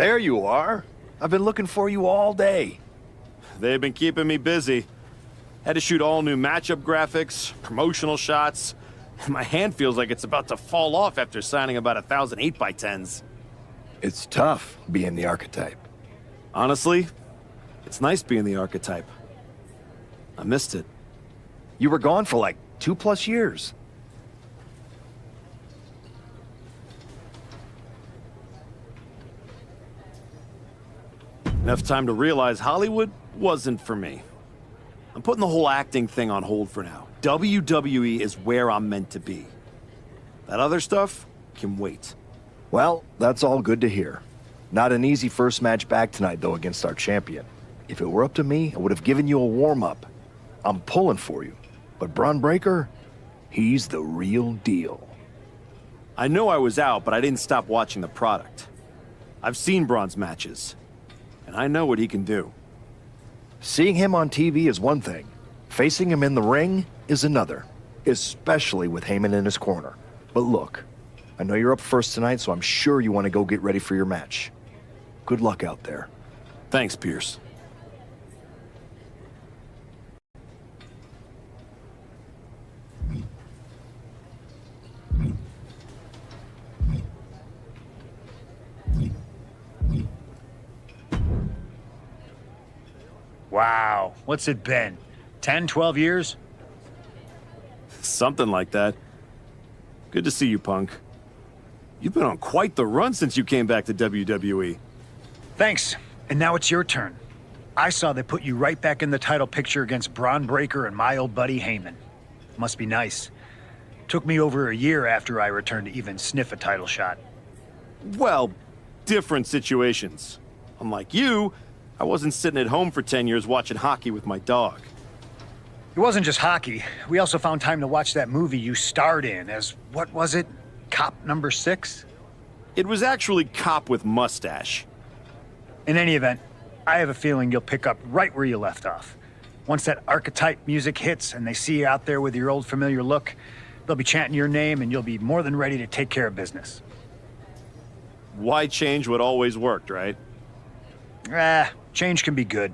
There you are. I've been looking for you all day. They've been keeping me busy. Had to shoot all new matchup graphics, promotional shots. My hand feels like it's about to fall off after signing about 1,000 8x10s. It's tough being the Archetype. Honestly, it's nice being the Archetype. I missed it. You were gone for like 2+ years. Enough time to realize Hollywood wasn't for me. I'm putting the whole acting thing on hold for now. WWE is where I'm meant to be. That other stuff can wait. Well, that's all good to hear. Not an easy first match back tonight, though, against our champion. If it were up to me, I would have given you a warm-up. I'm pulling for you. But Bron Breakker, he's the real deal. I know I was out, but I didn't stop watching the product. I've seen Bron's matches, and I know what he can do. Seeing him on TV is one thing. Facing him in the ring is another, especially with Heyman in his corner. But look, I know you're up first tonight, so I'm sure you want to go get ready for your match. Good luck out there. Thanks, Pierce. Wow, what's it been? 10, 12 years? Something like that. Good to see you, Punk. You've been on quite the run since you came back to WWE. Thanks, and now it's your turn. I saw they put you right back in the title picture against Bron Breakker and my old buddy Heyman. Must be nice. Took me over a year after I returned to even sniff a title shot. Well, different situations. Unlike you, I wasn't sitting at home for 10 years watching hockey with my dog. It wasn't just hockey. We also found time to watch that movie you starred in as, what was it? Cop number 6? It was actually Cop with Mustache. In any event, I have a feeling you'll pick up right where you left off. Once that Archetype music hits and they see you out there with your old familiar look, they'll be chanting your name and you'll be more than ready to take care of business. Why change what always worked, right? Change can be good.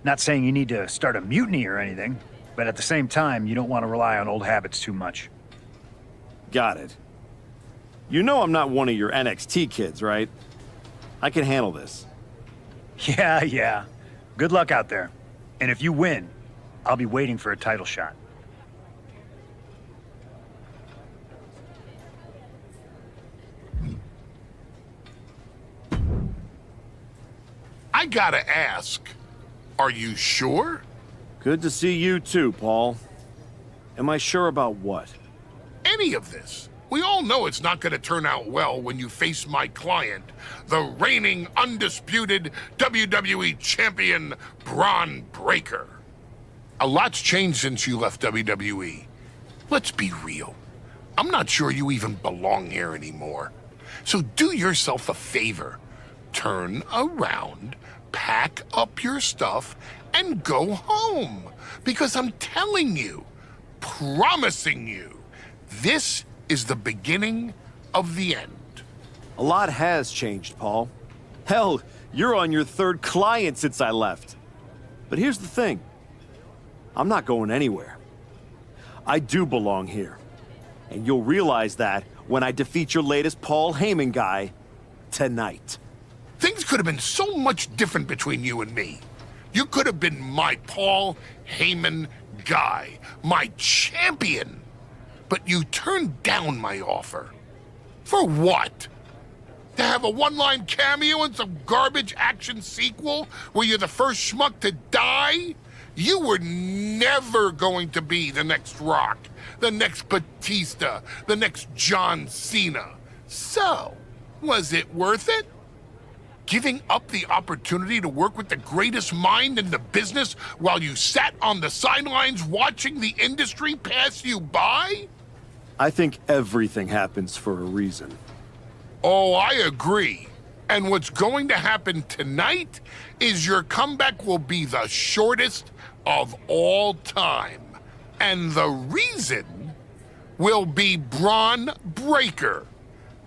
Not saying you need to start a mutiny or anything, but at the same time, you don't want to rely on old habits too much. Got it. You know I'm not one of your NXT kids, right? I can handle this. Yeah. Good luck out there. And if you win, I'll be waiting for a title shot. I gotta ask, are you sure? Good to see you too, Paul. Am I sure about what? Any of this. We all know it's not gonna turn out well when you face my client, the reigning, undisputed WWE Champion, Bron Breakker. A lot's changed since you left WWE. Let's be real. I'm not sure you even belong here anymore. So do yourself a favor. Turn around, pack up your stuff, and go home. Because I'm telling you, promising you, this is the beginning of the end. A lot has changed, Paul. Hell, you're on your 3rd client since I left. But here's the thing. I'm not going anywhere. I do belong here. And you'll realize that when I defeat your latest Paul Heyman guy tonight. Things could have been so much different between you and me. You could have been my Paul Heyman guy, my champion. But you turned down my offer. For what? To have a one-line cameo in some garbage action sequel where you're the first schmuck to die? You were never going to be the next Rock, the next Batista, the next John Cena. So, was it worth it? Giving up the opportunity to work with the greatest mind in the business while you sat on the sidelines watching the industry pass you by? I think everything happens for a reason. Oh, I agree. And what's going to happen tonight is your comeback will be the shortest of all time. And the reason will be Bron Breakker.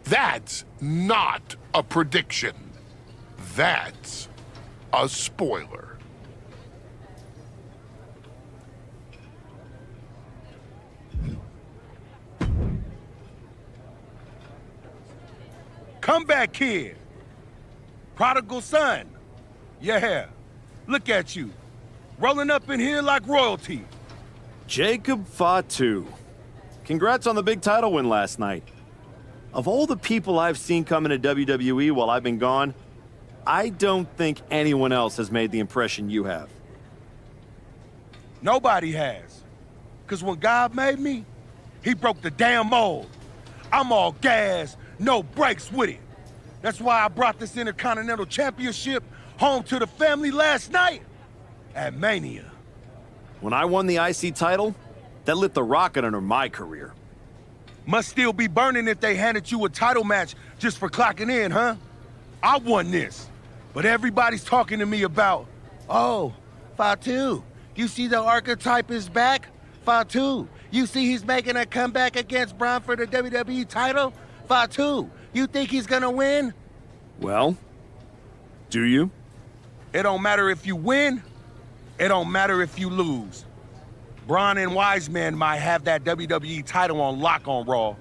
That's not a prediction. that's a spoiler. Comeback kid. Prodigal son. Yeah. Look at you. Rolling up in here like royalty. Jacob Fatu. Congrats on the big title win last night. Of all the people I've seen come into WWE while I've been gone, I don't think anyone else has made the impression you have. Nobody has. Because when God made me, he broke the damn mold. I'm all gas, no brakes with it. That's why I brought this Intercontinental Championship home to the family last night at Mania. When I won the IC title, that lit the rocket under my career. Must still be burning if they handed you a title match just for clocking in, huh? I won this. But everybody's talking to me about, oh, Fatu, you see the Archetype is back? Fatu, you see he's making a comeback against Bron for the WWE title? Fatu, you think he's gonna win? Well, do you? It don't matter if you win, it don't matter if you lose. Bron and Wiseman might have that WWE title on lock on Raw,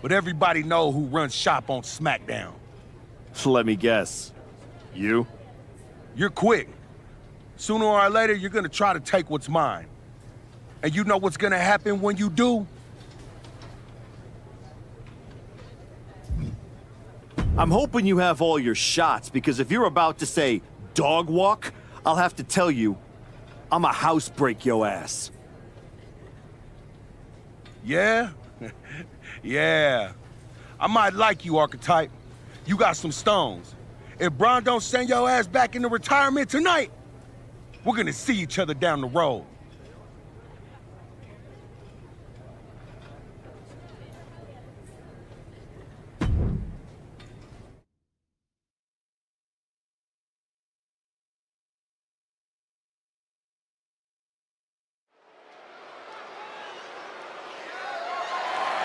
but everybody know who runs shop on SmackDown. Let me guess. You? You're quick. Sooner or later, you're gonna try to take what's mine. And you know what's gonna happen when you do? I'm hoping you have all your shots, because if you're about to say dog walk, I'll have to tell you, I'm a house break yo ass. Yeah? Yeah. I might like you, Archetype. You got some stones. If Bron don't send your ass back into retirement tonight, we're gonna see each other down the road.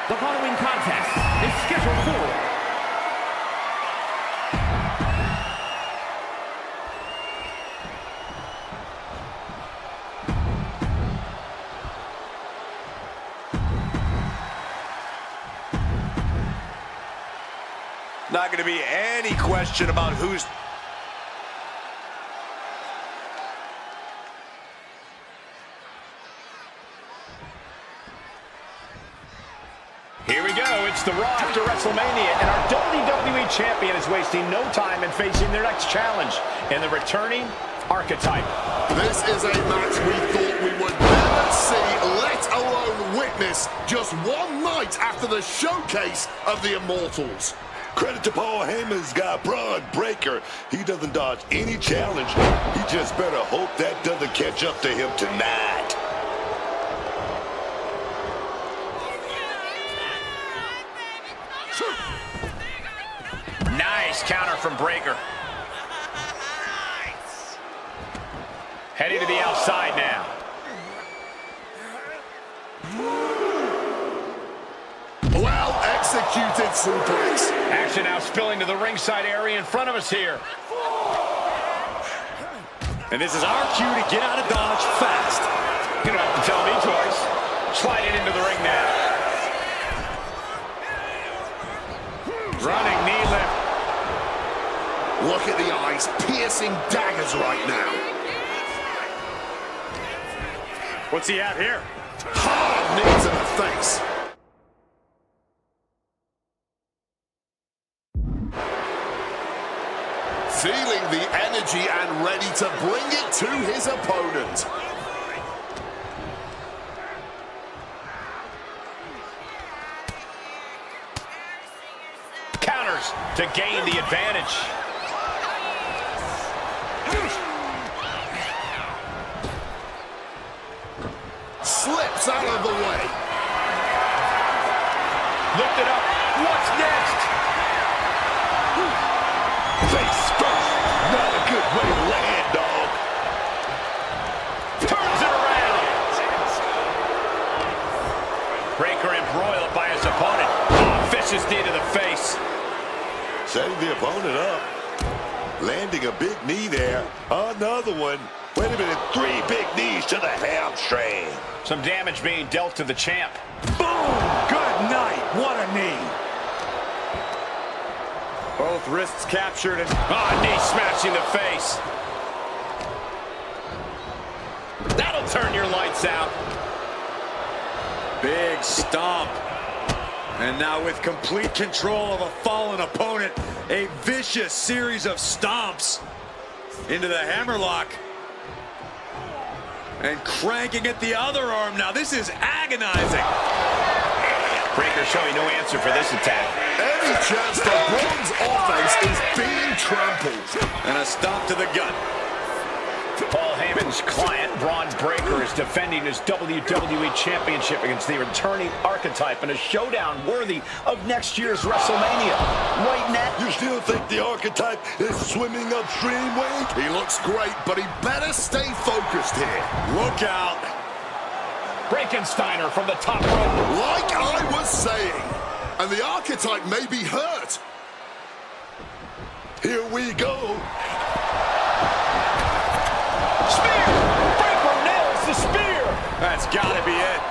The following contest is scheduled for not going to be any question about who's... Here we go, it's the Raw after WrestleMania, and our WWE Champion is wasting no time in facing their next challenge in the returning Archetype. This is a match we thought we would never see, let alone witness, just one night after the showcase of the Immortals. Credit to Paul Heyman's guy, Bron Breakker. He doesn't dodge any challenge. He just better hope that doesn't catch up to him tonight. Nice counter from Breakker. Heading to the outside now. Well executed suplex. Action now spilling to the ringside area in front of us here. And this is our cue to get out of Dodge fast. You don't have to tell me twice. Sliding into the ring now. Running knee lift. Look at the eyes, piercing daggers right now. What's he at here? Hard knees in the face. Feeling the energy and ready to bring it to his opponent. Counters to gain the advantage. Slips out of the way. Lifted up. What's next? Face first. Not a good way to land, dog. Turns it around. Breakker embroiled by his opponent. Oh, vicious knee to the face. Setting the opponent up. Landing a big knee there. Another one. Wait a minute, 3 big knees to the hamstring. Some damage being dealt to the champ. Boom! Good night. What a knee. Both wrists captured and knee smashing the face. That'll turn your lights out. Big stomp. And now with complete control of a fallen opponent, a vicious series of stomps into the hammerlock. And cranking at the other arm now. This is agonizing. Breakker showing no answer for this attack. Any chance the Bron's offense is being trampled. And a stomp to the gut. Paul Heyman's client, Bron Breakker, is defending his WWE Championship against the returning Archetype in a showdown worthy of next year's WrestleMania. Right, Nat? You still think the Archetype is swimming upstream, Wade? He looks great, but he better stay focused here. Look out. Breakensteiner from the top rope. Like I was saying, and the Archetype may be hurt. Here we go. Spear! Breakker nails the spear! That's gotta be it.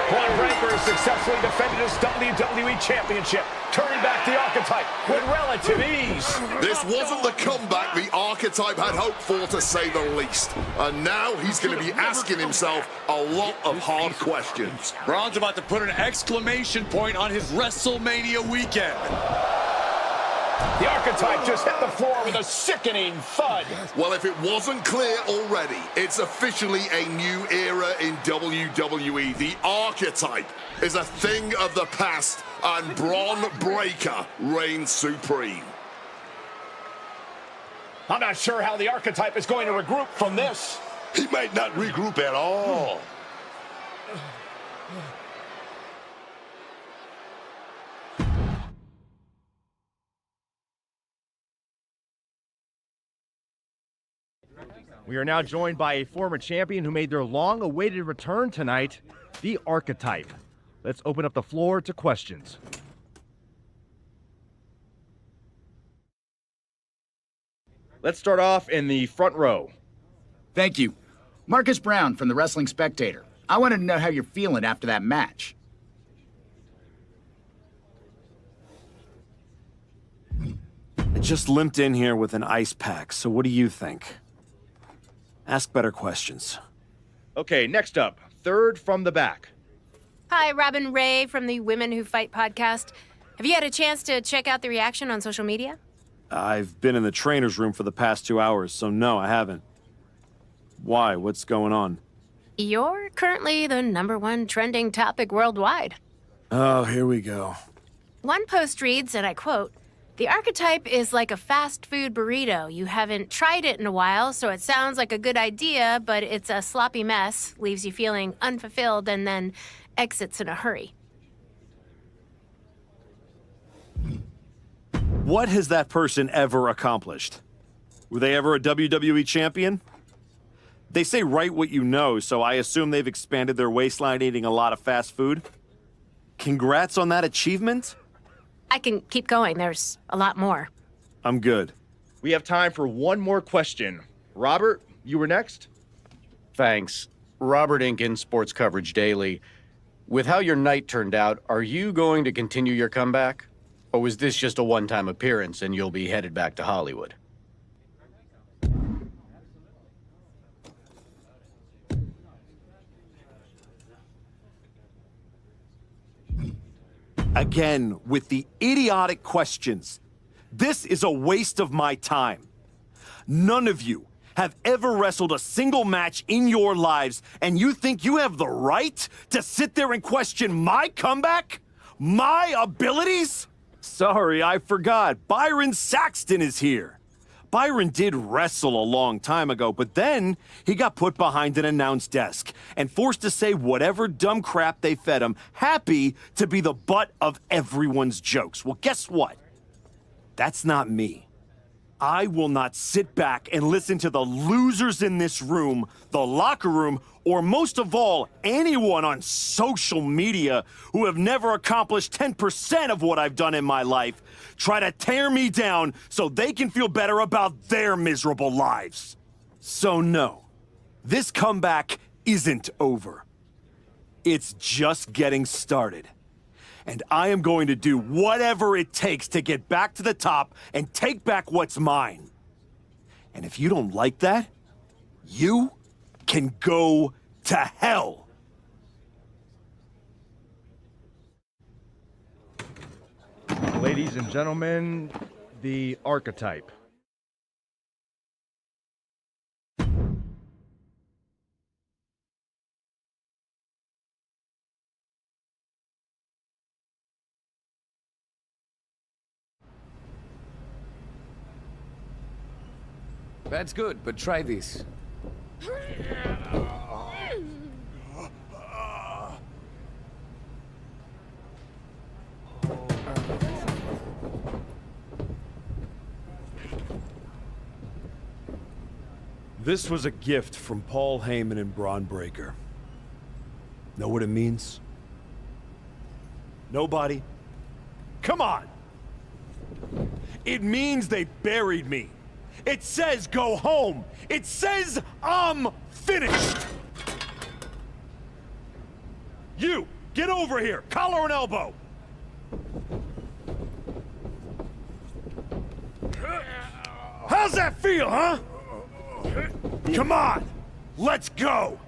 Bron Breakker has successfully defended his WWE Championship, turning back the Archetype with relative ease. This wasn't the comeback the Archetype had hoped for, to say the least. And now he's going to be asking himself a lot of hard questions. Bron's about to put an exclamation point on his WrestleMania weekend. The Archetype just hit the floor with a sickening thud. Well, if it wasn't clear already, it's officially a new era in WWE. The Archetype is a thing of the past, and Bron Breakker reigns supreme. I'm not sure how the Archetype is going to regroup from this. He might not regroup at all. We are now joined by a former champion who made their long-awaited return tonight, the Archetype. Let's open up the floor to questions. Let's start off in the front row. Thank you. Marcus Brown from the Wrestling Spectator. I wanted to know how you're feeling after that match. I just limped in here with an ice pack, so what do you think? Ask better questions. Okay, next up, third from the back. Hi, Robin Ray from the Women Who Fight podcast. Have you had a chance to check out the reaction on social media? I've been in the trainer's room for the past 2 hours, so no, I haven't. Why? What's going on? You're currently the #1 trending topic worldwide. Oh, here we go. One post reads, and I quote, "The Archetype is like a fast food burrito. You haven't tried it in a while, so it sounds like a good idea, but it's a sloppy mess, leaves you feeling unfulfilled, and then exits in a hurry." What has that person ever accomplished? Were they ever a WWE champion? They say write what you know, so I assume they've expanded their waistline eating a lot of fast food. Congrats on that achievement. I can keep going. There's a lot more. I'm good. We have time for one more question. Robert, you were next. Thanks. Robert Inkin, Sports Coverage Daily. With how your night turned out, are you going to continue your comeback? Or was this just a one-time appearance and you'll be headed back to Hollywood? Again, with the idiotic questions. This is a waste of my time. None of you have ever wrestled a single match in your lives, and you think you have the right to sit there and question my comeback? My abilities? Sorry, I forgot. Byron Saxton is here. Byron did wrestle a long time ago, but then he got put behind an announce desk and forced to say whatever dumb crap they fed him, happy to be the butt of everyone's jokes. Well, guess what? That's not me. I will not sit back and listen to the losers in this room, the locker room, or most of all, anyone on social media who have never accomplished 10% of what I've done in my life try to tear me down so they can feel better about their miserable lives. So no, this comeback isn't over. It's just getting started. And I am going to do whatever it takes to get back to the top and take back what's mine. And if you don't like that, you can go to hell. Ladies and gentlemen, the Archetype. That's good, but try this. This was a gift from Paul Heyman and Bron Breakker. Know what it means? Nobody? Come on! It means they buried me. It says go home. It says I'm finished. You, get over here. Collar and elbow. How's that feel, huh? Come on, let's go.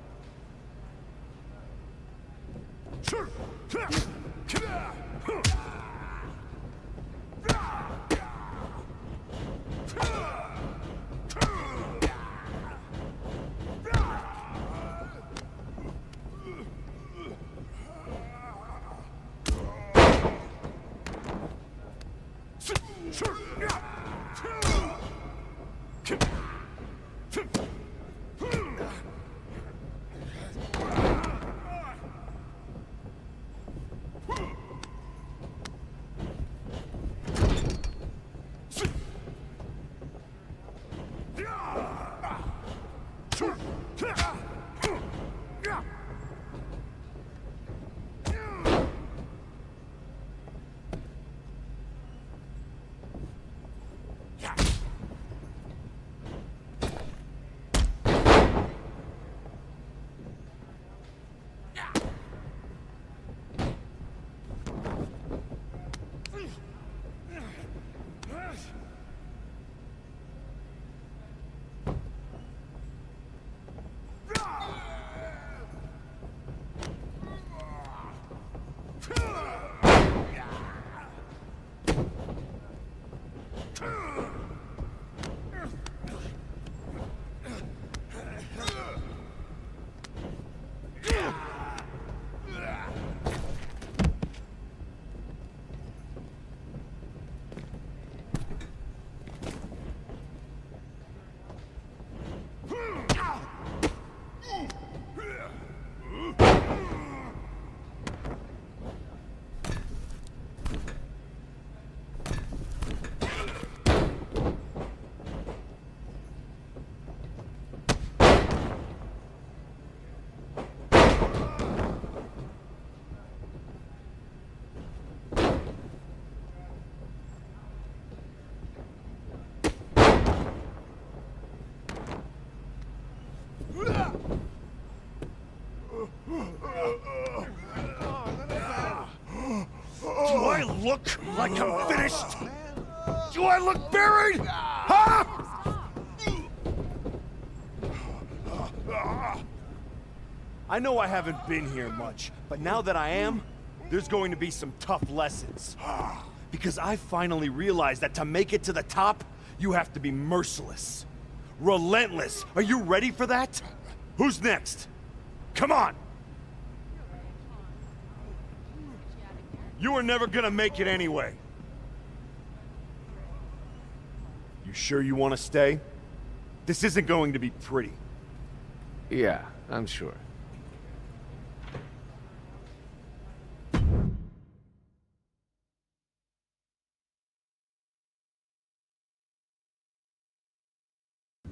Do I look like I'm finished? Do I look buried? Huh? I know I haven't been here much, but now that I am, there's going to be some tough lessons. Because I finally realized that to make it to the top, you have to be merciless. Relentless. Are you ready for that? Who's next? Come on! You were never gonna make it anyway. You sure you want to stay? This isn't going to be pretty. Yeah, I'm sure.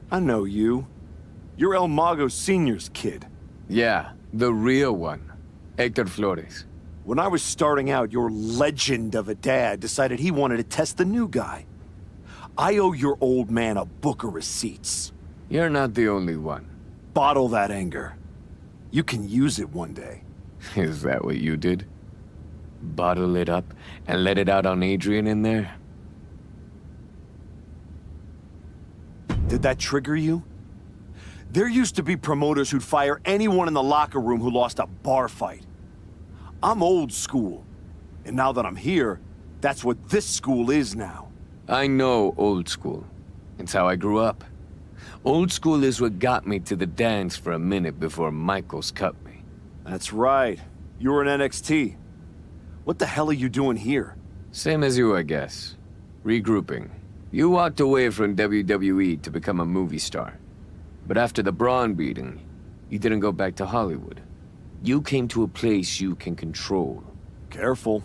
I know you. You're El Mago Sr.'s kid. Yeah, the real one. Hector Flores. When I was starting out, your legend of a dad decided he wanted to test the new guy. I owe your old man a book of receipts. You're not the only one. Bottle that anger. You can use it one day. Is that what you did? Bottle it up and let it out on Adrian in there? Did that trigger you? There used to be promoters who'd fire anyone in the locker room who lost a bar fight. I'm old school, and now that I'm here, that's what this school is now. I know old school. It's how I grew up. Old school is what got me to the dance for a minute before Michaels cut me. That's right. You were in NXT. What the hell are you doing here? Same as you, I guess. Regrouping. You walked away from WWE to become a movie star. But after the Bron beating, you didn't go back to Hollywood. You came to a place you can control. Careful.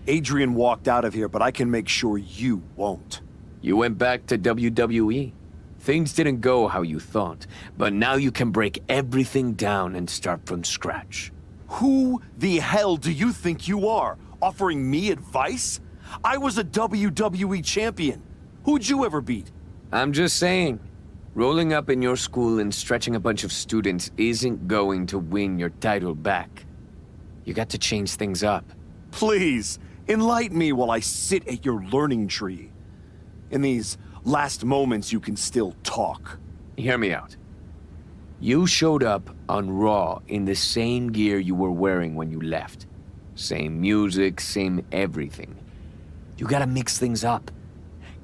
Adrian walked out of here, but I can make sure you won't. You went back to WWE. Things didn't go how you thought, but now you can break everything down and start from scratch. Who the hell do you think you are? Offering me advice? I was a WWE champion. Who'd you ever beat? I'm just saying. Rolling up in your school and stretching a bunch of students isn't going to win your title back. You got to change things up. Please, enlighten me while I sit at your learning tree. In these last moments, you can still talk. Hear me out. You showed up on Raw in the same gear you were wearing when you left. Same music, same everything. You gotta mix things up.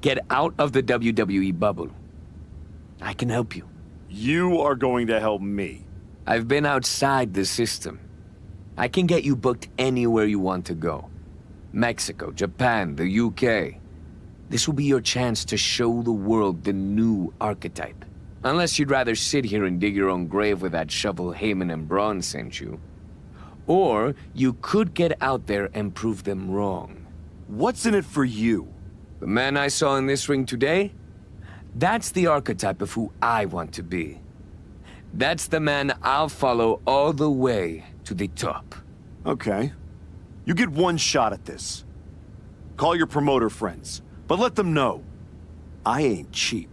Get out of the WWE bubble. I can help you. You are going to help me. I've been outside the system. I can get you booked anywhere you want to go. Mexico, Japan, the UK. This will be your chance to show the world the new Archetype. Unless you'd rather sit here and dig your own grave with that shovel Heyman and Bron sent you. Or you could get out there and prove them wrong. What's in it for you? The man I saw in this ring today? That's the archetype of who I want to be. That's the man I'll follow all the way to the top. Okay. You get one shot at this. Call your promoter friends, but let them know I ain't cheap.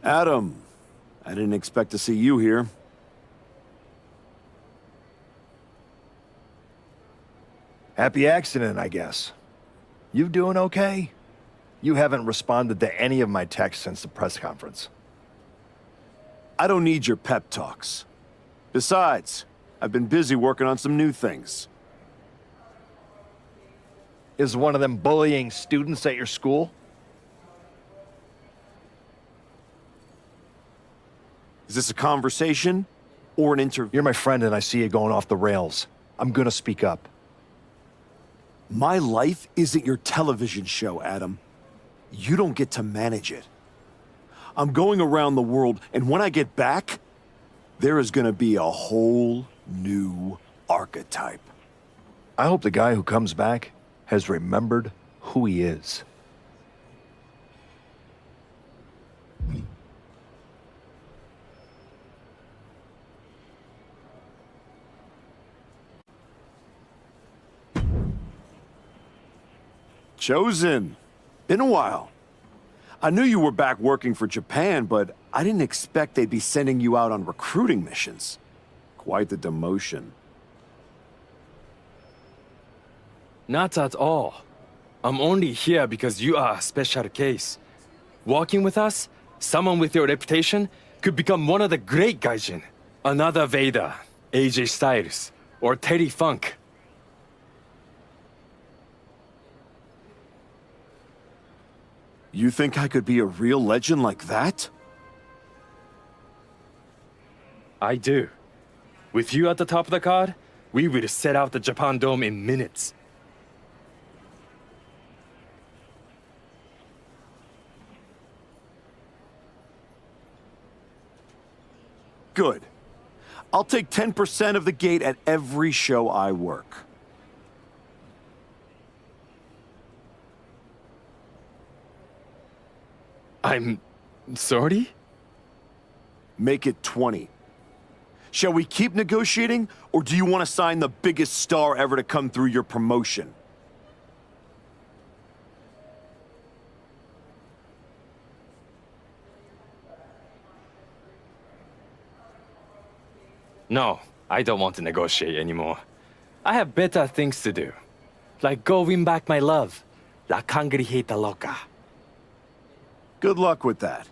Adam, I didn't expect to see you here. Happy accident, I guess. You doing okay? You haven't responded to any of my texts since the press conference. I don't need your pep talks. Besides, I've been busy working on some new things. Is one of them bullying students at your school? Is this a conversation or an interview? You're my friend and I see you going off the rails. I'm gonna speak up. My life isn't your television show, Adam. You don't get to manage it. I'm going around the world, and when I get back, there is gonna be a whole new archetype. I hope the guy who comes back has remembered who he is. Chosen. Been a while. I knew you were back working for Japan, but I didn't expect they'd be sending you out on recruiting missions. Quite the demotion. Not at all. I'm only here because you are a special case. Working with us, someone with your reputation could become one of the great gaijin. Another Vader, AJ Styles, or Teddy Funk. You think I could be a real legend like that? I do. With you at the top of the card, we would set out the Japan Dome in minutes. Good. I'll take 10% of the gate at every show I work. I'm sorry? Make it 20. Shall we keep negotiating, or do you want to sign the biggest star ever to come through your promotion? No, I don't want to negotiate anymore. I have better things to do. Like go win back my love. La Cangrijita Loca. Good luck with that.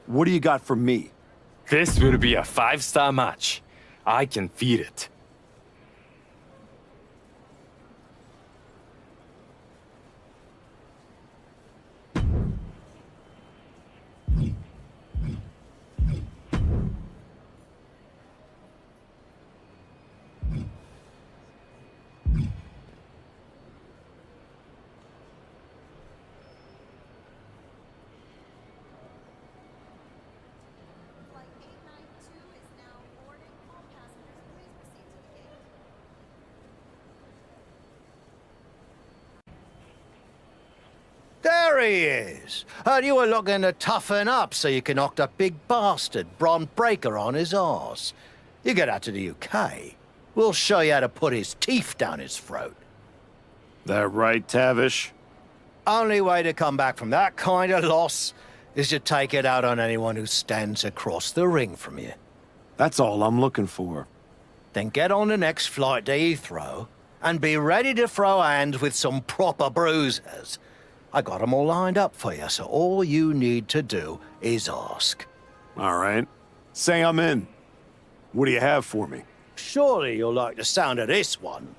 What do you got for me? This will be a 5-star match. I can feed it. There he is. And you were looking to toughen up so you can knock that big bastard, Bron Breakker, on his arse. You get out to the UK, we'll show you how to put his teeth down his throat. That right, Tavish? Only way to come back from that kind of loss is to take it out on anyone who stands across the ring from you. That's all I'm looking for. Then get on the next flight to Heathrow and be ready to throw hands with some proper bruisers. I got them all lined up for you, so all you need to do is ask. All right. Say I'm in. What do you have for me? Surely you'll like the sound of this one.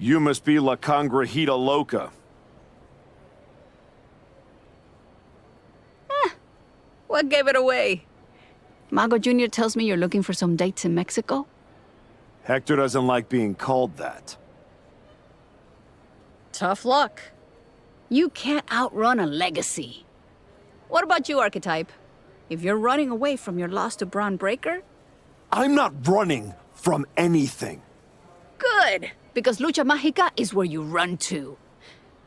You must be La Congrejita Loca. What gave it away? Mago Jr. tells me you're looking for some dates in Mexico? Hector doesn't like being called that. Tough luck. You can't outrun a legacy. What about you, Archetype? If you're running away from your loss to Bron Breakker? I'm not running from anything. Good, because Lucha Mágica is where you run to.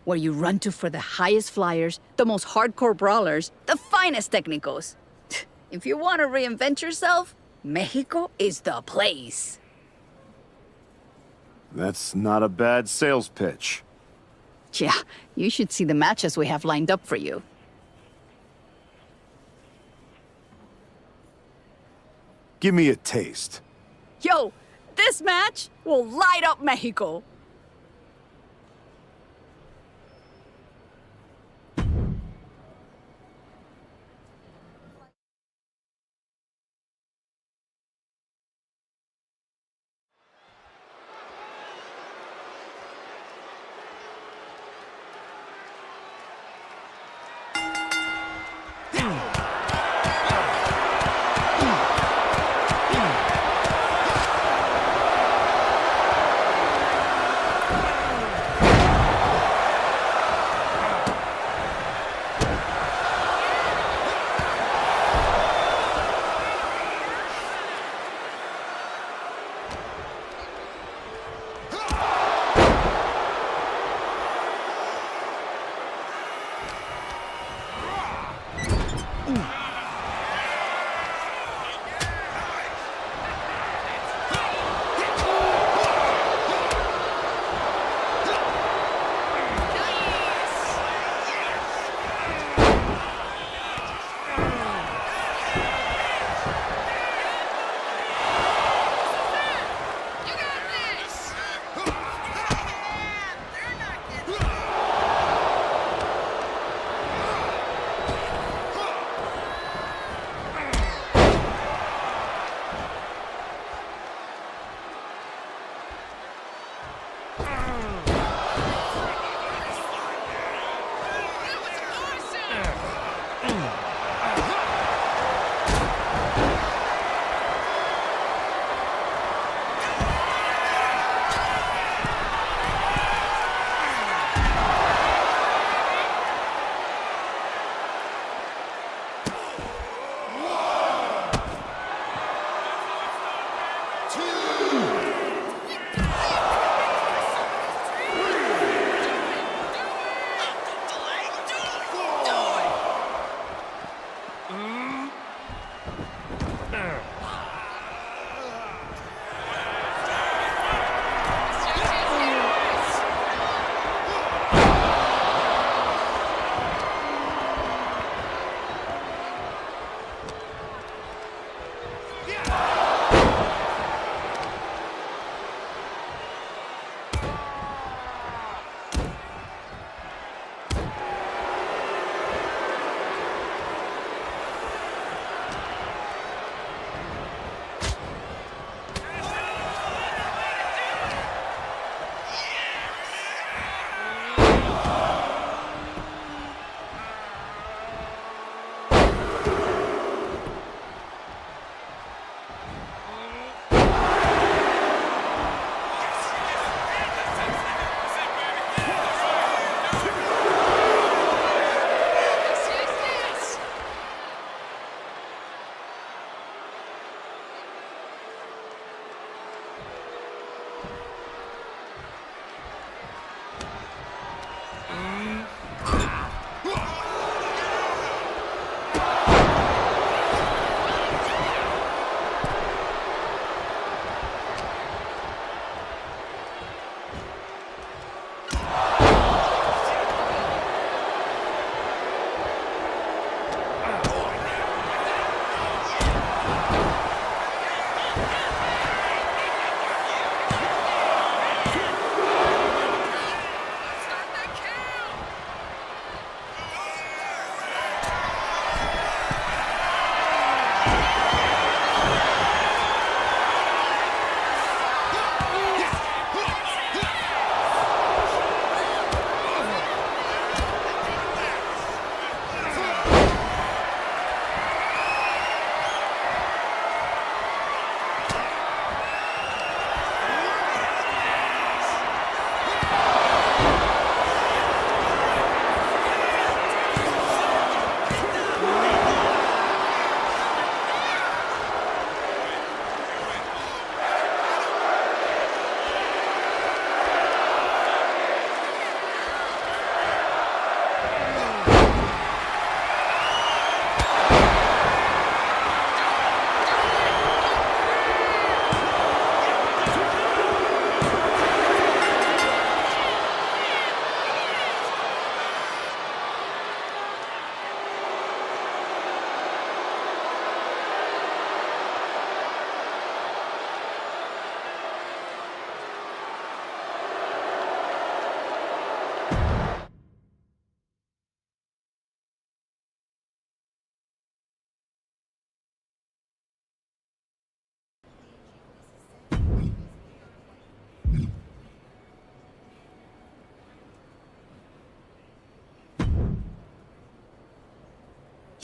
Where you run to for the highest flyers, the most hardcore brawlers, the finest técnicos. If you want to reinvent yourself, Mexico is the place. That's not a bad sales pitch. Yeah, you should see the matches we have lined up for you. Give me a taste. Yo, this match will light up Mexico.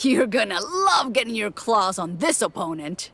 You're gonna love getting your claws on this opponent.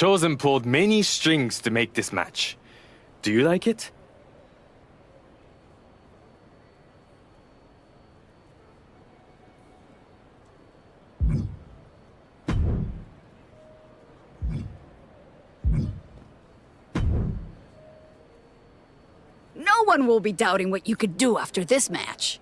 Chosen pulled many strings to make this match. Do you like it? No one will be doubting what you could do after this match.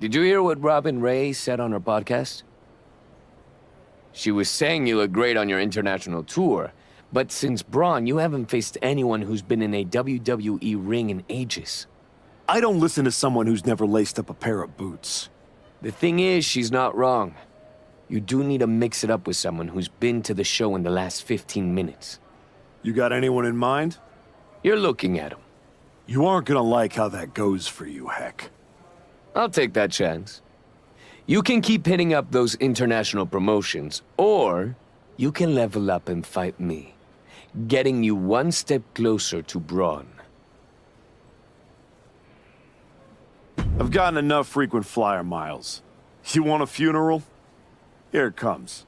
Did you hear what Robin Ray said on her podcast? She was saying you look great on your international tour, but since Bron, you haven't faced anyone who's been in a WWE ring in ages. I don't listen to someone who's never laced up a pair of boots. The thing is, she's not wrong. You do need to mix it up with someone who's been to the show in the last 15 minutes. You got anyone in mind? You're looking at him. You aren't gonna like how that goes for you, Heck. I'll take that chance. You can keep hitting up those international promotions, or you can level up and fight me, getting you one step closer to Bron. I've gotten enough frequent flyer miles. You want a funeral? Here it comes.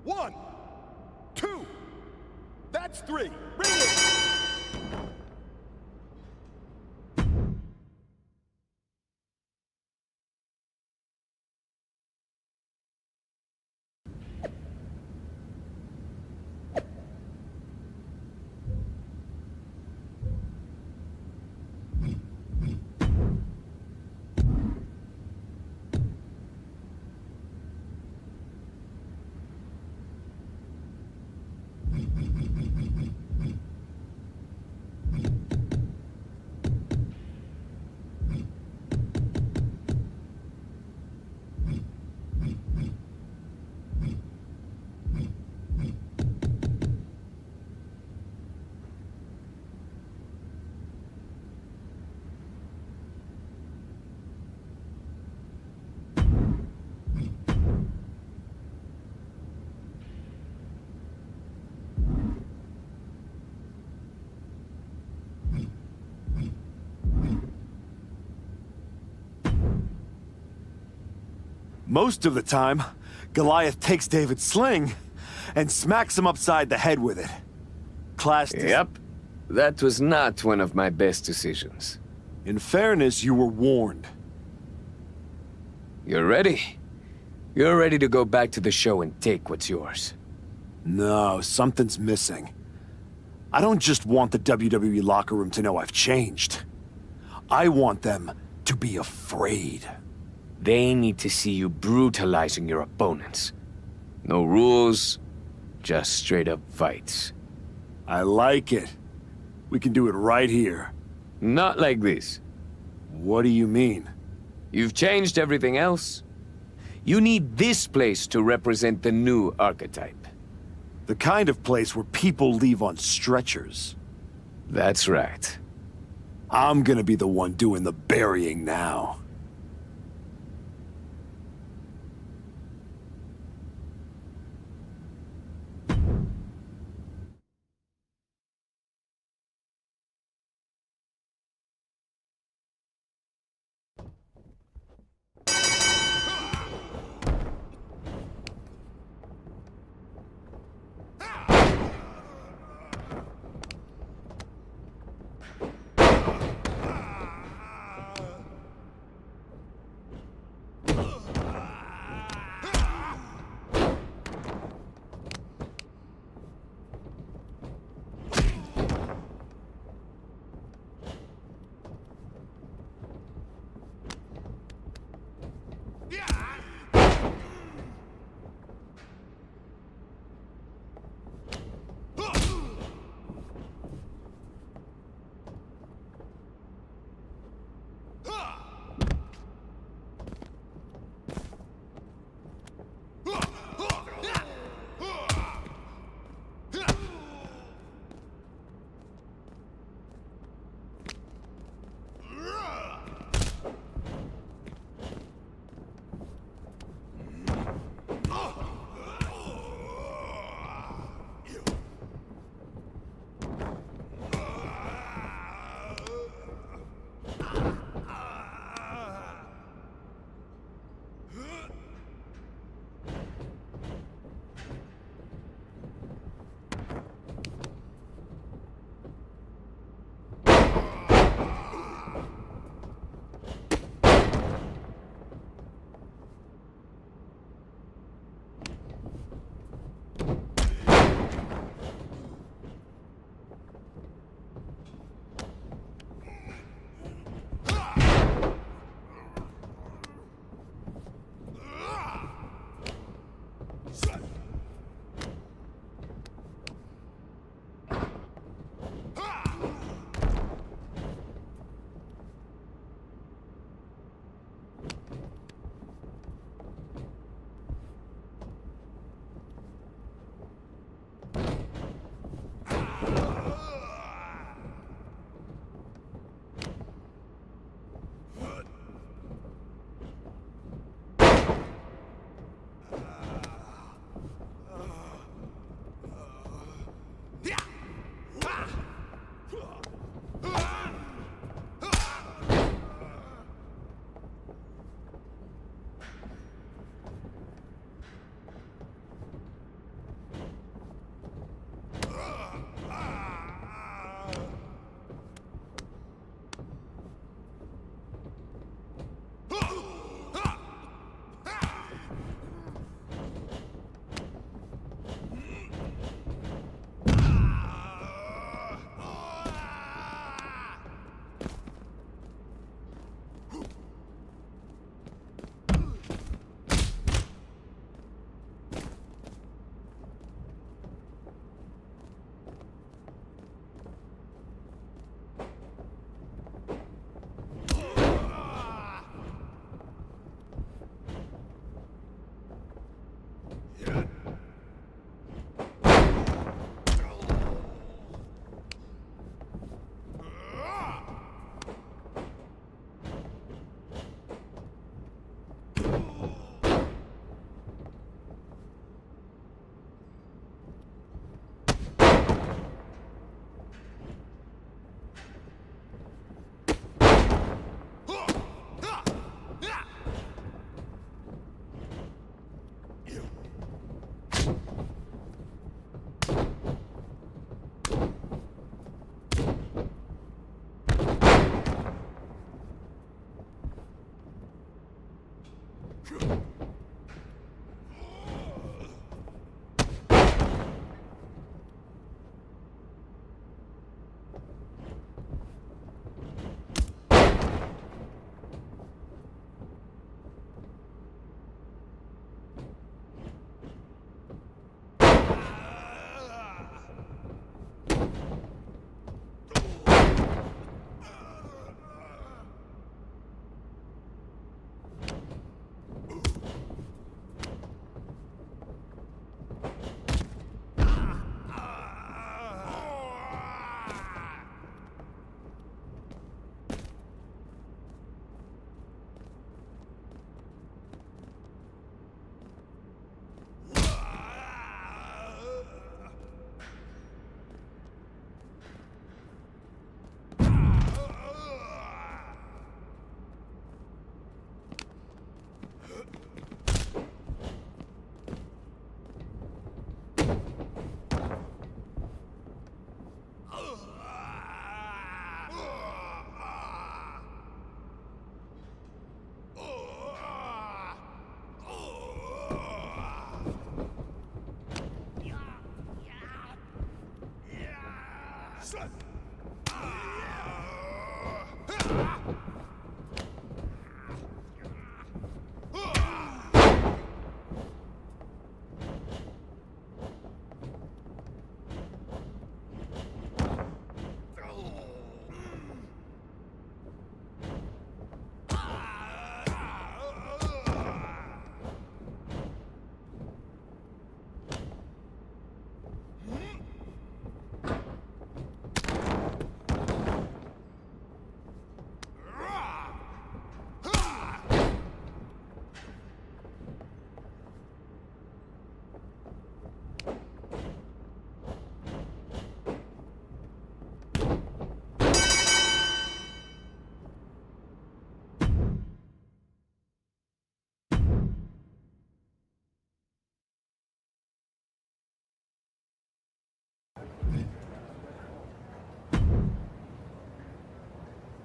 One, two, that's three. Bring it! Most of the time, Goliath takes David's sling and smacks him upside the head with it. Yep. That was not one of my best decisions. In fairness, you were warned. You're ready? You're ready to go back to the show and take what's yours. No, something's missing. I don't just want the WWE locker room to know I've changed. I want them to be afraid. They need to see you brutalizing your opponents. No rules, just straight-up fights. I like it. We can do it right here. Not like this. What do you mean? You've changed everything else. You need this place to represent the new Archetype. The kind of place where people leave on stretchers. That's right. I'm gonna be the one doing the burying now.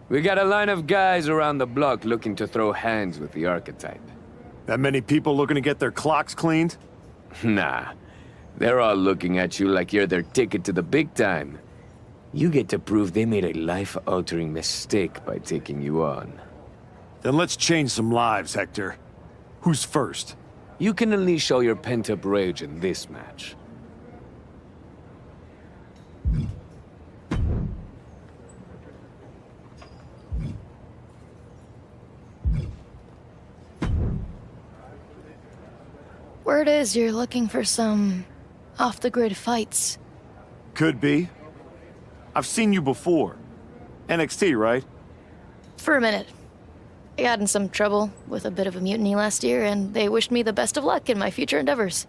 We got a line of guys around the block looking to throw hands with the Archetype. That many people looking to get their clocks cleaned? Nah. They're all looking at you like you're their ticket to the big time. You get to prove they made a life-altering mistake by taking you on. Then let's change some lives, Hector. Who's first? You can unleash all your pent-up rage in this match. Word is you're looking for some off-the-grid fights. Could be. I've seen you before. NXT, right? For a minute. I got in some trouble with a bit of a mutiny last year, and they wished me the best of luck in my future endeavors.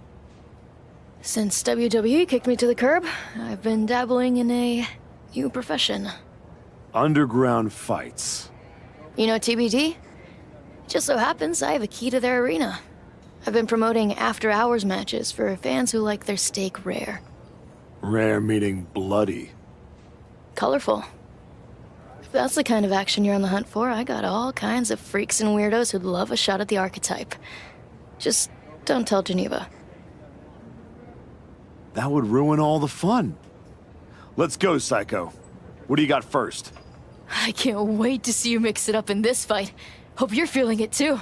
Since WWE kicked me to the curb, I've been dabbling in a new profession. Underground fights. You know TBD? Just so happens I have a key to their arena. I've been promoting after-hours matches for fans who like their steak rare. Rare meaning bloody. Colorful. If that's the kind of action you're on the hunt for, I got all kinds of freaks and weirdos who'd love a shot at the Archetype. Just don't tell Geneva. That would ruin all the fun. Let's go, Psycho. What do you got first? I can't wait to see you mix it up in this fight. Hope you're feeling it too.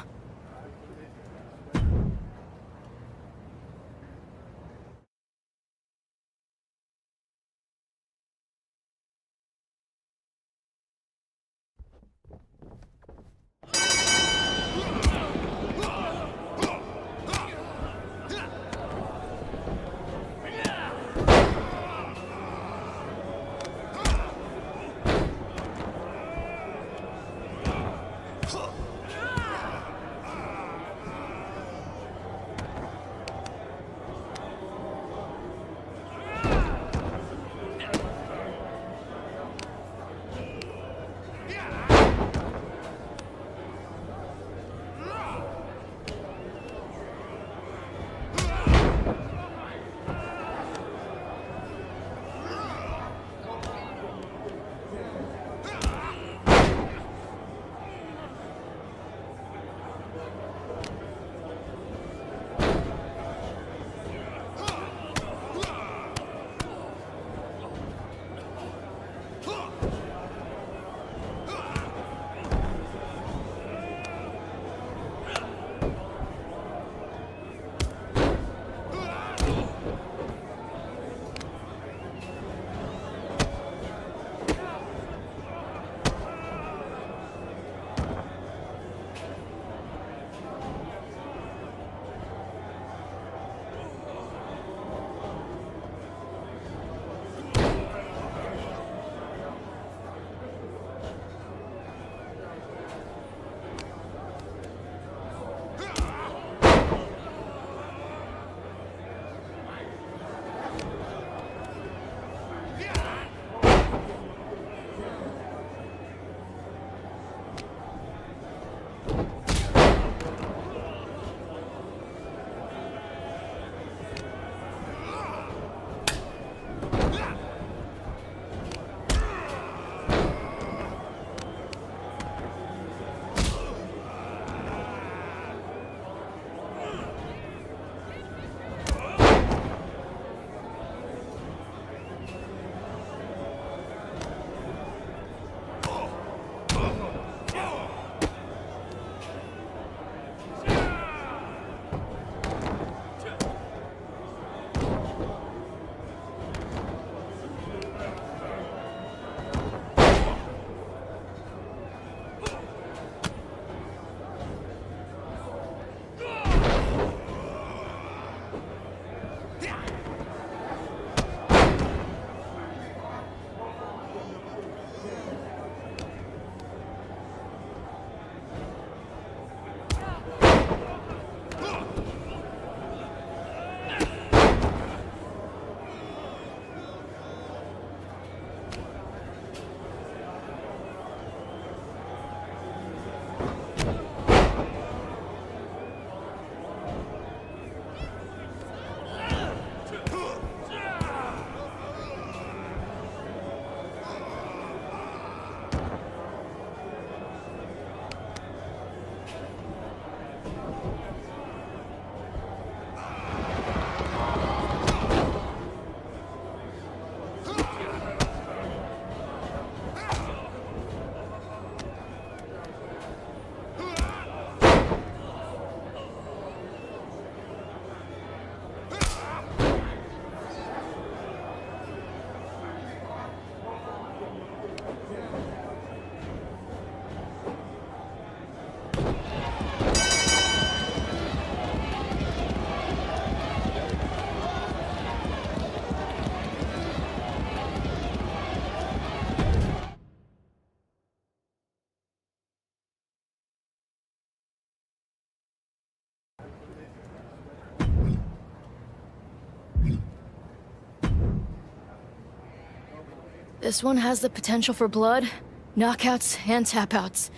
This one has the potential for blood, knockouts, and tap-outs.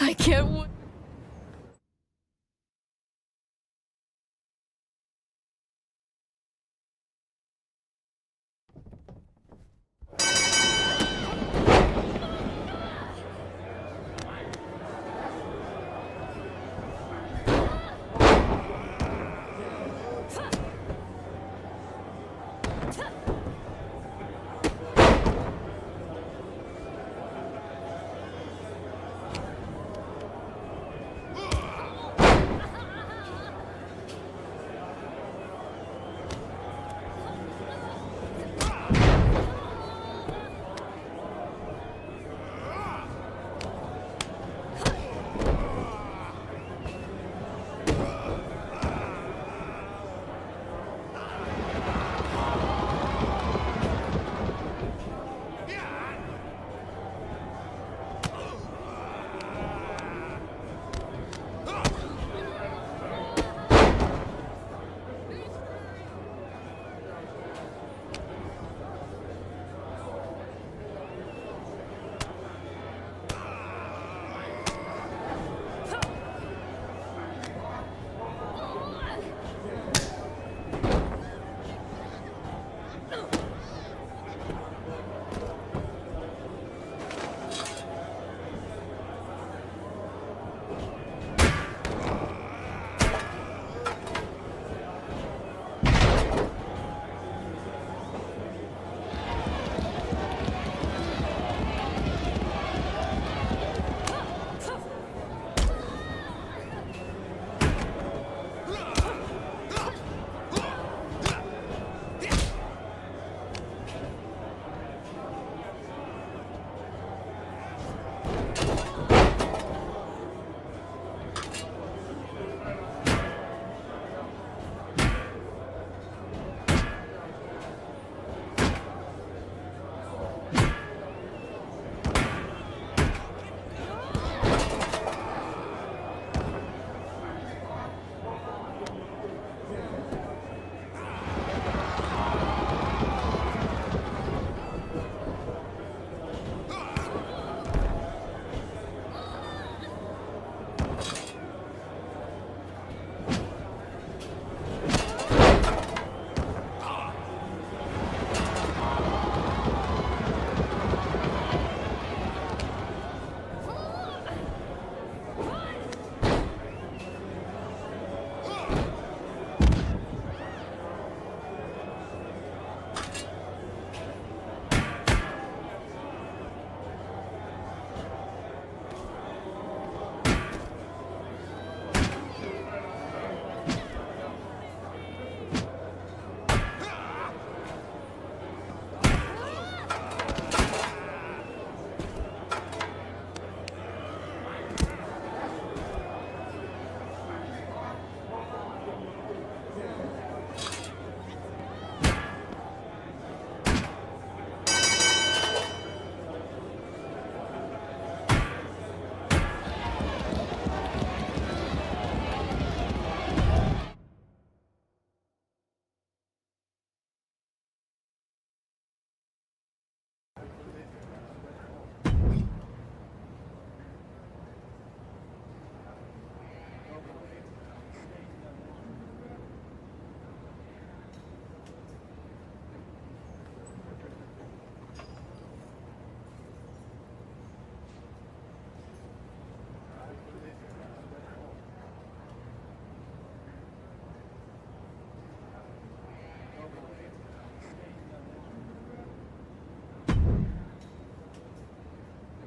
I can't wait.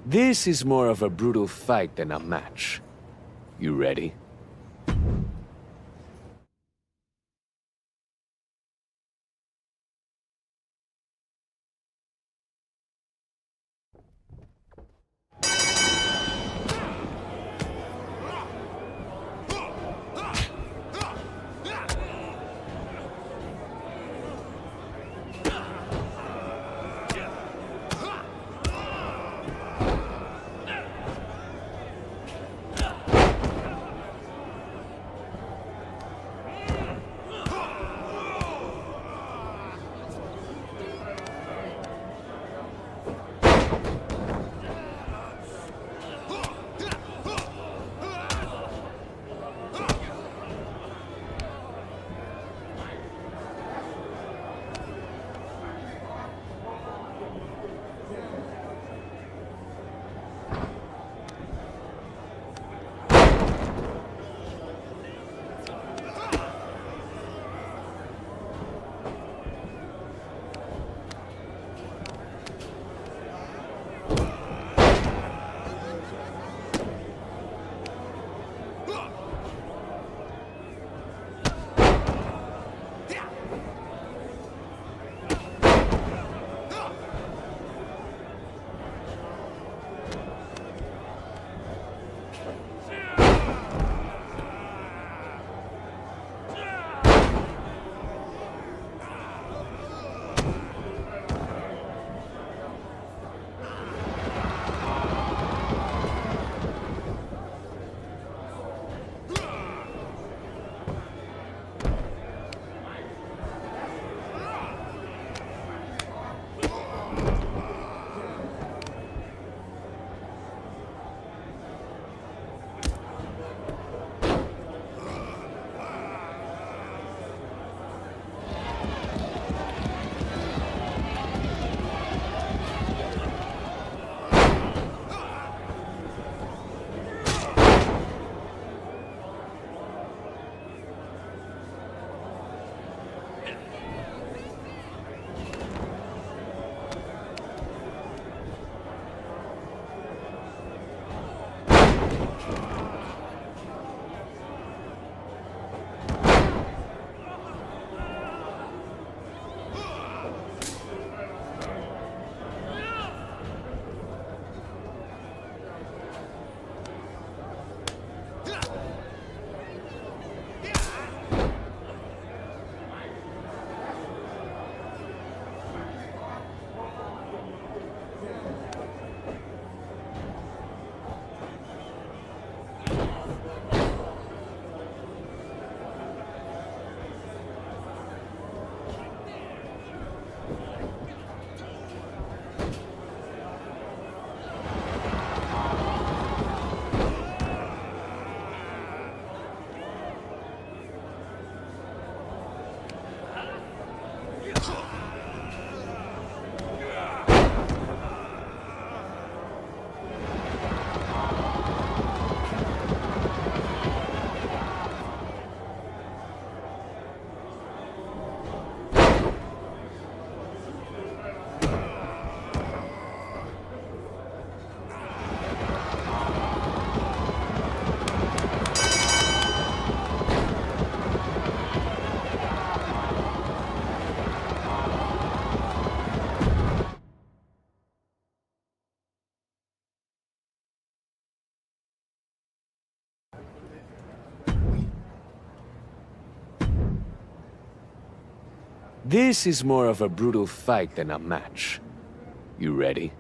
This is more of a brutal fight than a match. You ready? This is more of a brutal fight than a match. You ready?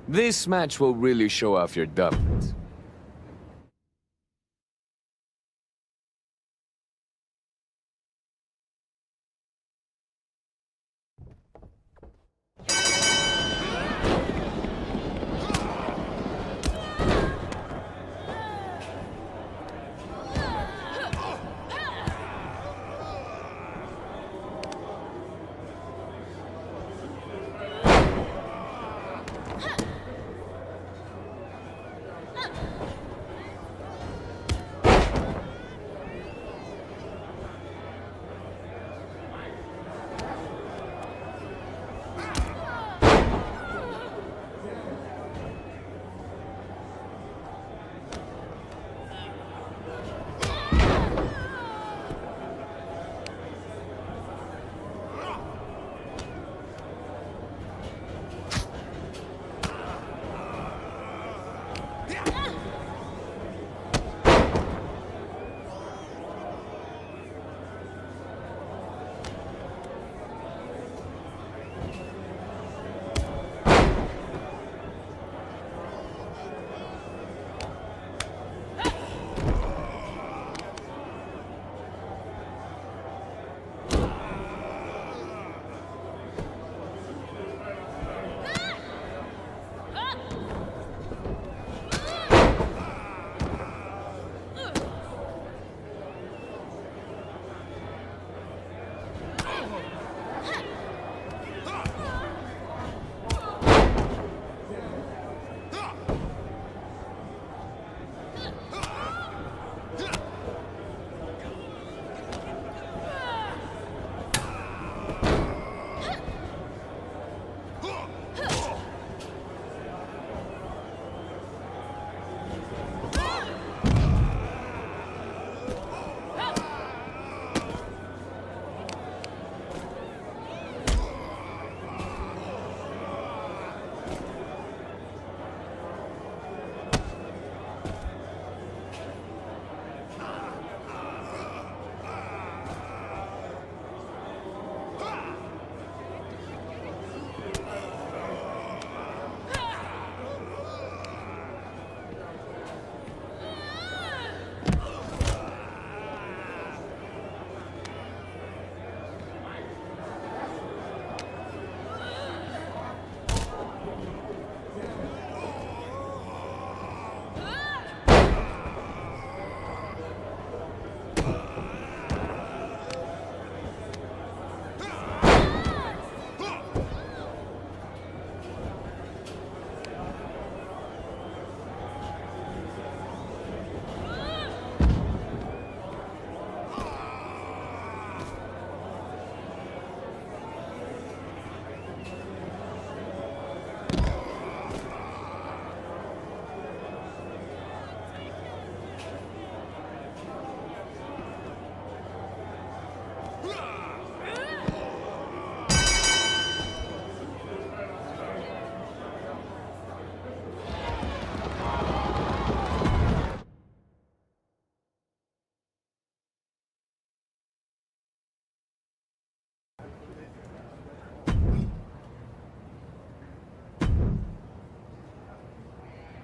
This match will really show off your dominance.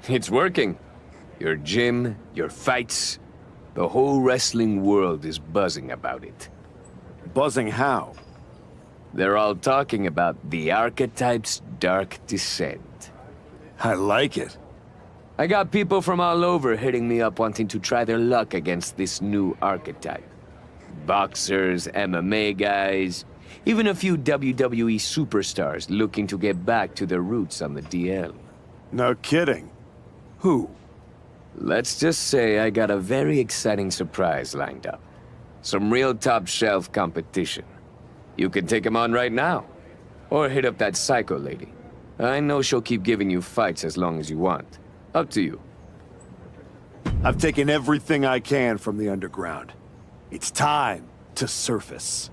It's working. Your gym, your fights, the whole wrestling world is buzzing about it. Buzzing how? They're all talking about the Archetype's dark descent. I like it. I got people from all over hitting me up wanting to try their luck against this new Archetype. Boxers, MMA guys, even a few WWE superstars looking to get back to their roots on the DL. No kidding. Who? Let's just say I got a very exciting surprise lined up. Some real top-shelf competition. You can take him on right now. Or hit up that psycho lady. I know she'll keep giving you fights as long as you want. Up to you. I've taken everything I can from the underground. It's time to surface.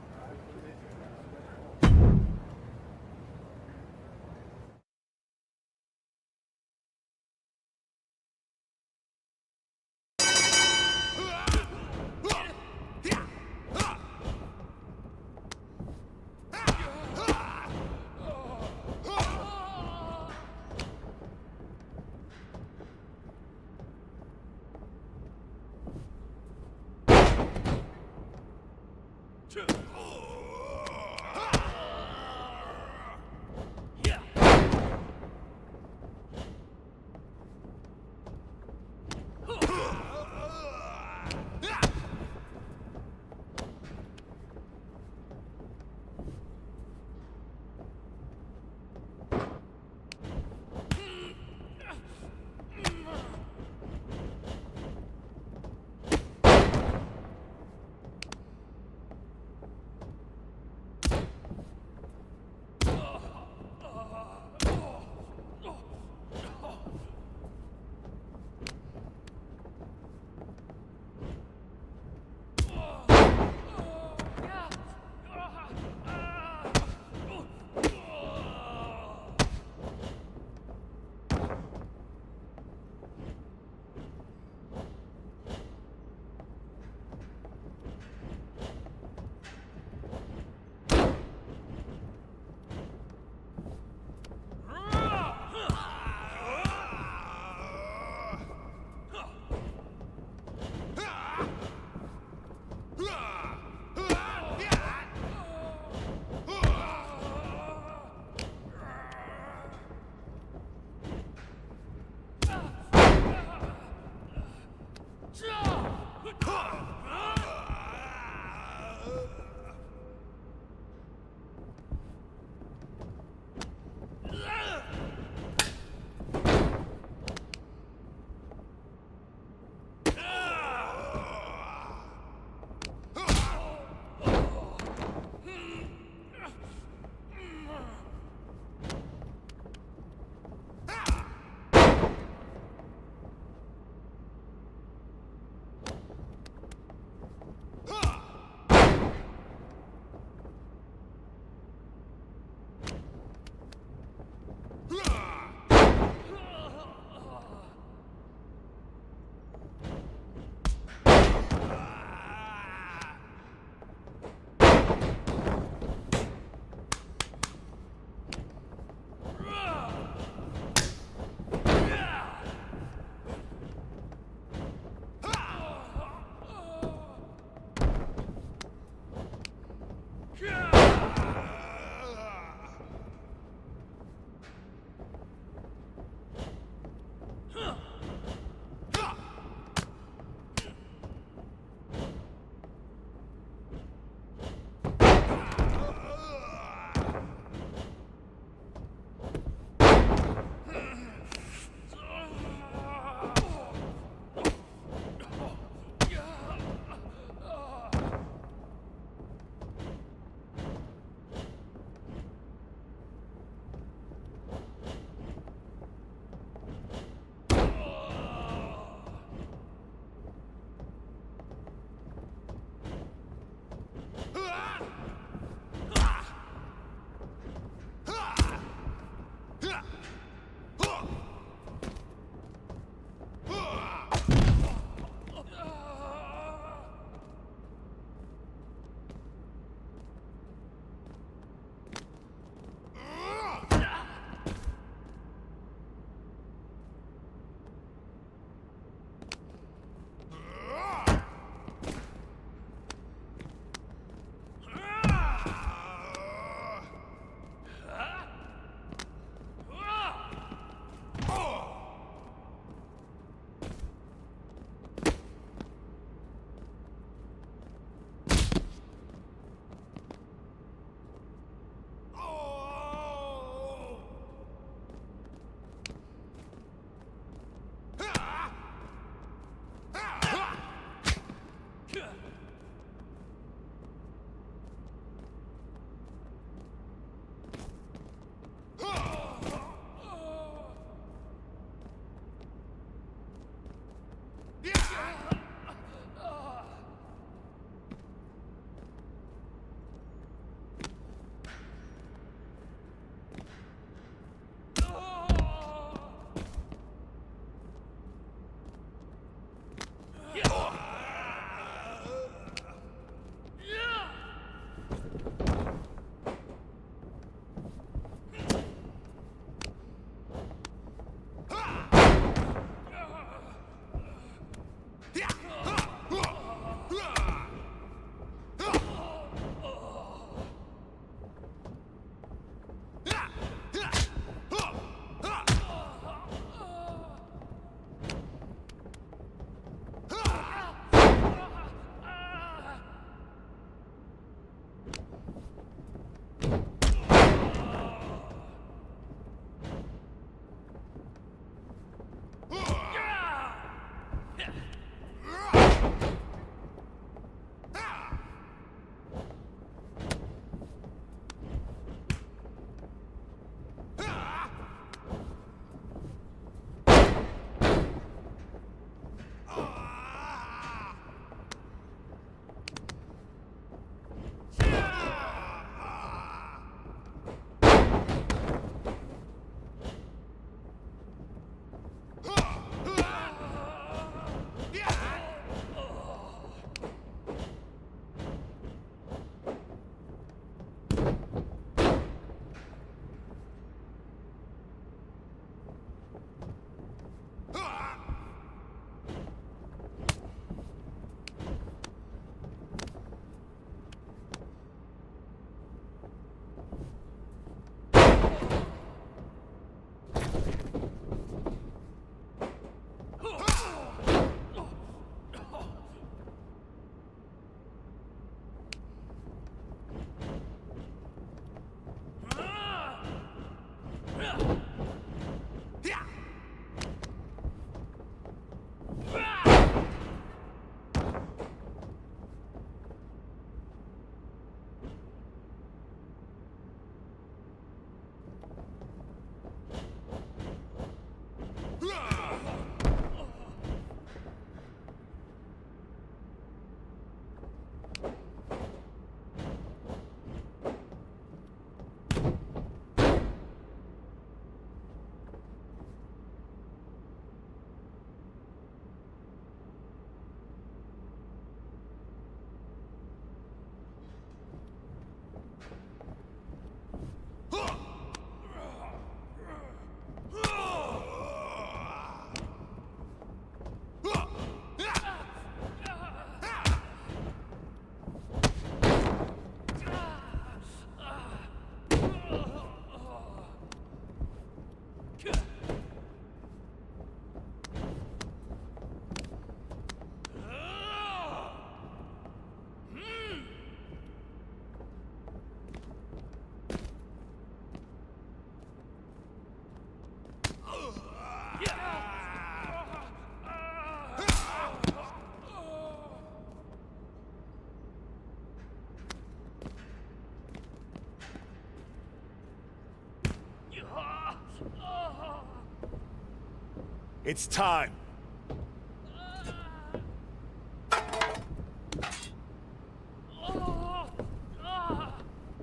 It's time.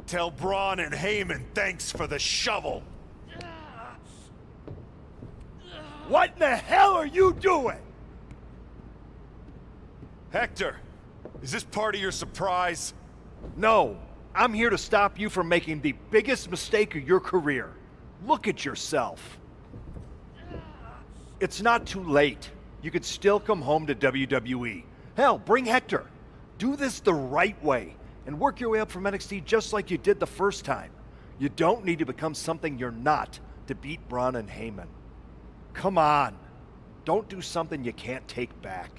Tell Bron and Heyman thanks for the shovel. What in the hell are you doing? Hector, is this part of your surprise? No, I'm here to stop you from making the biggest mistake of your career. Look at yourself. It's not too late. You could still come home to WWE. Hell, bring Hector. Do this the right way and work your way up from NXT just like you did the first time. You don't need to become something you're not to beat Bron and Heyman. Come on. Don't do something you can't take back.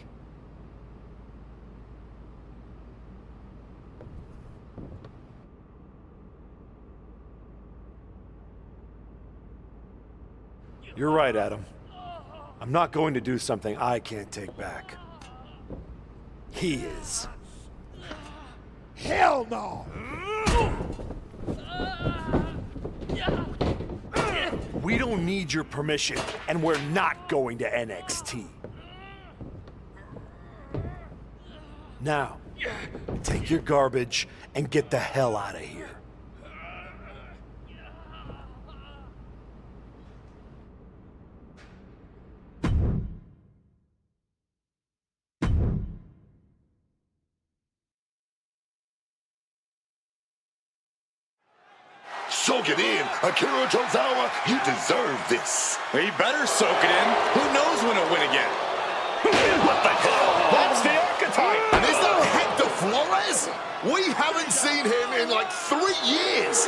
You're right, Adam. I'm not going to do something I can't take back. He is. Hell no! We don't need your permission, and we're not going to NXT. Now, take your garbage and get the hell out of here. Soak it in, Akira Tozawa. You deserve this. He better soak it in. Who knows when he'll win again? What the hell? That's the Archetype. And is that Hector Flores? We haven't seen him in like 3 years.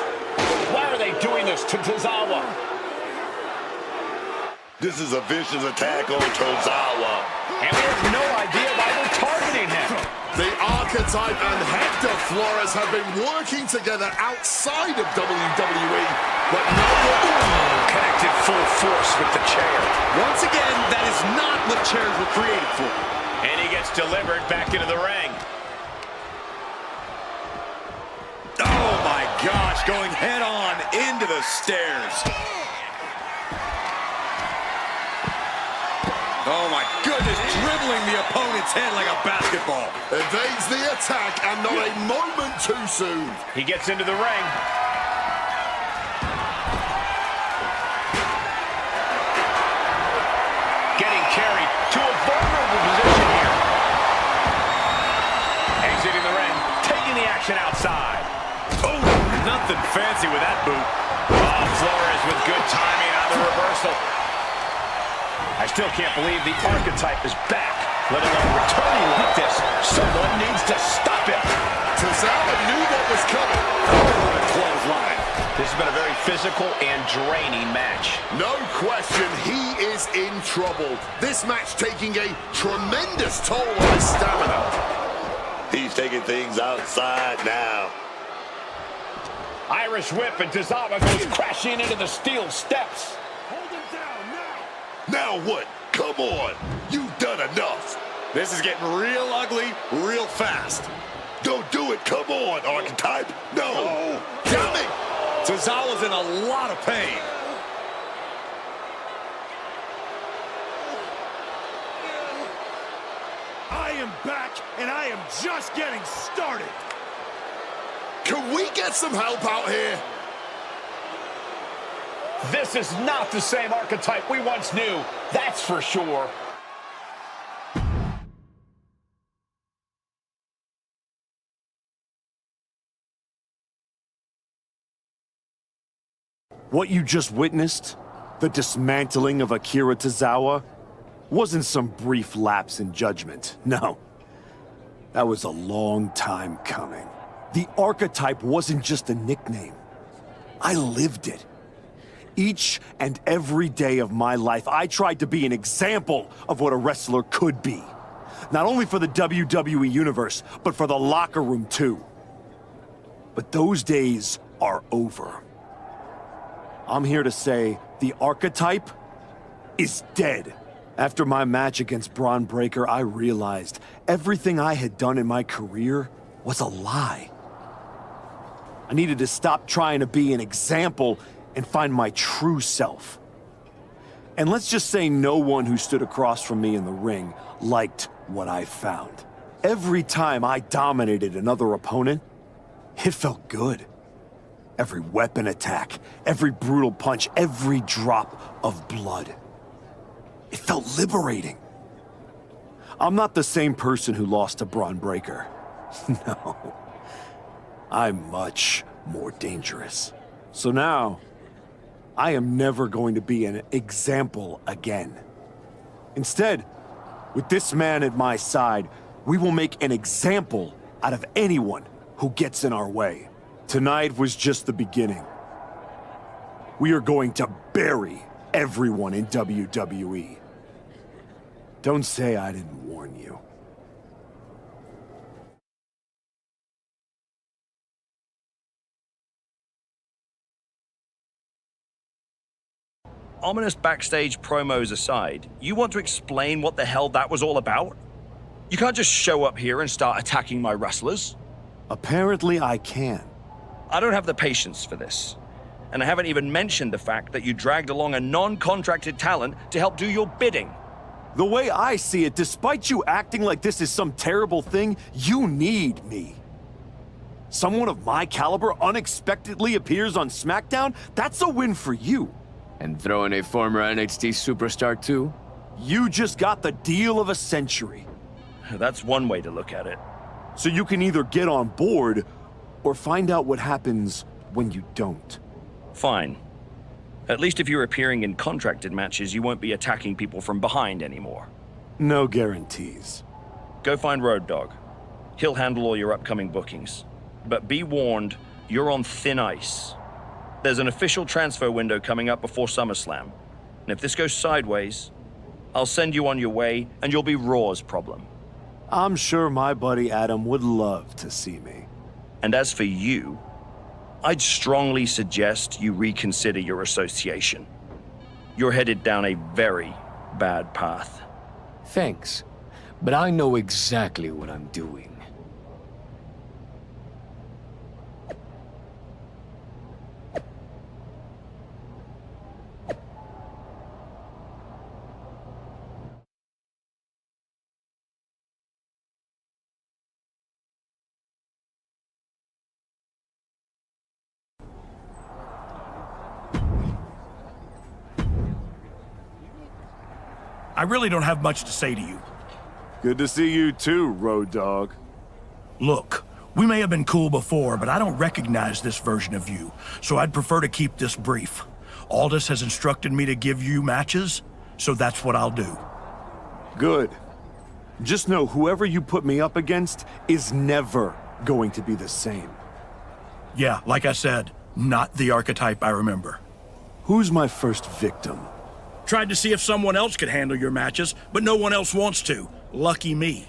Why are they doing this to Tozawa? This is a vicious attack on Tozawa. And we have no idea why they're targeting him. The Archetype and Hector Flores have been working together outside of WWE, but Connected full force with the chair. Once again, that is not what chairs were created for. And he gets delivered back into the ring. Oh my gosh, going head on into the stairs. Oh my goodness, dribbling the opponent's head like a basketball. Evades the attack and not a moment too soon. He gets into the ring. Getting carried to a vulnerable position here. Exiting the ring, taking the action outside. Oh, nothing fancy with that boot. Oh, Flores with good timing on the reversal. I still can't believe the Archetype is back, let alone returning like this. Someone needs to stop him. Tozawa knew what was coming. What a clothesline. This has been a very physical and draining match. No question, he is in trouble. This match taking a tremendous toll on his stamina. He's taking things outside now. Irish whip and Tozawa goes crashing into the steel steps. Now what? Come on. You've done enough. This is getting real ugly, real fast. Don't do it. Come on, Archetype. No. Damn it. Tozawa's in a lot of pain. I am back, and I am just getting started. Can we get some help out here? This is not the same Archetype we once knew, that's for sure. What you just witnessed, the dismantling of Akira Tozawa, wasn't some brief lapse in judgment. No. That was a long time coming. The Archetype wasn't just a nickname. I lived it. Each and every day of my life, I tried to be an example of what a wrestler could be. Not only for the WWE Universe, but for the locker room too. But those days are over. I'm here to say the Archetype is dead. After my match against Bron Breakker, I realized everything I had done in my career was a lie. I needed to stop trying to be an example and find my true self. And let's just say no one who stood across from me in the ring liked what I found. Every time I dominated another opponent, it felt good. Every weapon attack, every brutal punch, every drop of blood. It felt liberating. I'm not the same person who lost to Bron Breakker. No. I'm much more dangerous. So now, I am never going to be an example again. Instead, with this man at my side, we will make an example out of anyone who gets in our way. Tonight was just the beginning. We are going to bury everyone in WWE. Don't say I didn't warn you. Ominous backstage promos aside, you want to explain what the hell that was all about? You can't just show up here and start attacking my wrestlers. Apparently I can. I don't have the patience for this. And I haven't even mentioned the fact that you dragged along a non-contracted talent to help do your bidding. The way I see it, despite you acting like this is some terrible thing, you need me. Someone of my caliber unexpectedly appears on SmackDown? That's a win for you. And throw in a former NXT superstar too? You just got the deal of a century. That's one way to look at it. So you can either get on board or find out what happens when you don't. Fine. At least if you're appearing in contracted matches, you won't be attacking people from behind anymore. No guarantees. Go find Road Dogg. He'll handle all your upcoming bookings. But be warned, you're on thin ice. There's an official transfer window coming up before SummerSlam. And if this goes sideways, I'll send you on your way and you'll be Raw's problem. I'm sure my buddy Adam would love to see me. And as for you, I'd strongly suggest you reconsider your association. You're headed down a very bad path. Thanks, but I know exactly what I'm doing. I really don't have much to say to you. Good to see you too, Road Dogg. Look, we may have been cool before, but I don't recognize this version of you, so I'd prefer to keep this brief. Aldous has instructed me to give you matches, so that's what I'll do. Good. Just know whoever you put me up against is never going to be the same. Yeah, like I said, not the archetype I remember. Who's my first victim? Tried to see if someone else could handle your matches, but no one else wants to. Lucky me.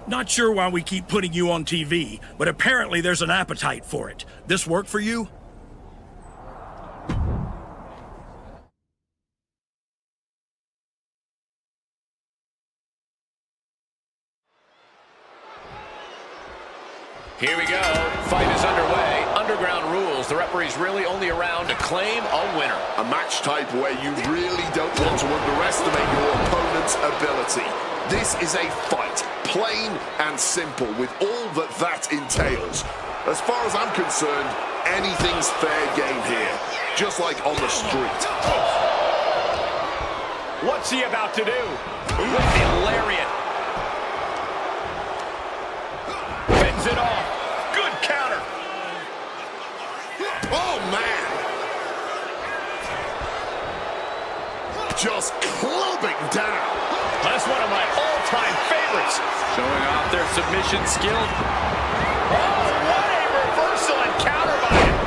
Not sure why we keep putting you on TV, but apparently there's an appetite for it. This work for you? Here we go. Fight is underway. Underground rules. The referee's really only around to claim a winner. A match type where you really don't want to underestimate your opponent's ability. This is a fight, plain and simple, with all that entails. As far as I'm concerned, anything's fair game here, just like on the street. What's he about to do? With the lariat. Fends it off. Good counter. Oh, man. Just clubbing down. That's one of my all-time favorites. Showing off their submission skill. Oh, what a reversal and counter by him.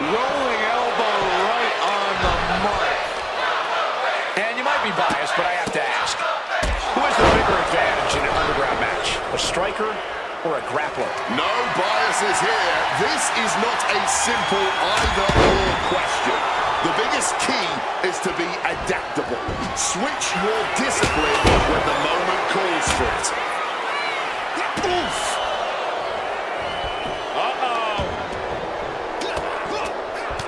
Rolling elbow right on the mark. And you might be biased, but I have to ask. Who has the bigger advantage in an underground match? A striker or a grappler? No biases here. This is not a simple either-or question. The biggest key is to be adaptable. Switch your discipline when the moment calls for it. Oof! Uh-oh.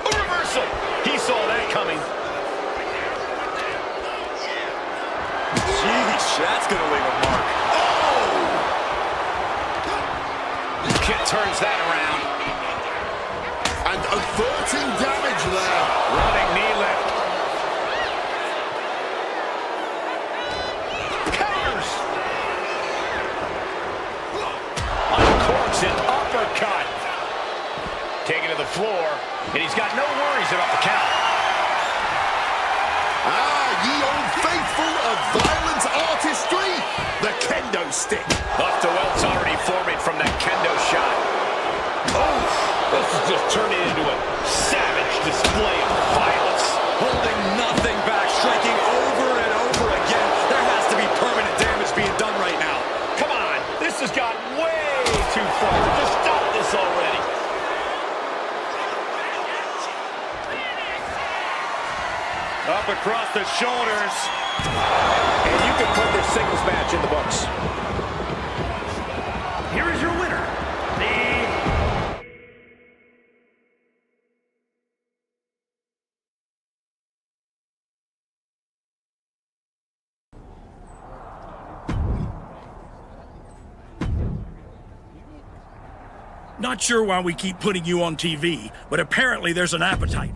A reversal. He saw that coming. Sheesh, that's going to leave a mark. Kid turns that around. And averting damage there. Running knee lift. Counters. Uncorks an uppercut. Taken to the floor, and he's got no worries about the count. Ye old faithful of violent artistry, the kendo stick. Off to welts already forming from that kendo shot. Oh, this is just turning into a savage display of violence. Holding nothing back, striking over and over again. There has to be permanent damage being done right now. Come on, this has got way too far. Just stop this already. Up across the shoulders. And you can put this singles match in the books. Here is your winner, Not sure why we keep putting you on TV, but apparently there's an appetite.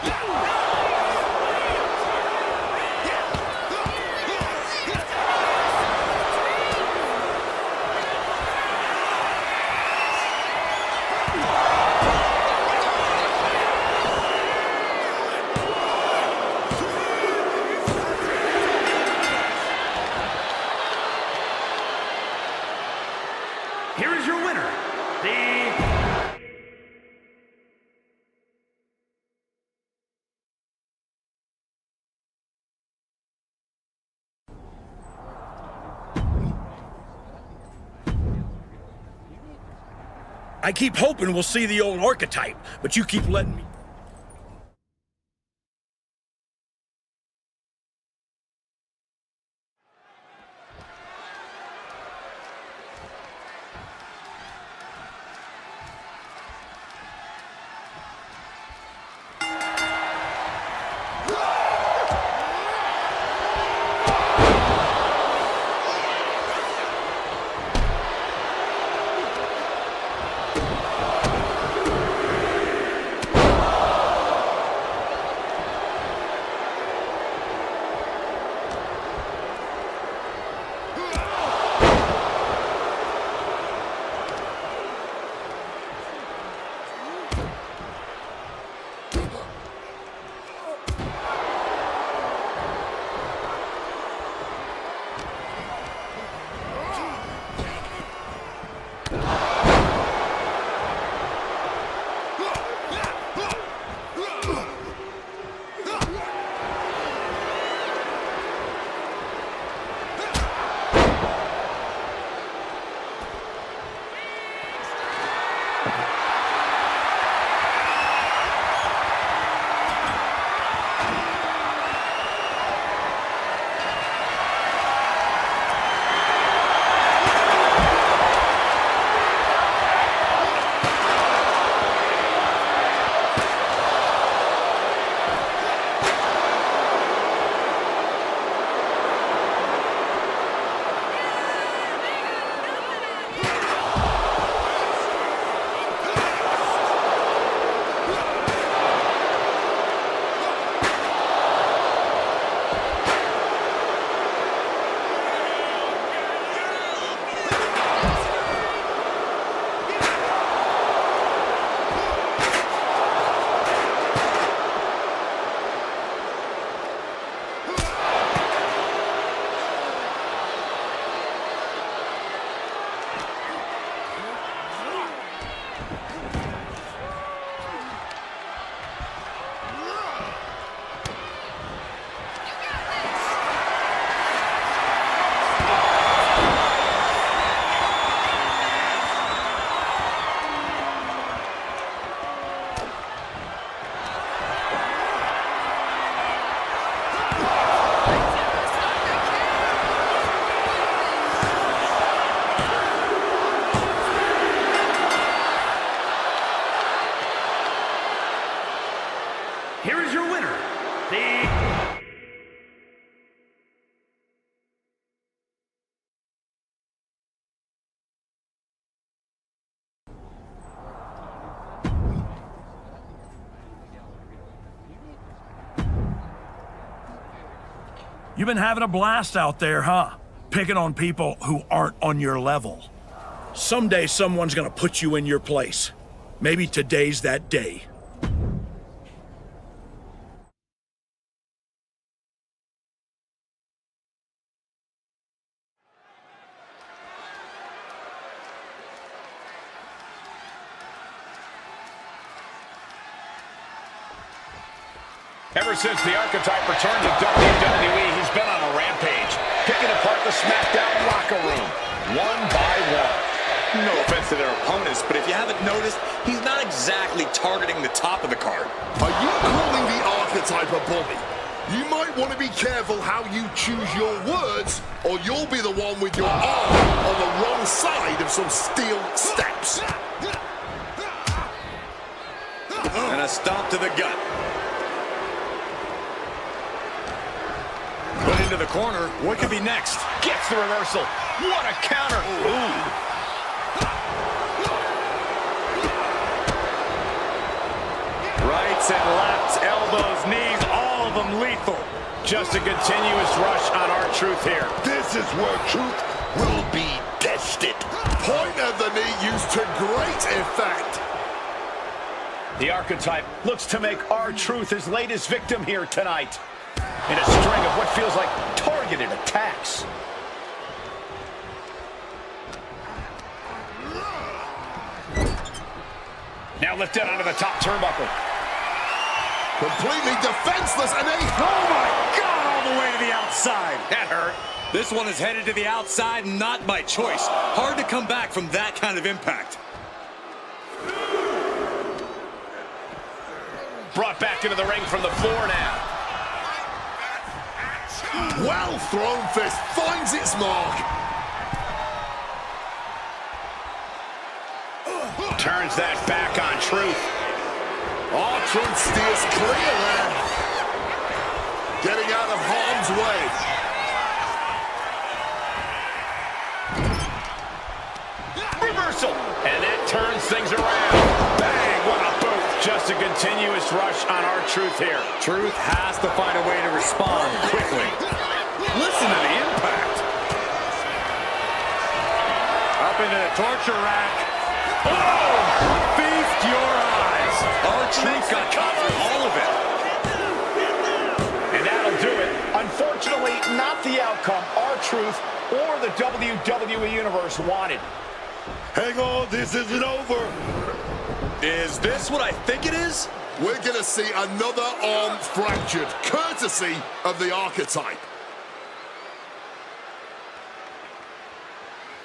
Here is your winner, I keep hoping we'll see the old Archetype, but you keep letting me... Here is your winner, You've been having a blast out there, huh? Picking on people who aren't on your level. Someday someone's gonna put you in your place. Maybe today's that day. Ever since the Archetype returned to WWE, he's been on a rampage, picking apart the SmackDown locker room, one by one. No offense to their opponents, but if you haven't noticed, he's not exactly targeting the top of the card. Are you calling the Archetype a bully? You might want to be careful how you choose your words, or you'll be the one with your arm on the wrong side of some steel steps. And a stomp to the gut. Put into the corner. What could be next? Gets the reversal. What a counter. Ooh. Rights and lefts elbows, knees, all of them lethal. Just a continuous rush on R-Truth here. This is where truth will be tested. Point of the knee used to great effect. The Archetype looks to make R-Truth his latest victim here tonight in a string of what feels like targeted attacks. Now lifted onto the top turnbuckle. Completely defenseless, and oh my God, all the way to the outside. That hurt. This one is headed to the outside, not by choice. Hard to come back from that kind of impact. Brought back into the ring from the floor now. Well thrown fist finds its mark. Turns that back on Truth. R-Truth steers clear there. Getting out of harm's way. Reversal. And that turns things around. Bang, what a boot. Just a continuous rush on R-Truth here. Truth has to find a way to respond quickly. Listen to the impact. Up into the torture rack. Oh! Feast your eyes. R-Truth got caught for all of it. And that'll do it. Unfortunately, not the outcome R-Truth or the WWE Universe wanted. Hang on, this isn't over. Is this what I think it is? We're gonna see another arm fractured, courtesy of the Archetype.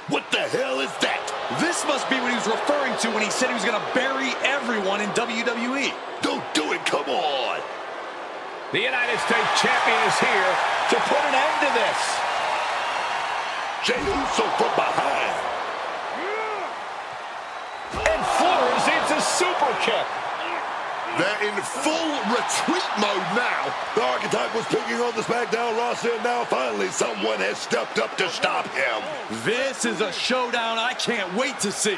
What the hell is that? This must be what he was referring to when he said he was going to bury everyone in WWE. Don't do it, come on. The United States Champion is here to put an end to this. Jey Uso from behind. And floors into super kick. They're in full retreat mode now. The Archetype was picking on the SmackDown roster, and now finally someone has stepped up to stop him. This is a showdown I can't wait to see.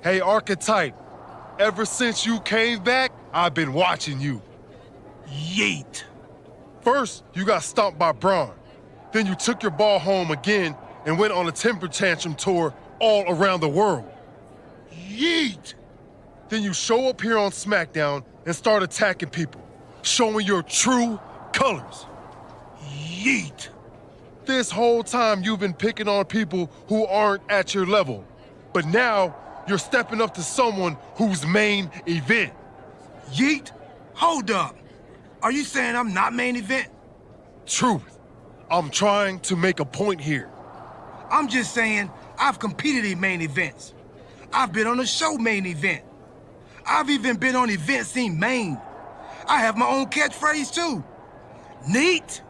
Hey, Archetype, ever since you came back, I've been watching you. Yeet. First, you got stomped by Bron. Then you took your ball home again and went on a temper tantrum tour all around the world. Yeet. Then you show up here on SmackDown and start attacking people, showing your true colors. Yeet. This whole time you've been picking on people who aren't at your level, but now you're stepping up to someone who's main event. Yeet? Hold up. Are you saying I'm not main event? Truth. I'm trying to make a point here. I'm just saying I've competed in main events. I've been on a show main event. I've even been on events in Maine. I have my own catchphrase too. Neat?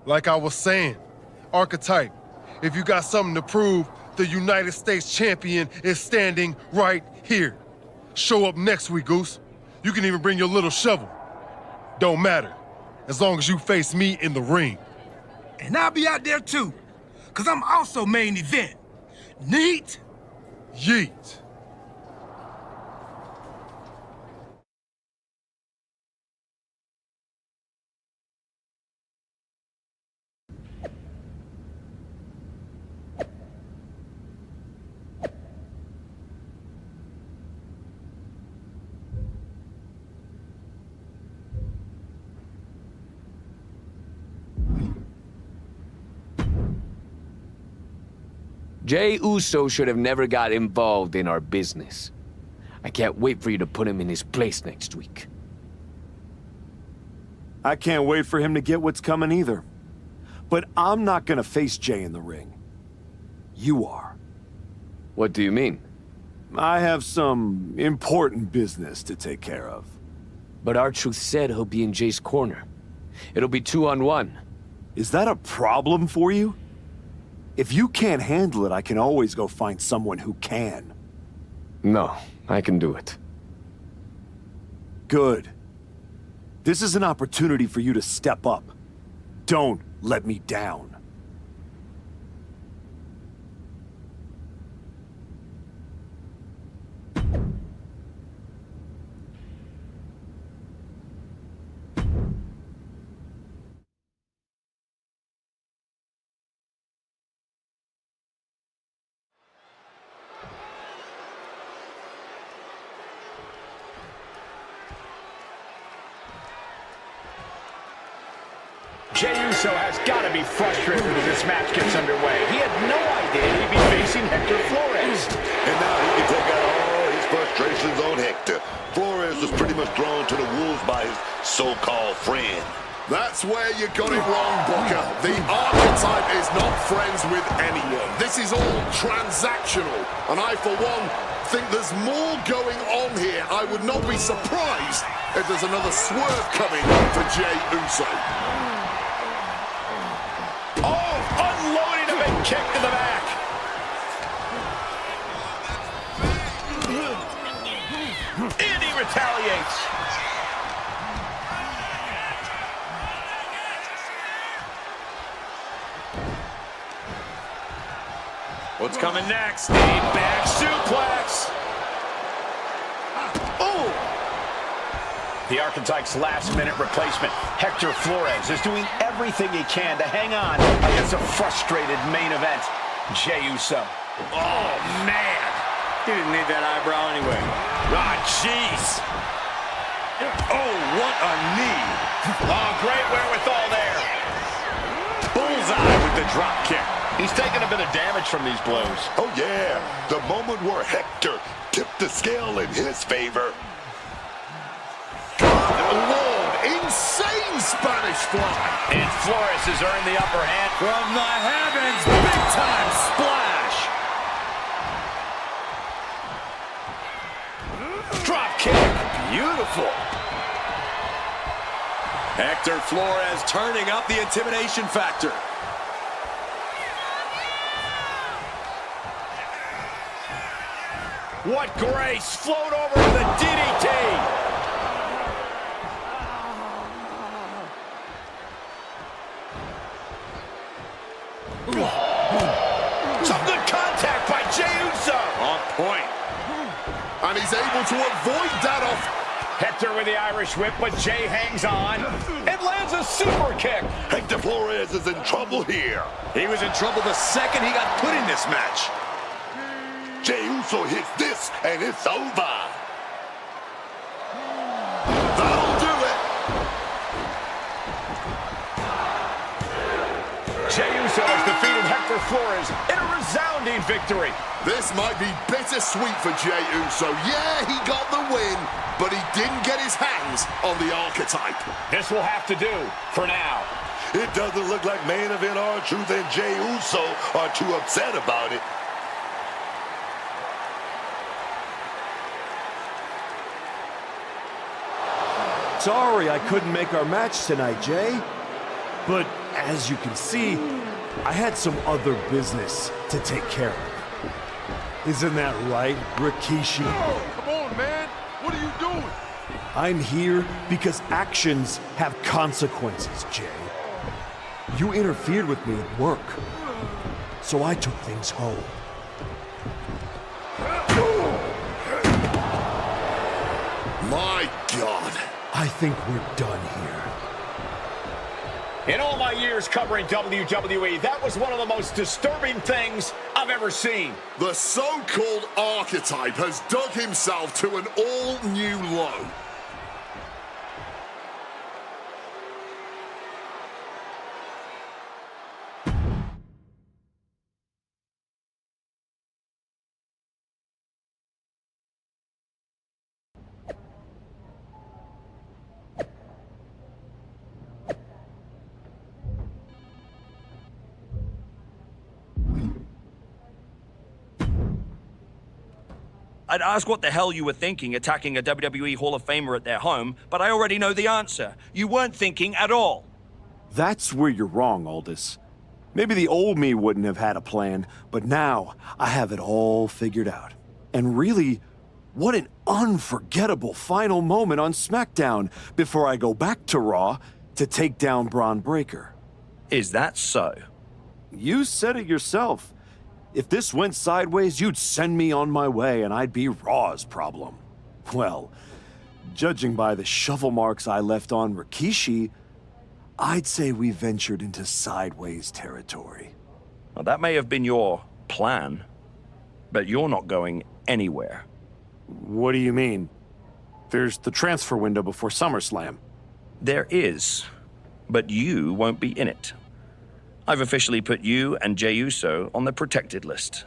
Like I was saying, Archetype, if you got something to prove, the United States Champion is standing right here. Show up next week, Goose. You can even bring your little shovel. Don't matter, as long as you face me in the ring. And I'll be out there too, because I'm also main event. Neat? Yeet. Jey Uso should have never got involved in our business. I can't wait for you to put him in his place next week. I can't wait for him to get what's coming either. But I'm not gonna face Jey in the ring. You are. What do you mean? I have some important business to take care of. But R-Truth said he'll be in Jey's corner. It'll be 2-on-1. Is that a problem for you? If you can't handle it, I can always go find someone who can. No, I can do it. Good. This is an opportunity for you to step up. Don't let me down. Jey Uso has got to be frustrated as this match gets underway. He had no idea he'd be facing Hector Flores. And now he can take out all his frustrations on Hector. Flores was pretty much thrown to the wolves by his so-called friend. That's where you got it wrong, Booker. The Archetype is not friends with anyone. This is all transactional. And I, for one, think there's more going on here. I would not be surprised if there's another swerve coming for Jey Uso. Oh, unloading a big kick to the back. And he retaliates. What's coming next? A back suplex. Oh! The Archetype's last-minute replacement, Hector Flores, is doing everything he can to hang on against a frustrated main event, Jey Uso. Oh, man. He didn't need that eyebrow anyway. Ah, jeez. Oh, what a knee. Oh, great wherewithal there. Bullseye with the drop kick. He's taking a bit of damage from these blows. Oh, yeah. The moment where Hector tipped the scale in his favor. Good Lord, insane Spanish fly. And Flores has earned the upper hand. From the heavens, big-time splash. Drop kick. Beautiful. Hector Flores turning up the intimidation factor. What grace! Float over to the DDT! Some good contact by Jey Uso! On point. And he's able to avoid that off. Hector with the Irish whip, but Jey hangs on and lands a super kick. Hector Flores is in trouble here. He was in trouble the second he got put in this match. Jey Uso hits this, and it's over. That'll do it. Jey Uso has defeated Hector Flores in a resounding victory. This might be bittersweet for Jey Uso. Yeah, he got the win, but he didn't get his hands on the Archetype. This will have to do for now. It doesn't look like main event R-Truth and Jey Uso are too upset about it. Sorry I couldn't make our match tonight, Jey. But as you can see, I had some other business to take care of. Isn't that right, Rikishi? Come on, man. What are you doing? I'm here because actions have consequences, Jey. You interfered with me at work, so I took things home. My God. I think we're done here. In all my years covering WWE, that was one of the most disturbing things I've ever seen. The so-called Archetype has dug himself to an all-new low. I'd ask what the hell you were thinking attacking a WWE Hall of Famer at their home, but I already know the answer. You weren't thinking at all. That's where you're wrong, Aldous. Maybe the old me wouldn't have had a plan, but now I have it all figured out. And really, What an unforgettable final moment on SmackDown before I go back to Raw to take down Bron Breakker. Is that so? You said it yourself. If this went sideways, you'd send me on my way and I'd be Raw's problem. Well, judging by the shovel marks I left on Rikishi, I'd say we ventured into sideways territory. Well, that may have been your plan, but you're not going anywhere. What do you mean? There's the transfer window before SummerSlam. There is, but you won't be in it. I've officially put you and Jey Uso on the protected list.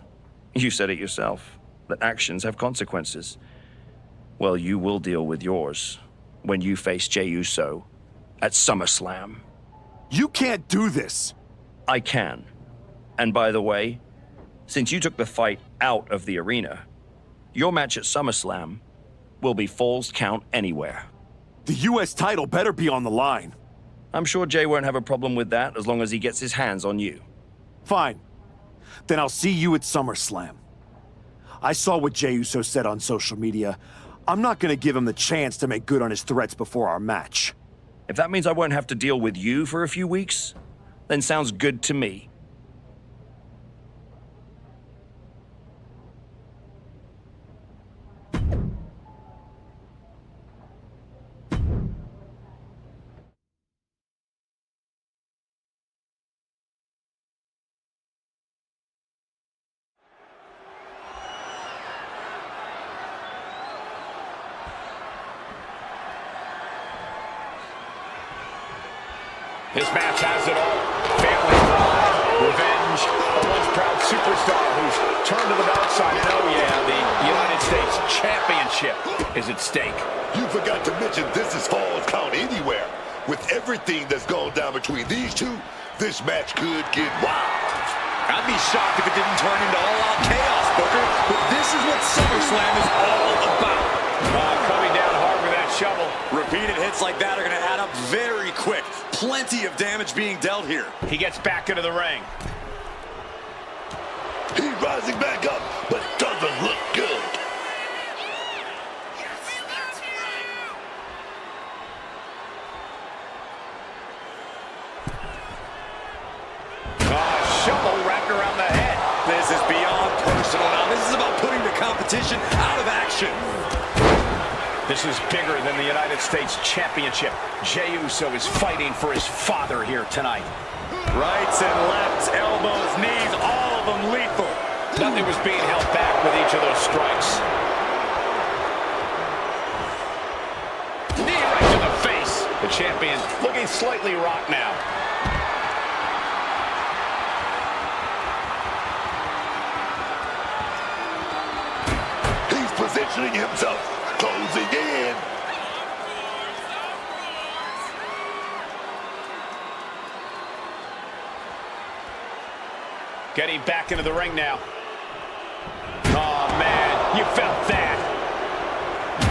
You said it yourself, that actions have consequences. Well, you will deal with yours when you face Jey Uso at SummerSlam. You can't do this! I can. And by the way, since you took the fight out of the arena, your match at SummerSlam will be Falls Count Anywhere. The US title better be on the line. I'm sure Jey won't have a problem with that as long as he gets his hands on you. Fine. Then I'll see you at SummerSlam. I saw what Jey Uso said on social media. I'm not gonna give him the chance to make good on his threats before our match. If that means I won't have to deal with you for a few weeks, then sounds good to me. This match has it all. Family pride, revenge, a once proud superstar who's turned to the dark side. And oh yeah, the United States Championship is at stake. You forgot to mention this is Falls Count Anywhere. With everything that's gone down between these two, this match could get wild. I'd be shocked if it didn't turn into all-out chaos, Booker. But this is what SummerSlam is all about. Coming down hard with that shovel. Repeated hits like that are going to add up very quick. Plenty of damage being dealt here. He gets back into the ring. He's rising back up, but doesn't look good. Shovel wrapped around the head. This is beyond personal now. This is about putting the competition out of action. This is bigger than the United States Championship. Jey Uso is fighting for his father here tonight. Rights and lefts, elbows, knees, all of them lethal. Nothing was being held back with each of those strikes. Knee right to the face. The champion looking slightly rocked now. He's positioning himself, closing in. Getting back into the ring now. Oh, man, you felt that.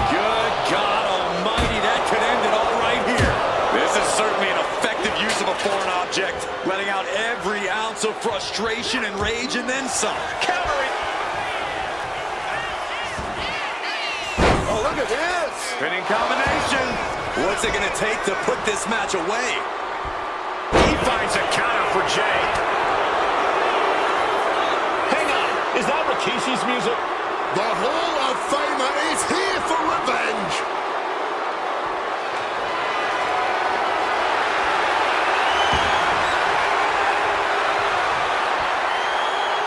Good God almighty, that could end it all right here. This is certainly an effective use of a foreign object, letting out every ounce of frustration and rage and then some. Countering. Oh, look at this. Spinning combination. What's it going to take to put this match away? He finds a counter for Jey. Is that Rikishi's music? The Hall of Famer is here for revenge.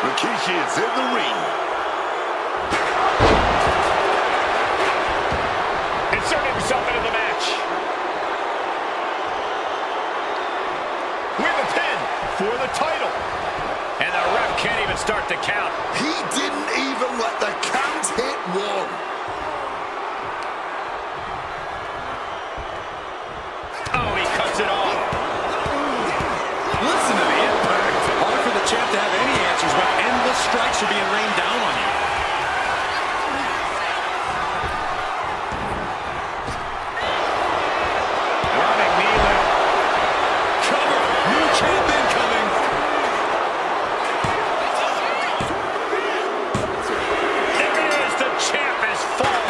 Rikishi is in the ring. Inserting himself into the match. With a pin for the title. And the ref can't even start to count. He didn't even let the count hit one. Oh, he cuts it off. Listen to the impact. Hard for the champ to have any answers, but endless strikes are being rained down on you. Running knee lift. Cover. New champ incoming. There it is. The champ has fallen.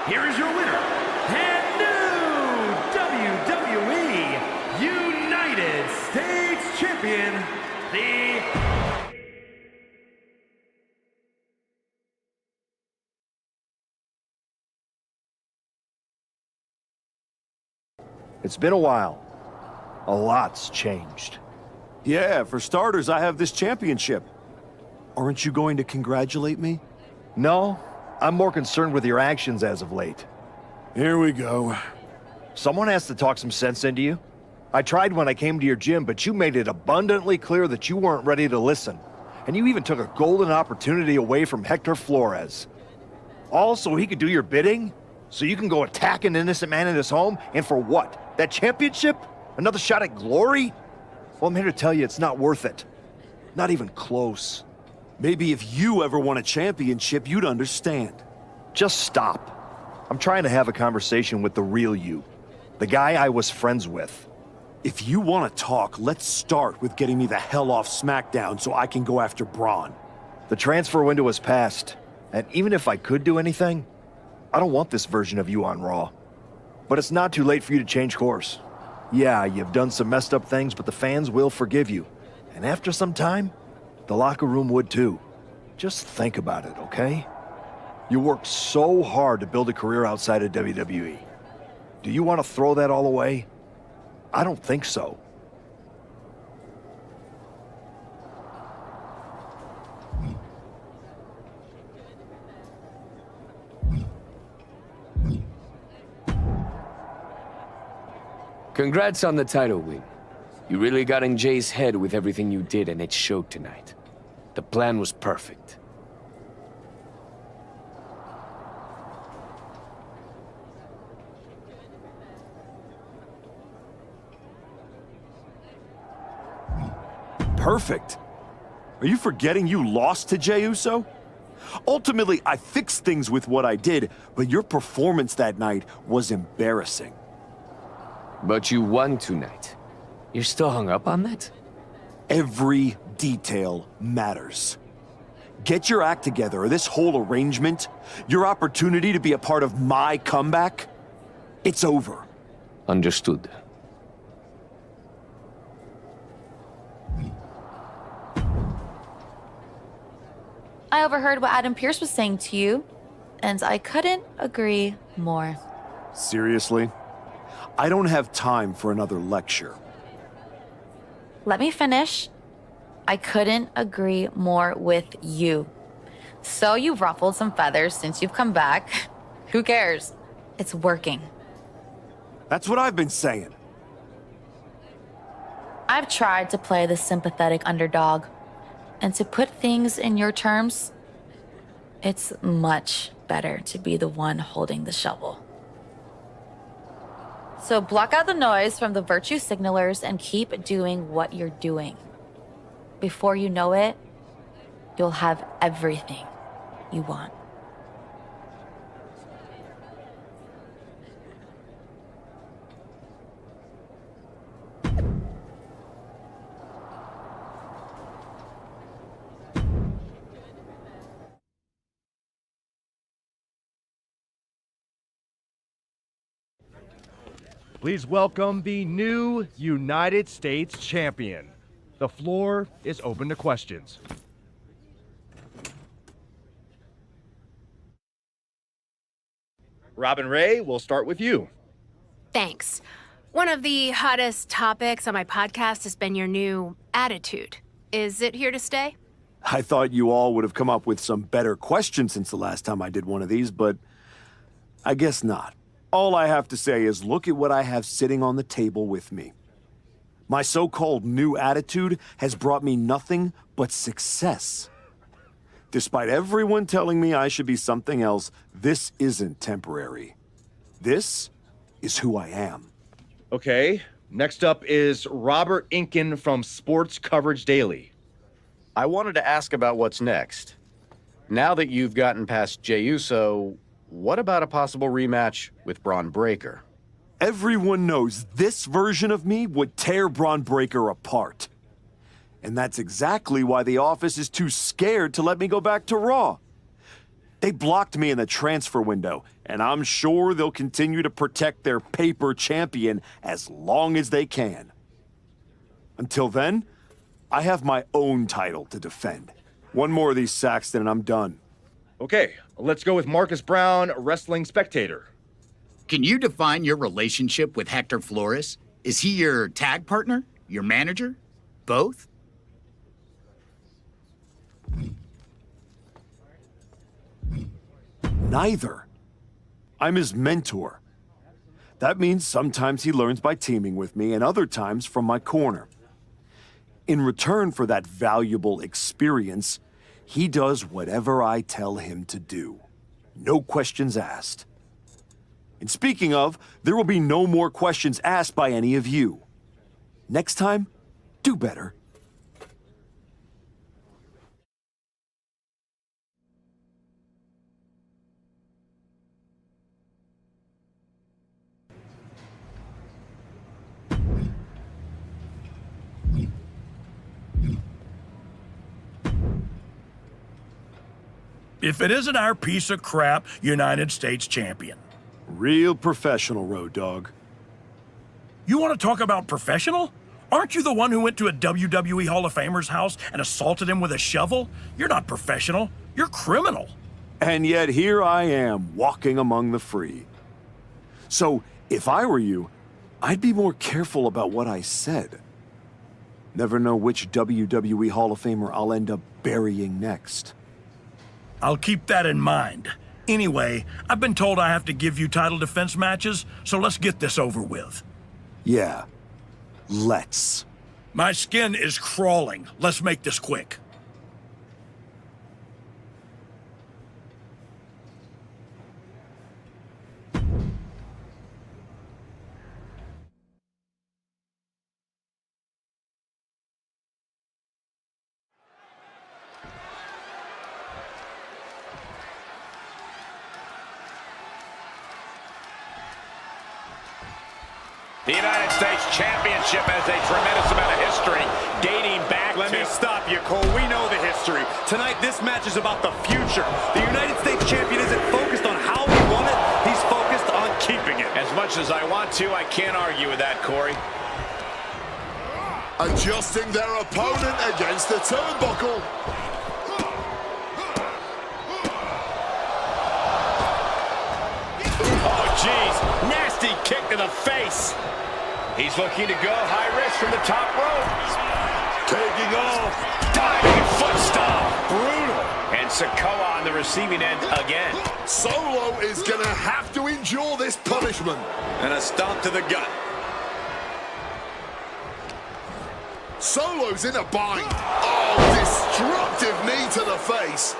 here is your winner, and new WWE United States Champion, the... It's been a while. A lot's changed. Yeah, for starters, I have this championship. Aren't you going to congratulate me? No, I'm more concerned with your actions as of late. Here we go. Someone has to talk some sense into you. I tried when I came to your gym, but you made it abundantly clear that you weren't ready to listen. And you even took a golden opportunity away from Hector Flores. All so he could do your bidding? So you can go attack an innocent man in his home? And for what? That championship? Another shot at glory? Well, I'm here to tell you it's not worth it. Not even close. Maybe if you ever won a championship, you'd understand. Just stop. I'm trying to have a conversation with the real you. The guy I was friends with. If you want to talk, let's start with getting me the hell off SmackDown so I can go after Bron. The transfer window has passed, and even if I could do anything, I don't want this version of you on Raw. But it's not too late for you to change course. Yeah, you've done some messed up things, but the fans will forgive you. And after some time, the locker room would too. Just think about it, okay? You worked so hard to build a career outside of WWE. Do you want to throw that all away? I don't think so. Congrats on the title win. You really got in Jay's head with everything you did, and it showed tonight. The plan was perfect. Perfect? Are you forgetting you lost to Jey Uso? Ultimately, I fixed things with what I did, but your performance that night was embarrassing. But you won tonight. You're still hung up on that? Every detail matters. Get your act together, or this whole arrangement, your opportunity to be a part of my comeback, it's over. Understood. I overheard what Adam Pearce was saying to you, and I couldn't agree more. Seriously? I don't have time for another lecture. Let me finish. I couldn't agree more with you. So you've ruffled some feathers since you've come back. Who cares? It's working. That's what I've been saying. I've tried to play the sympathetic underdog. And to put things in your terms, it's much better to be the one holding the shovel. So block out the noise from the virtue signalers and keep doing what you're doing. Before you know it, you'll have everything you want. Please welcome the new United States Champion. The floor is open to questions. Robin Ray, we'll start with you. Thanks. One of the hottest topics on my podcast has been your new attitude. Is it here to stay? I thought you all would have come up with some better questions since the last time I did one of these, but I guess not. All I have to say is look at what I have sitting on the table with me. My so-called new attitude has brought me nothing but success. Despite everyone telling me I should be something else, this isn't temporary. This is who I am. Okay, next up is Robert Inkin from Sports Coverage Daily. I wanted to ask about what's next. Now that you've gotten past Jey Uso, what about a possible rematch with Bron Breakker? Everyone knows this version of me would tear Bron Breakker apart. And that's exactly why the office is too scared to let me go back to Raw. They blocked me in the transfer window, and I'm sure they'll continue to protect their paper champion as long as they can. Until then, I have my own title to defend. One more of these, Saxton, and I'm done. Okay, let's go with Marcus Brown, wrestling spectator. Can you define your relationship with Hector Flores? Is he your tag partner? Your manager? Both? Neither. I'm his mentor. That means sometimes he learns by teaming with me and other times from my corner. In return for that valuable experience, he does whatever I tell him to do. No questions asked. And speaking of, there will be no more questions asked by any of you. Next time, do better. If it isn't our piece of crap United States champion. Real professional, Road Dogg. You want to talk about professional? Aren't you the one who went to a WWE Hall of Famer's house and assaulted him with a shovel? You're not professional. You're criminal. And yet here I am, walking among the free. So, if I were you, I'd be more careful about what I said. Never know which WWE Hall of Famer I'll end up burying next. I'll keep that in mind. Anyway, I've been told I have to give you title defense matches, so let's get this over with. Yeah, let's. My skin is crawling. Let's make this quick. The United States Championship has a tremendous amount of history dating back Let me stop you, Cole. We know the history. Tonight, this match is about the future. The United States Champion isn't focused on how he won it. He's focused on keeping it. As much as I want to, I can't argue with that, Corey. Adjusting their opponent against the turnbuckle. Oh, jeez. Nasty kick to the face. He's looking to go high risk from the top rope. Taking off. Diving foot stomp. Brutal. And Sikoa on the receiving end again. Solo is going to have to endure this punishment. And a stomp to the gut. Solo's in a bind. Oh, destructive knee to the face.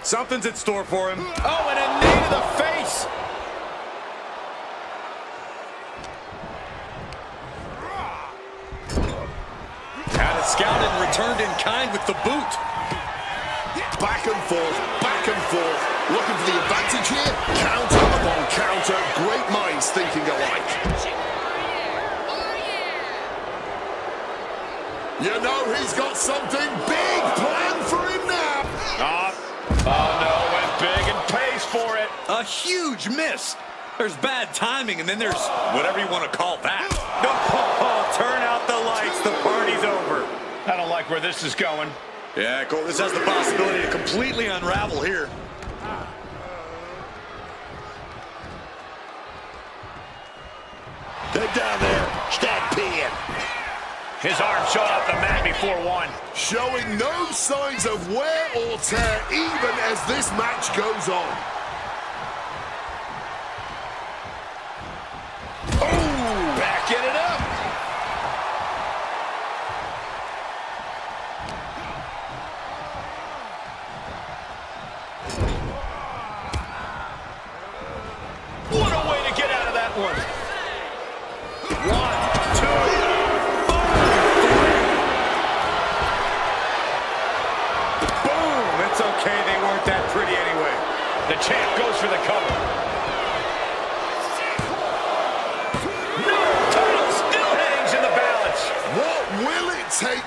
Something's in store for him. Oh, and a knee to the face. Had it scouted and returned in kind with the boot. Back and forth, back and forth. Looking for the advantage here. Counter upon counter. Great minds thinking alike. You know he's got something big planned for him now. Oh no, went big and pays for it. A huge miss. There's bad timing, and then there's whatever you want to call that. Oh, turn out the lights. The party's over. I don't like where this is going. Yeah, Cole, this has the possibility to completely unravel here. They're down there. Start peeing. His arm showed off the mat before one. Showing no signs of wear or tear even as this match goes on. Oh, backing it up. What a way to get out of that one. 1, 2, 3. Boom. It's okay. They weren't that pretty anyway. The champ goes for the cover. What will it take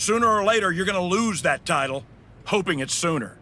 Sooner or later, you're gonna lose that title, hoping it's sooner.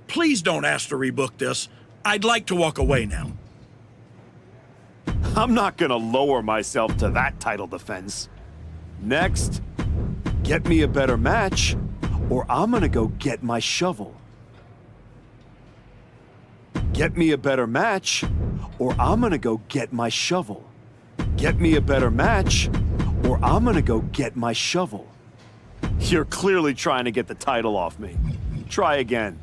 Please don't ask to rebook this. I'd like to walk away now. I'm not gonna lower myself to that title defense. Next, get me a better match, or I'm gonna go get my shovel. Get me a better match, or I'm gonna go get my shovel. Get me a better match, or I'm gonna go get my shovel. You're clearly trying to get the title off me. Try again.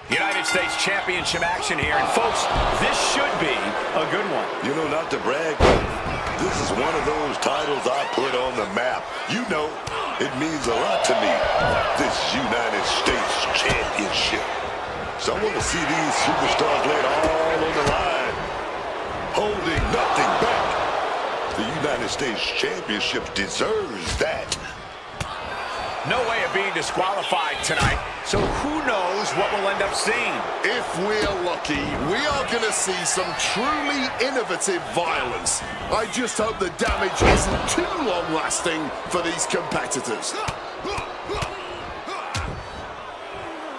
United States Championship action here, and folks, this should be a good one. You know, not to brag, but this is one of those titles I put on the map. You know, it means a lot to me, this United States Championship. So I want to see these superstars laid all on the line, holding nothing back. The United States Championship deserves that. No way of being disqualified tonight, so who knows what we'll end up seeing. If we're lucky, we are going to see some truly innovative violence. I just hope the damage isn't too long-lasting for these competitors.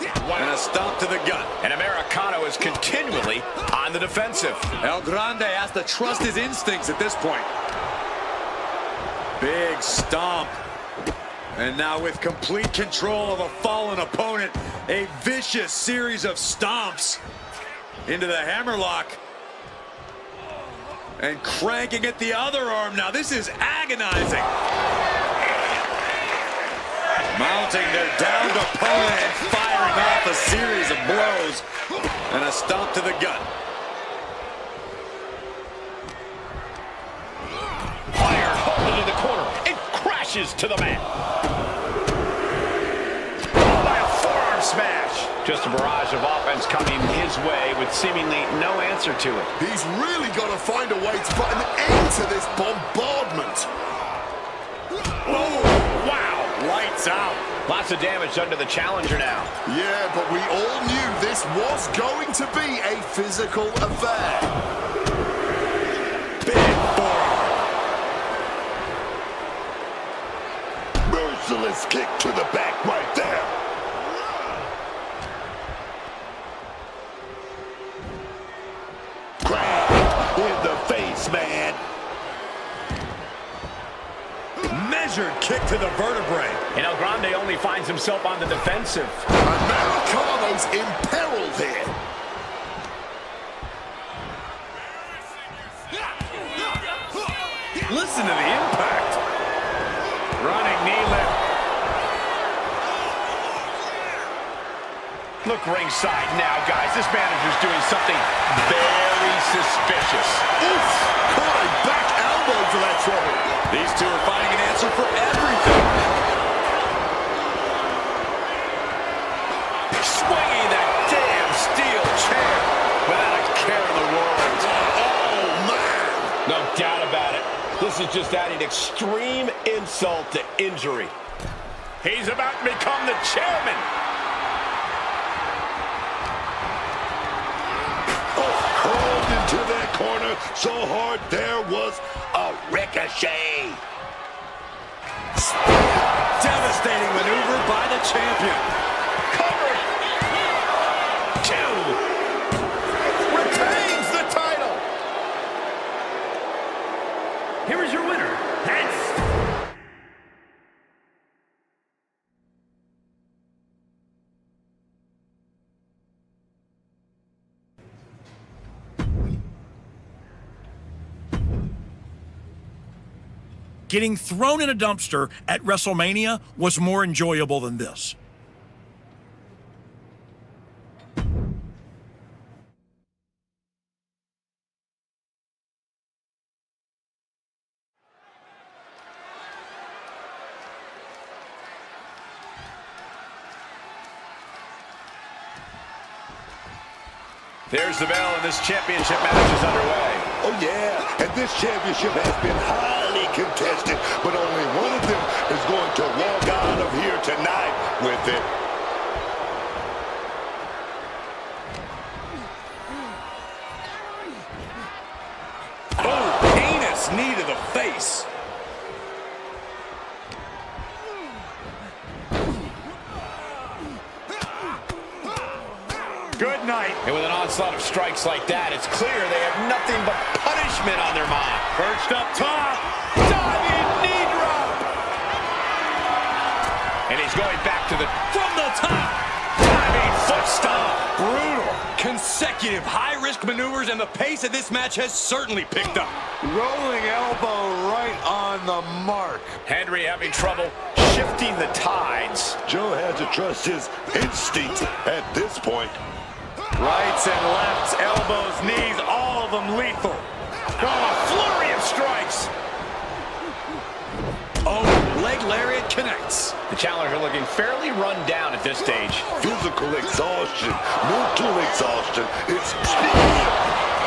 And a stomp to the gut. And Americano is continually on the defensive. El Grande has to trust his instincts at this point. Big stomp. And now with complete control of a fallen opponent, a vicious series of stomps into the hammerlock. And cranking at the other arm now. This is agonizing. Mounting their downed opponent and firing off a series of blows. And a stomp to the gut. Fired home into the corner. It crashes to the mat. Smash. Just a barrage of offense coming his way with seemingly no answer to it. He's really got to find a way to put an end to this bombardment. Oh, wow. Lights out. Lots of damage done to the challenger now. Yeah, but we all knew this was going to be a physical affair. Big forearm. Merciless kick to the back right there. In the face, man. Measured kick to the vertebrae. And El Grande only finds himself on the defensive. Americano's imperiled here. Listen to the impact. Running knee lift. Look ringside now, guys. This manager's doing something very suspicious. Oof! Caught a back elbow for that trouble. These two are finding an answer for everything. Swinging that damn steel chair without a care in the world. doubt about it. This is just adding extreme insult to injury. He's about to become the chairman. Hauled into that corner so hard there was a ricochet. Devastating maneuver by the champion. Covered. 2. Retains the title. Here is your winner, and Getting thrown in a dumpster at WrestleMania was more enjoyable than this. There's the bell, and this championship match is underway. Oh, yeah, and this championship has been highly contested, but only one of them is going to walk out of here tonight with it. Oh, heinous knee to the face. Good night. And with an onslaught of strikes like that, it's clear they have nothing but punishment on their mind. Perched up top. Diving knee drop. And he's going back to the... From the top. Diving foot stomp. Brutal. Consecutive high-risk maneuvers, and the pace of this match has certainly picked up. Rolling elbow right on the mark. Henry having trouble shifting the tides. Joe had to trust his instinct at this point. Rights and lefts, elbows, knees, all of them lethal. Oh, a flurry of strikes. Oh, leg lariat connects. The challenger looking fairly run down at this stage. Physical exhaustion, mental exhaustion. It's speed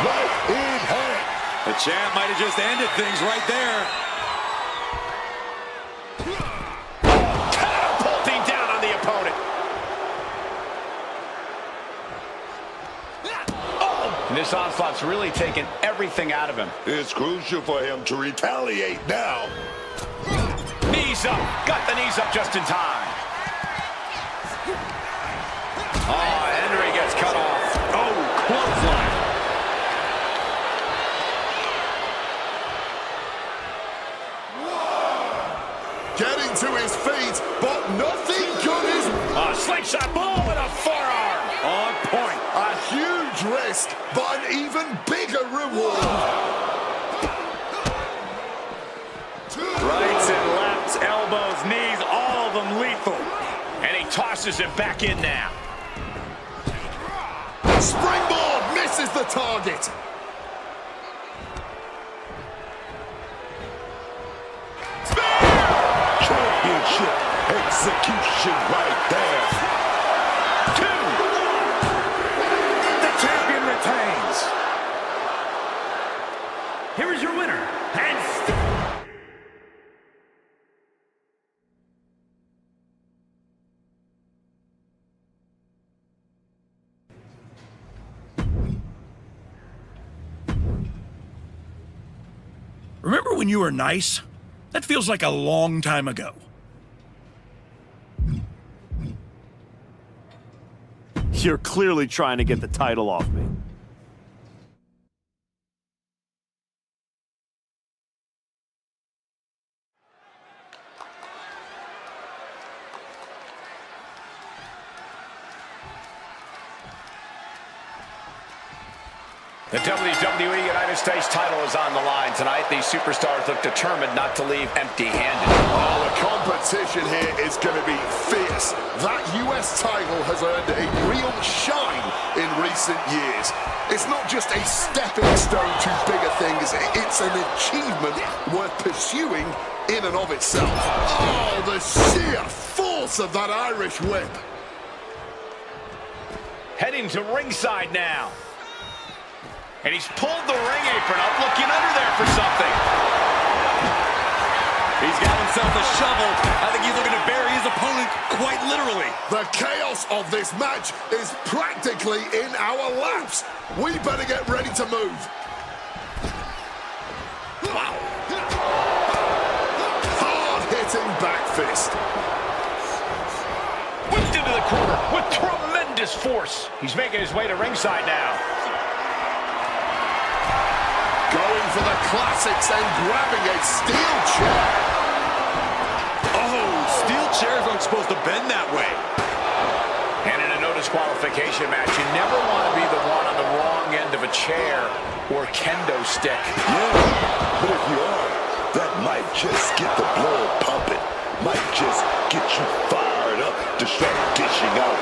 right in hand. The champ might have just ended things right there. Catapulting down on the opponent. And this onslaught's really taken everything out of him. It's crucial for him to retaliate now. Knees up. Got the knees up just in time. Oh, Henry gets cut off. Oh, clothesline. Getting to his feet, but nothing good is... A slingshot blow with a forearm. On point. A huge risk, but an even bigger reward. Rights and lefts, elbows, knees, all of them lethal. And he tosses it back in now. Springboard misses the target. Championship execution right there. 2. The champion retains. here is your winner, and Remember when you were nice? That feels like a long time ago. You're clearly trying to get the title off me. The WWE United States title is on the line tonight. These superstars look determined not to leave empty-handed. Oh, the competition here is going to be fierce. That US title has earned a real shine in recent years. It's not just a stepping stone to bigger things. It's an achievement worth pursuing in and of itself. Oh, the sheer force of that Irish whip. Heading to ringside now. And he's pulled the ring apron up, looking under there for something. He's got himself a shovel. I think he's looking to bury his opponent quite literally. The chaos of this match is practically in our laps. We better get ready to move. Wow. Hard-hitting back fist. Whipped into the corner with tremendous force. He's making his way to ringside now. Going for the classics and grabbing a steel chair. Oh, steel chairs aren't supposed to bend that way. And in a no disqualification match, you never want to be the one on the wrong end of a chair or kendo stick. Yeah, but if you are, that might just get the blood pumping. Might just get you fired up to start dishing out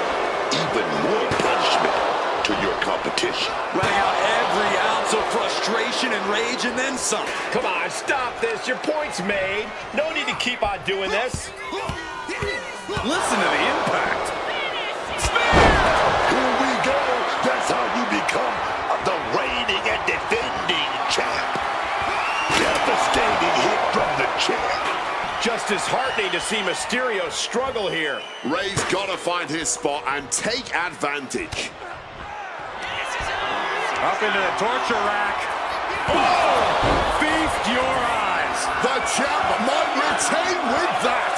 even more punishment to your competition. Letting out every ounce of frustration and rage and then some. Come on, stop this. Your point's made. No need to keep on doing this. Listen to the impact. Here we go. That's how you become the reigning and defending champ. Devastating hit from the champ. Just disheartening to see Mysterio struggle here. Ray's got to find his spot and take advantage. Up into the torture rack. Oh! Feast your eyes. The champ might retain with that.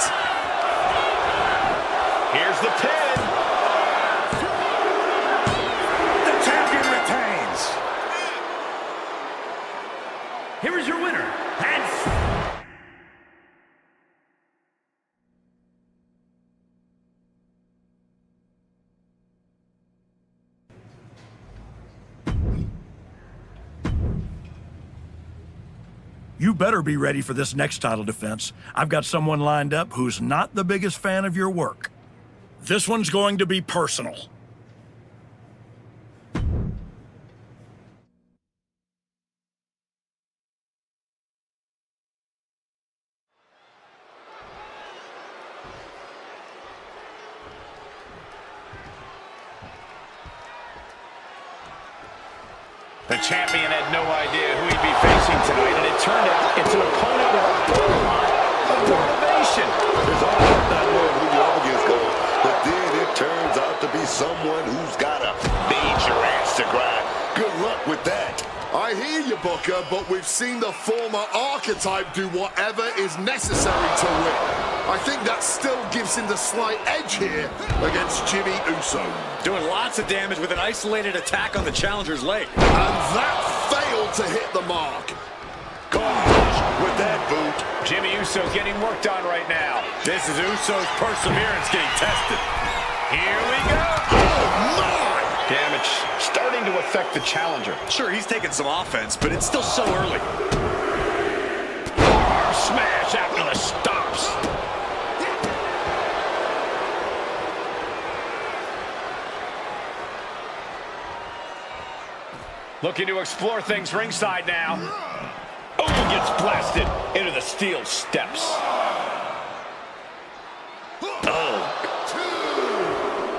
Here's the pin. The champion retains. Here is your winner, and You better be ready for this next title defense. I've got someone lined up who's not the biggest fan of your work. This one's going to be personal. The champion had no idea who he'd be facing tonight, and it turned out it's an opponent with a whole lot of motivation. There's all not knowing who you're up against, goes, but then it turns out to be someone who's got a major ass to grind. Good luck with that. I hear you, Booker, but we've seen the former Archetype do whatever is necessary to win. I think that still gives him the slight edge here against Jimmy Uso. Doing lots of damage with an isolated attack on the challenger's leg. And that failed to hit the mark. With that boot. Jimmy Uso getting worked on right now. This is Uso's perseverance getting tested. Here we go. Oh, my! Damage starting to affect the challenger. Sure, he's taking some offense, but it's still so early. Arm smash after the stops. Looking to explore things ringside now. Oh, gets blasted into the steel steps. Oh.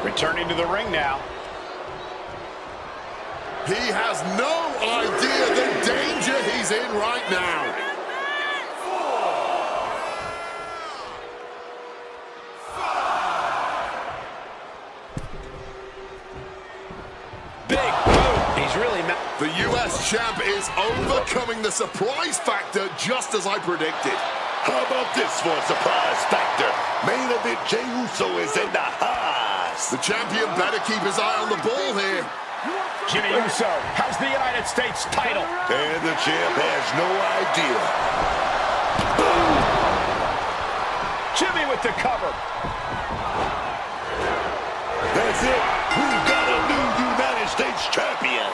Returning to the ring now. He has no idea the danger he's in right now. Big boot. He's really The U.S. champ is overcoming the surprise factor just as I predicted. How about this for a surprise factor? Main event Jey Uso is in the house. The champion better keep his eye on the ball here. Jimmy Uso has the United States title. And the champ has no idea. Boom! Jimmy with the cover. That's it. We've got a new United States champion.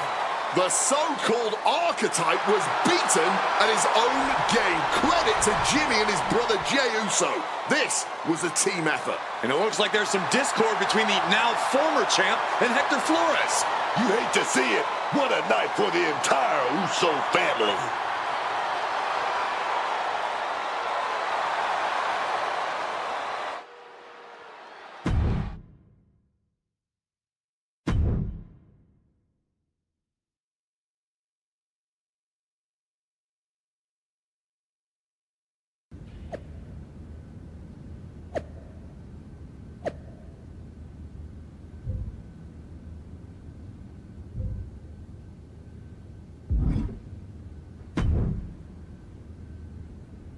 The so-called Archetype was beaten at his own game. Credit to Jimmy and his brother Jey Uso. This was a team effort. And it looks like there's some discord between the now former champ and Hector Flores. You hate to see it. What a night for the entire Uso family.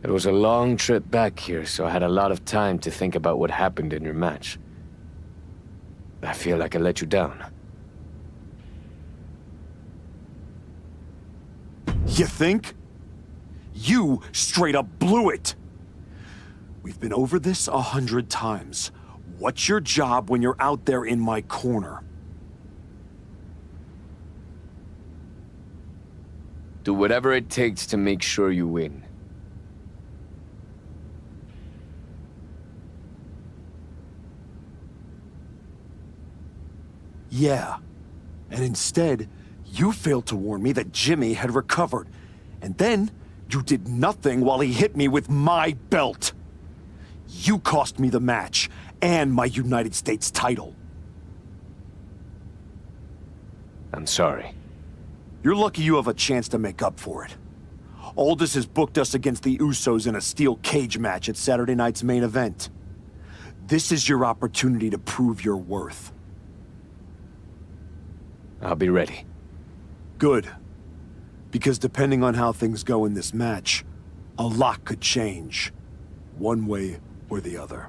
It was a long trip back here, so I had a lot of time to think about what happened in your match. I feel like I let you down. You think? You straight up blew it. We've been over this 100 times. What's your job when you're out there in my corner? Do whatever it takes to make sure you win. Yeah. And instead, you failed to warn me that Jimmy had recovered. And then, you did nothing while he hit me with my belt. You cost me the match, and my United States title. I'm sorry. You're lucky you have a chance to make up for it. Aldous has booked us against the Usos in a steel cage match at Saturday night's main event. This is your opportunity to prove your worth. I'll be ready. Good. Because depending on how things go in this match, a lot could change. One way or the other.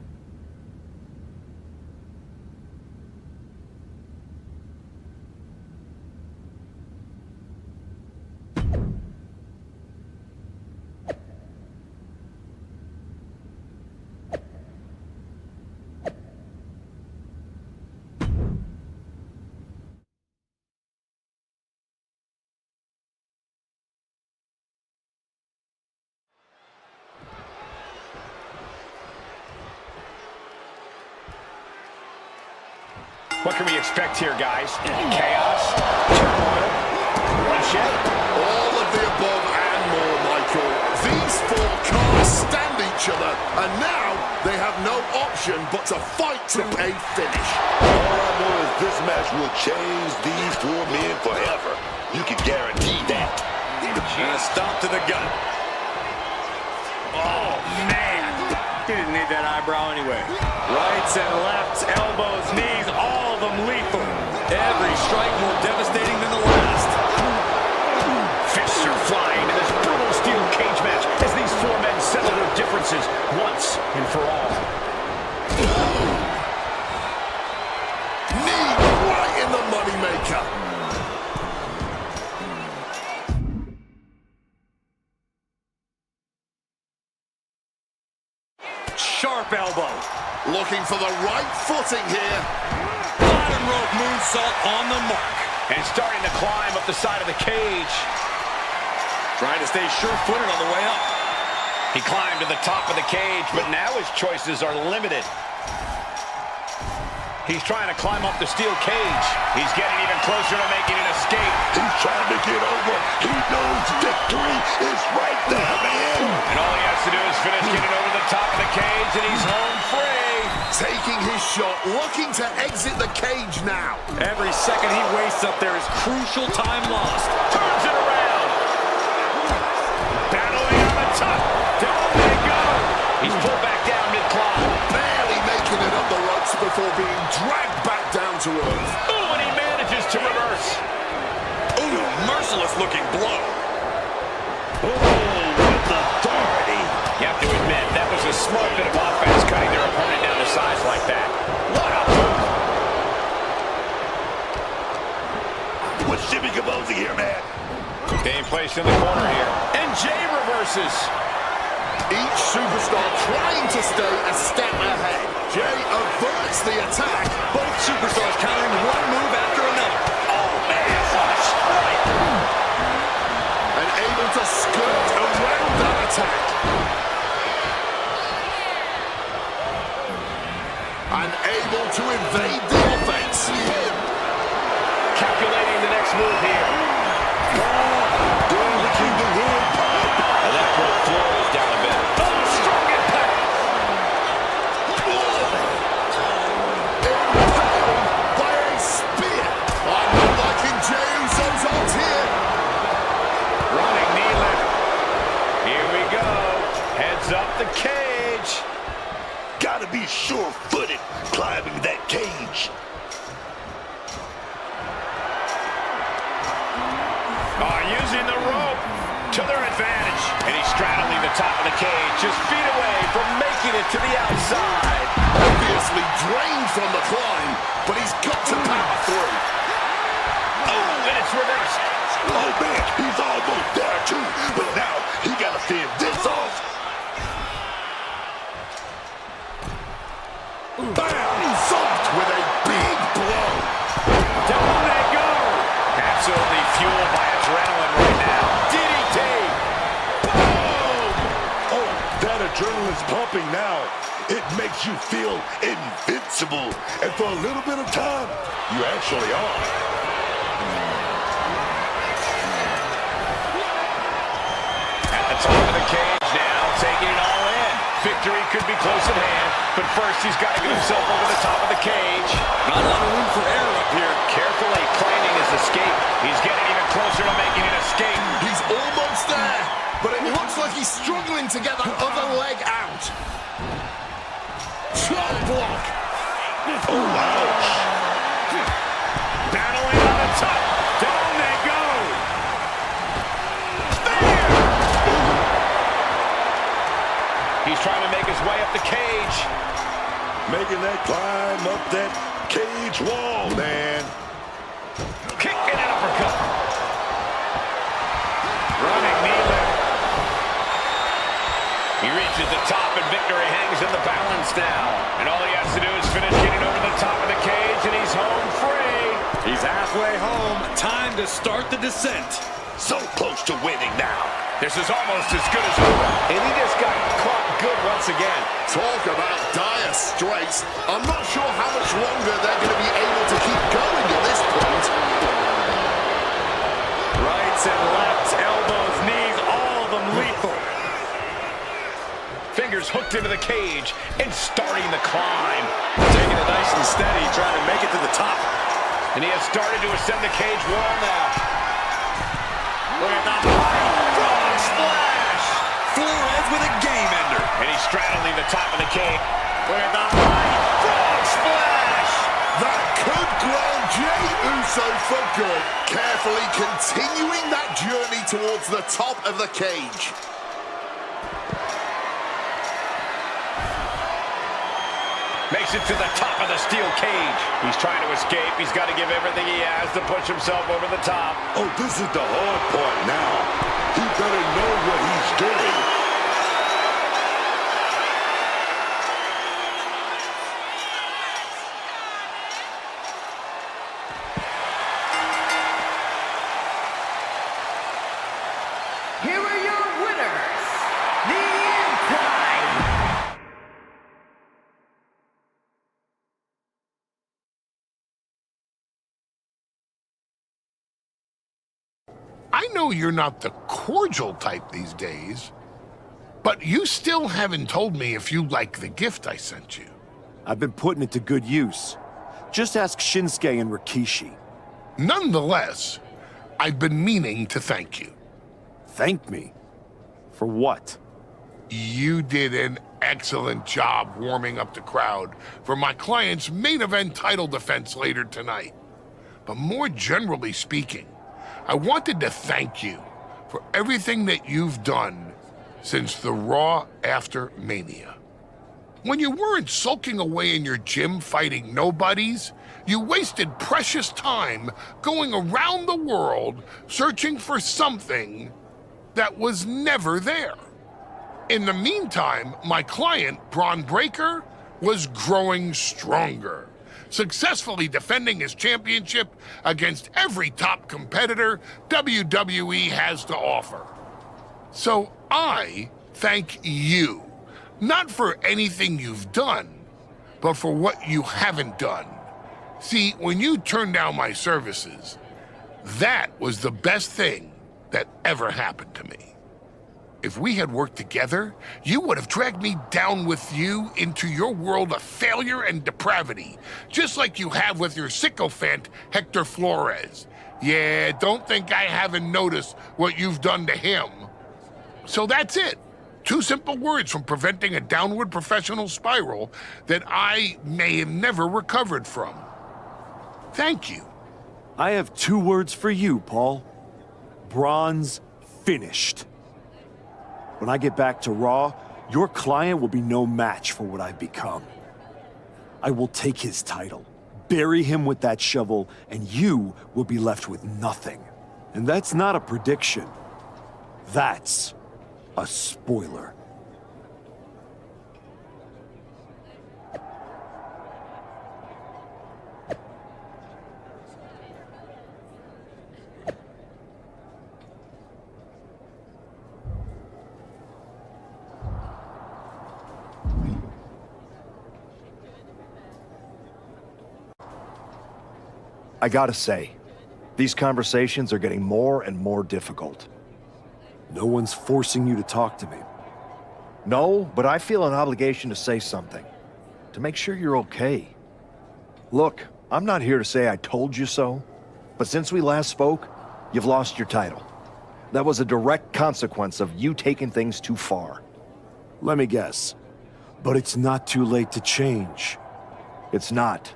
What can we expect here, guys? Chaos? Turmoil? Bloodshed? All of the above and more, Michael. These four can't stand each other, and now they have no option but to fight to a finish. All I know is this match will change these four men forever. You can guarantee that. And a stomp to the gut. Oh, man. He didn't need that eyebrow anyway. Rights and lefts, elbows, knees, all of them lethal. Every strike more devastating than the last. Fists are flying in this brutal steel cage match as these four men settle their differences once and for all. Knee right in the moneymaker. Sharp elbow. Looking for the right footing here. Bottom rope moonsault on the mark. And starting to climb up the side of the cage. Trying to stay sure-footed on the way up. He climbed to the top of the cage, but now his choices are limited. He's trying to climb up the steel cage. He's getting even closer to making an escape. He's trying to get over. He knows victory is right there, man. And all he has to do is finish getting over the top of the cage, and he's home free. Taking his shot, looking to exit the cage now. Every second he wastes up there is crucial time lost. Turns it around. Battling on the top. Down they go. He's pulled back down mid-climb. Barely making it up the ropes before being dragged back down to earth. Ooh, and he manages to reverse. Ooh, merciless looking blow. Ooh, with authority. You have to admit, that was a smart bit of offense, cutting their opponent down to size like that. What a move. What's Jimmy composing here, man? Being placed in the corner here. And Jay reverses. Each superstar trying to stay a step ahead. Jay averts the attack. Both superstars countering one move after another. Oh, man, what a strike. And able to skirt around that attack. And able to evade the offense. Calculating the next move here. Doing the king of the world pipe. And that broke Flores down a bit. Oh, strong impact. Impaled by a spear. to their advantage. And he's straddling the top of the cage, just feet away from making it to the outside. Obviously drained from the climb, but he's got to power through. Oh, and it's reversed. Oh, man, he's almost there, too. But now he got to fend this off. Bam! Thumped with a big blow. Down they go. Absolutely fueled by adrenaline right now. DDT. Boom! Oh, that adrenaline's pumping now. It makes you feel invincible. And for a little bit of time, you actually are. At the top of the cage now, taking it all in. Victory could be close at hand, but first he's got to get himself over the top of the cage. Not a lot of room for error up here. Carefully planning his escape. He's getting even closer to making an escape. He's almost there, but it looks like he's struggling to get that other leg out. Chop block. Oh, ouch. Battling on the top. Down they go. He's trying to make his way up the cage. Making that climb up that cage wall, man. Kick and an uppercut. Running knee lift. He reaches the top and victory hangs in the balance now. And all he has to do is finish getting over the top of the cage and he's home free. He's halfway home. Time to start the descent. So close to winning now. This is almost as good as over. And he just got caught good once again. Talk about dire straits. I'm not sure how much longer they're going to be able to keep going at this point. Rights and lefts, elbows, knees, all of them lethal. Fingers hooked into the cage and starting the climb. Taking it nice and steady, trying to make it to the top. And he has started to ascend the cage wall now. Look at that frog splash. Flores with a game ender. And he's straddling the top of the cage. Look at that frog splash. That could ground Jey Uso for good. Carefully continuing that journey towards the top of the cage. Makes it to the top of the steel cage. He's trying to escape. He's got to give everything he has to push himself over the top. Oh, this is the hard part now. He better know what he's doing. Here are your winners, the Archetype. I know you're not the cordial type these days, but you still haven't told me if you like the gift I sent you. I've been putting it to good use. Just ask Shinsuke and Rikishi. Nonetheless, I've been meaning to thank you. Thank me? For what? You did an excellent job warming up the crowd for my client's main event title defense later tonight. But more generally speaking, I wanted to thank you for everything that you've done since the Raw after Mania. When you weren't sulking away in your gym fighting nobodies, you wasted precious time going around the world searching for something that was never there. In the meantime, my client, Bron Breakker, was growing stronger, successfully defending his championship against every top competitor WWE has to offer. So I thank you, not for anything you've done, but for what you haven't done. See, when you turned down my services, that was the best thing that ever happened to me. If we had worked together, you would have dragged me down with you into your world of failure and depravity, just like you have with your sycophant, Hector Flores. Yeah, don't think I haven't noticed what you've done to him. So that's it. 2 simple words from preventing a downward professional spiral that I may have never recovered from. Thank you. I have 2 words for you, Paul. Bronze finished. When I get back to Raw, your client will be no match for what I've become. I will take his title, bury him with that shovel, and you will be left with nothing. And that's not a prediction. That's a spoiler. I gotta say, these conversations are getting more and more difficult. No one's forcing you to talk to me. No, but I feel an obligation to say something. To make sure you're okay. Look, I'm not here to say I told you so, but since we last spoke, you've lost your title. That was a direct consequence of you taking things too far. Let me guess. But it's not too late to change. It's not.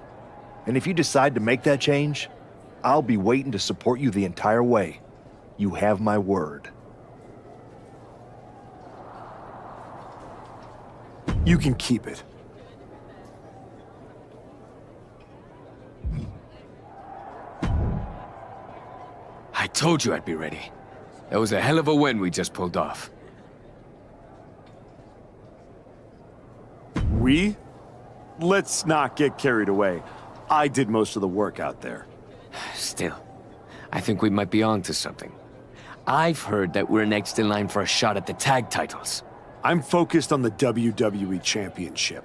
And if you decide to make that change, I'll be waiting to support you the entire way. You have my word. You can keep it. I told you I'd be ready. That was a hell of a win we just pulled off. We? Let's not get carried away. I did most of the work out there. Still, I think we might be onto something. I've heard that we're next in line for a shot at the tag titles. I'm focused on the WWE Championship.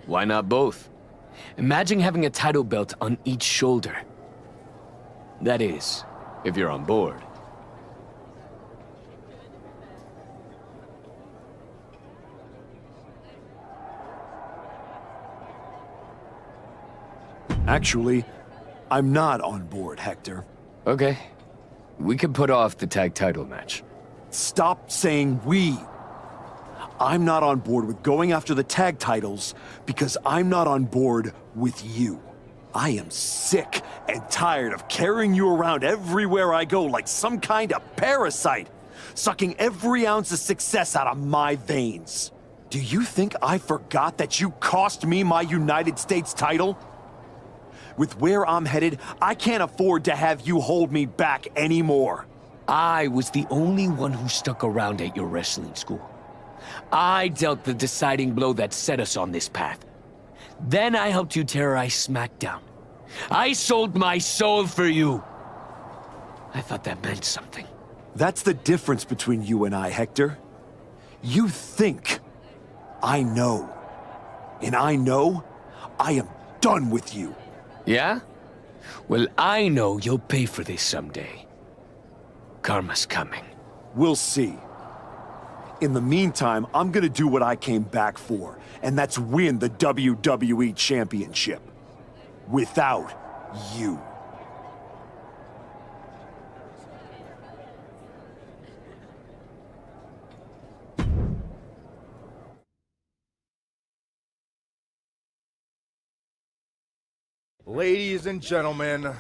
Why not both? Imagine having a title belt on each shoulder. That is, if you're on board. Actually, I'm not on board, Hector. Okay. We can put off the tag title match. Stop saying we. I'm not on board with going after the tag titles because I'm not on board with you. I am sick and tired of carrying you around everywhere I go like some kind of parasite, sucking every ounce of success out of my veins. Do you think I forgot that you cost me my United States title? With where I'm headed, I can't afford to have you hold me back anymore. I was the only one who stuck around at your wrestling school. I dealt the deciding blow that set us on this path. Then I helped you terrorize SmackDown. I sold my soul for you. I thought that meant something. That's the difference between you and I, Hector. You think I know. And I know I am done with you. Yeah? Well, I know you'll pay for this someday. Karma's coming. We'll see. In the meantime, I'm gonna do what I came back for, and that's win the WWE Championship. Without you. Ladies and gentlemen,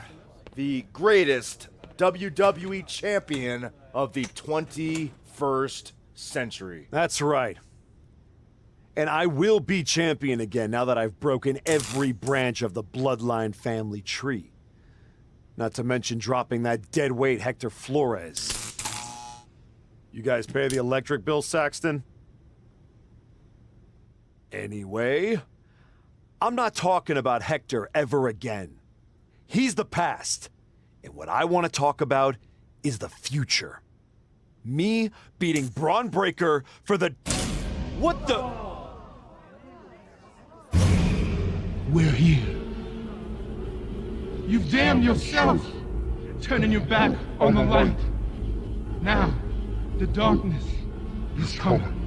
the greatest WWE champion of the 21st century. That's right. And I will be champion again now that I've broken every branch of the bloodline family tree. Not to mention dropping that deadweight Hector Flores. You guys pay the electric bill, Saxton? Anyway, I'm not talking about Hector ever again. He's the past. And what I want to talk about is the future. Me beating Bron Breakker for the... What the... We're here. You've damned yourself, turning your back on the light. Now, the darkness is coming.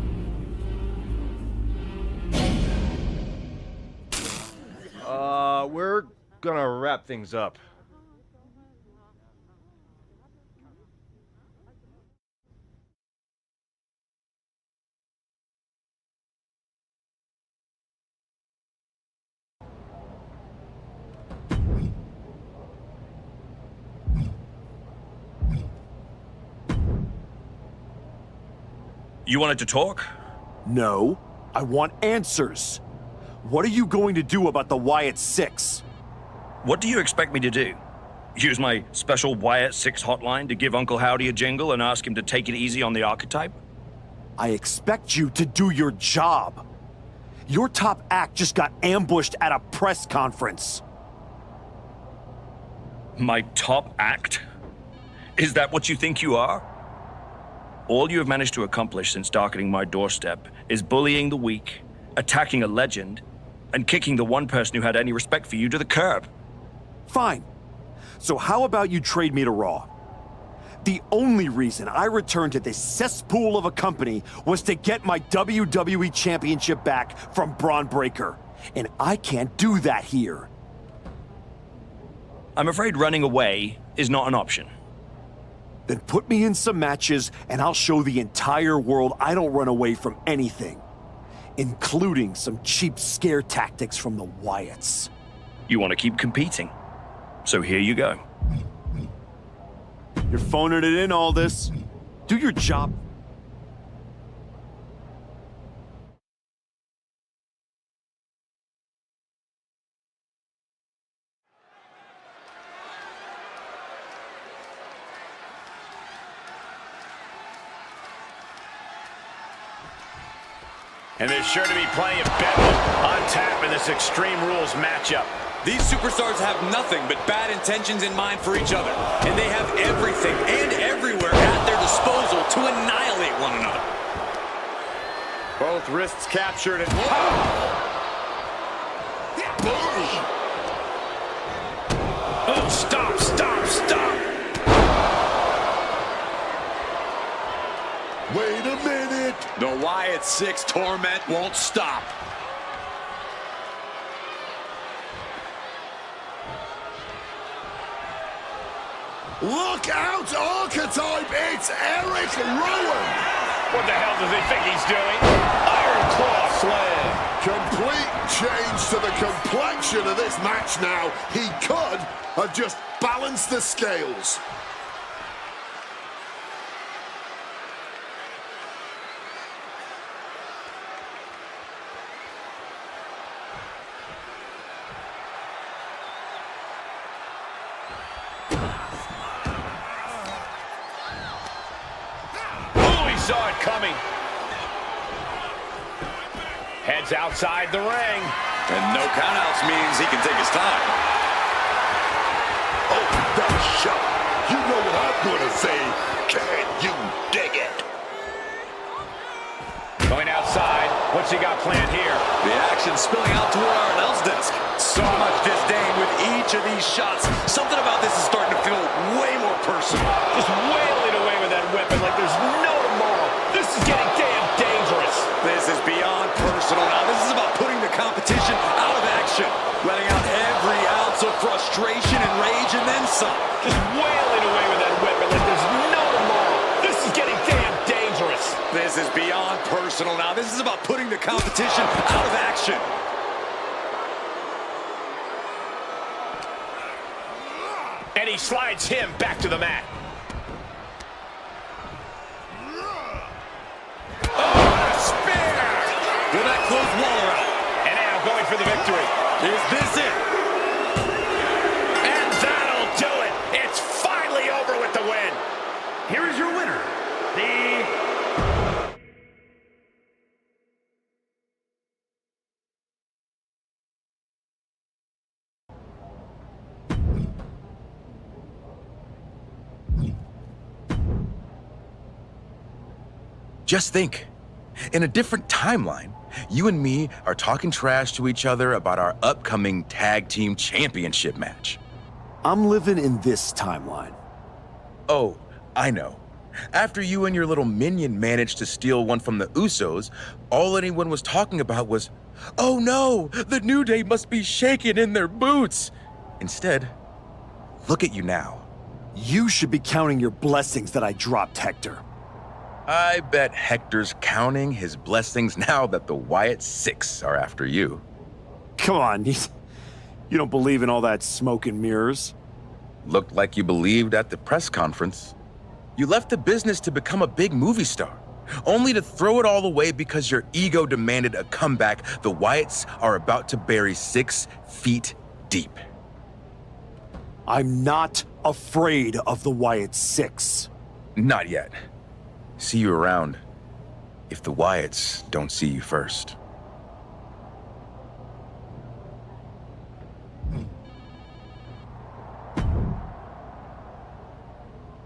We're gonna wrap things up. You wanted to talk? No, I want answers. What are you going to do about the Wyatt Six? What do you expect me to do? Use my special Wyatt 6 hotline to give Uncle Howdy a jingle and ask him to take it easy on the Archetype? I expect you to do your job. Your top act just got ambushed at a press conference. My top act? Is that what you think you are? All you have managed to accomplish since darkening my doorstep is bullying the weak, attacking a legend, and kicking the one person who had any respect for you to the curb. Fine. So how about you trade me to Raw? The only reason I returned to this cesspool of a company was to get my WWE Championship back from Bron Breakker. And I can't do that here. I'm afraid running away is not an option. Then put me in some matches and I'll show the entire world I don't run away from anything. Including some cheap scare tactics from the Wyatts. You want to keep competing? So here you go. You're phoning it in, all this. Do your job. And there's sure to be plenty of bedlam on tap in this Extreme Rules matchup. These superstars have nothing but bad intentions in mind for each other, and they have everything and everywhere at their disposal to annihilate one another. Both wrists captured and... Oh, stop, stop, stop! Wait a minute! The Wyatt Six torment won't stop. Look out, Archetype! It's Eric Rowan! What the hell does he think he's doing? Iron Claw Slam! Complete change to the complexion of this match now. He could have just balanced the scales. Saw it coming. Heads outside the ring. And no countouts means he can take his time. Oh, that shot. You know what I'm going to say. Can you dig it? Going outside. What's he got planned here? The action spilling out toward our announce desk. So much disdain with each of these shots. Something about this is starting to feel way more personal. Just wailing away with that weapon like there's no tomorrow. This is getting damn dangerous. This is beyond personal now. This is about putting the competition out of action. Letting out every ounce of frustration and rage and then some. Just wailing away with that weapon like there's no tomorrow. This is getting damn dangerous. This is beyond personal now. This is about putting the competition out of action. And he slides him back to the mat. Will that close Waller out? And now going for the victory. Is this it? And that'll do it. It's finally over with the win. Here is your winner, Just think, in a different timeline, you and me are talking trash to each other about our upcoming tag team championship match. I'm living in this timeline. Oh, I know. After you and your little minion managed to steal one from the Usos, all anyone was talking about was, oh no, the New Day must be shaking in their boots. Instead, look at you now. You should be counting your blessings that I dropped, Hector. I bet Hector's counting his blessings now that the Wyatt Six are after you. Come on, you don't believe in all that smoke and mirrors. Looked like you believed at the press conference. You left the business to become a big movie star. only to throw it all away because your ego demanded a comeback the Wyatts are about to bury 6 feet deep. I'm not afraid of the Wyatt Six. Not yet. See you around, if the Wyatts don't see you first.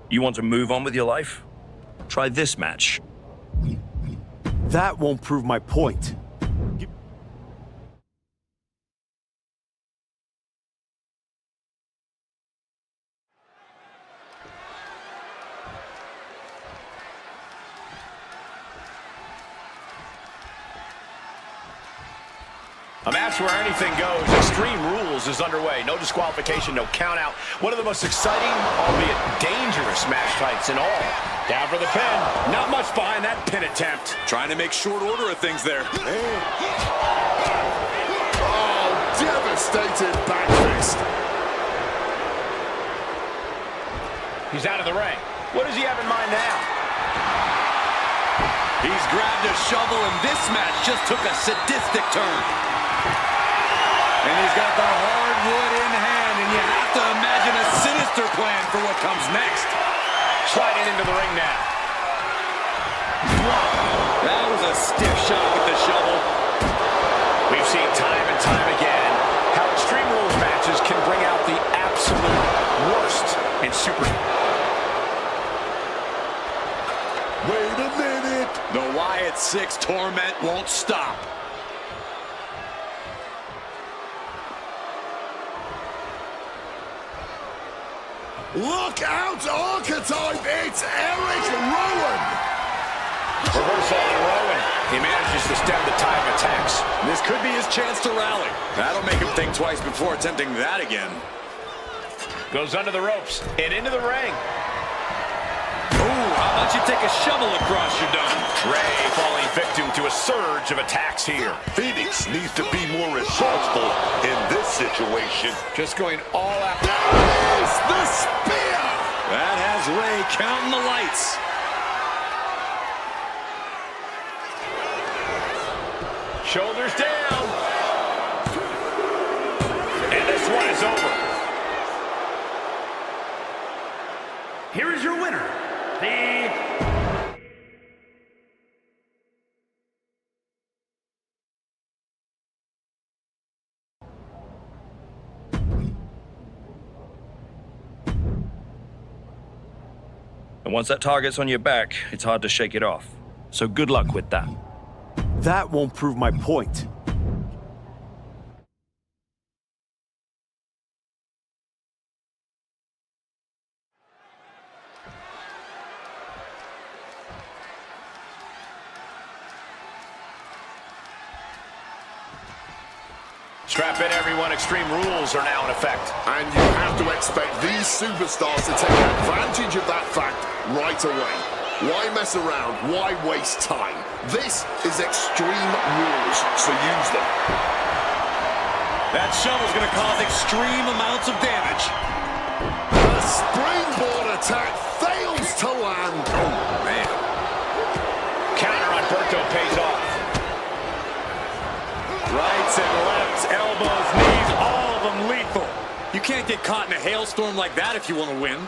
You want to move on with your life? Try this match. That won't prove my point. A match where anything goes. Extreme Rules is underway. No disqualification, no count out. One of the most exciting, albeit dangerous match types in all. Down for the pin. Not much behind that pin attempt. Trying to make short order of things there. Oh, devastating back fist. He's out of the ring. What does he have in mind now? He's grabbed a shovel, and this match just took a sadistic turn. And he's got the hardwood in hand, and you have to imagine a sinister plan for what comes next. Sliding into the ring now. That was a stiff shot with the shovel. We've seen time and time again how Extreme Rules matches can bring out the absolute worst in super. Wait a minute. The Wyatt Six torment won't stop. Look out, Archetype! It's Eric Rowan! Reversal on Rowan. He manages to stem the tide of attacks. This could be his chance to rally. That'll make him think twice before attempting that again. Goes under the ropes and into the ring. Ooh, how about you take a shovel across your dome? Ray falling victim to a surge of attacks here. Phoenix needs to be more resourceful in this situation. Just going all out. There is the spear! That has Ray counting the lights. Shoulders down. And this one is over. Here is your winner, the... And once that target's on your back, it's hard to shake it off. So good luck with that. That won't prove my point. Strap in, everyone. Extreme Rules are now in effect. And you have to expect these superstars to take advantage of that fact right away. Why mess around? Why waste time? This is Extreme Rules, so use them. That shovel's going to cause extreme amounts of damage. The springboard attack fails to land. Oh, man. Counter on Berto pays off. Rights and lefts, elbows, knees, all of them lethal. You can't get caught in a hailstorm like that if you want to win.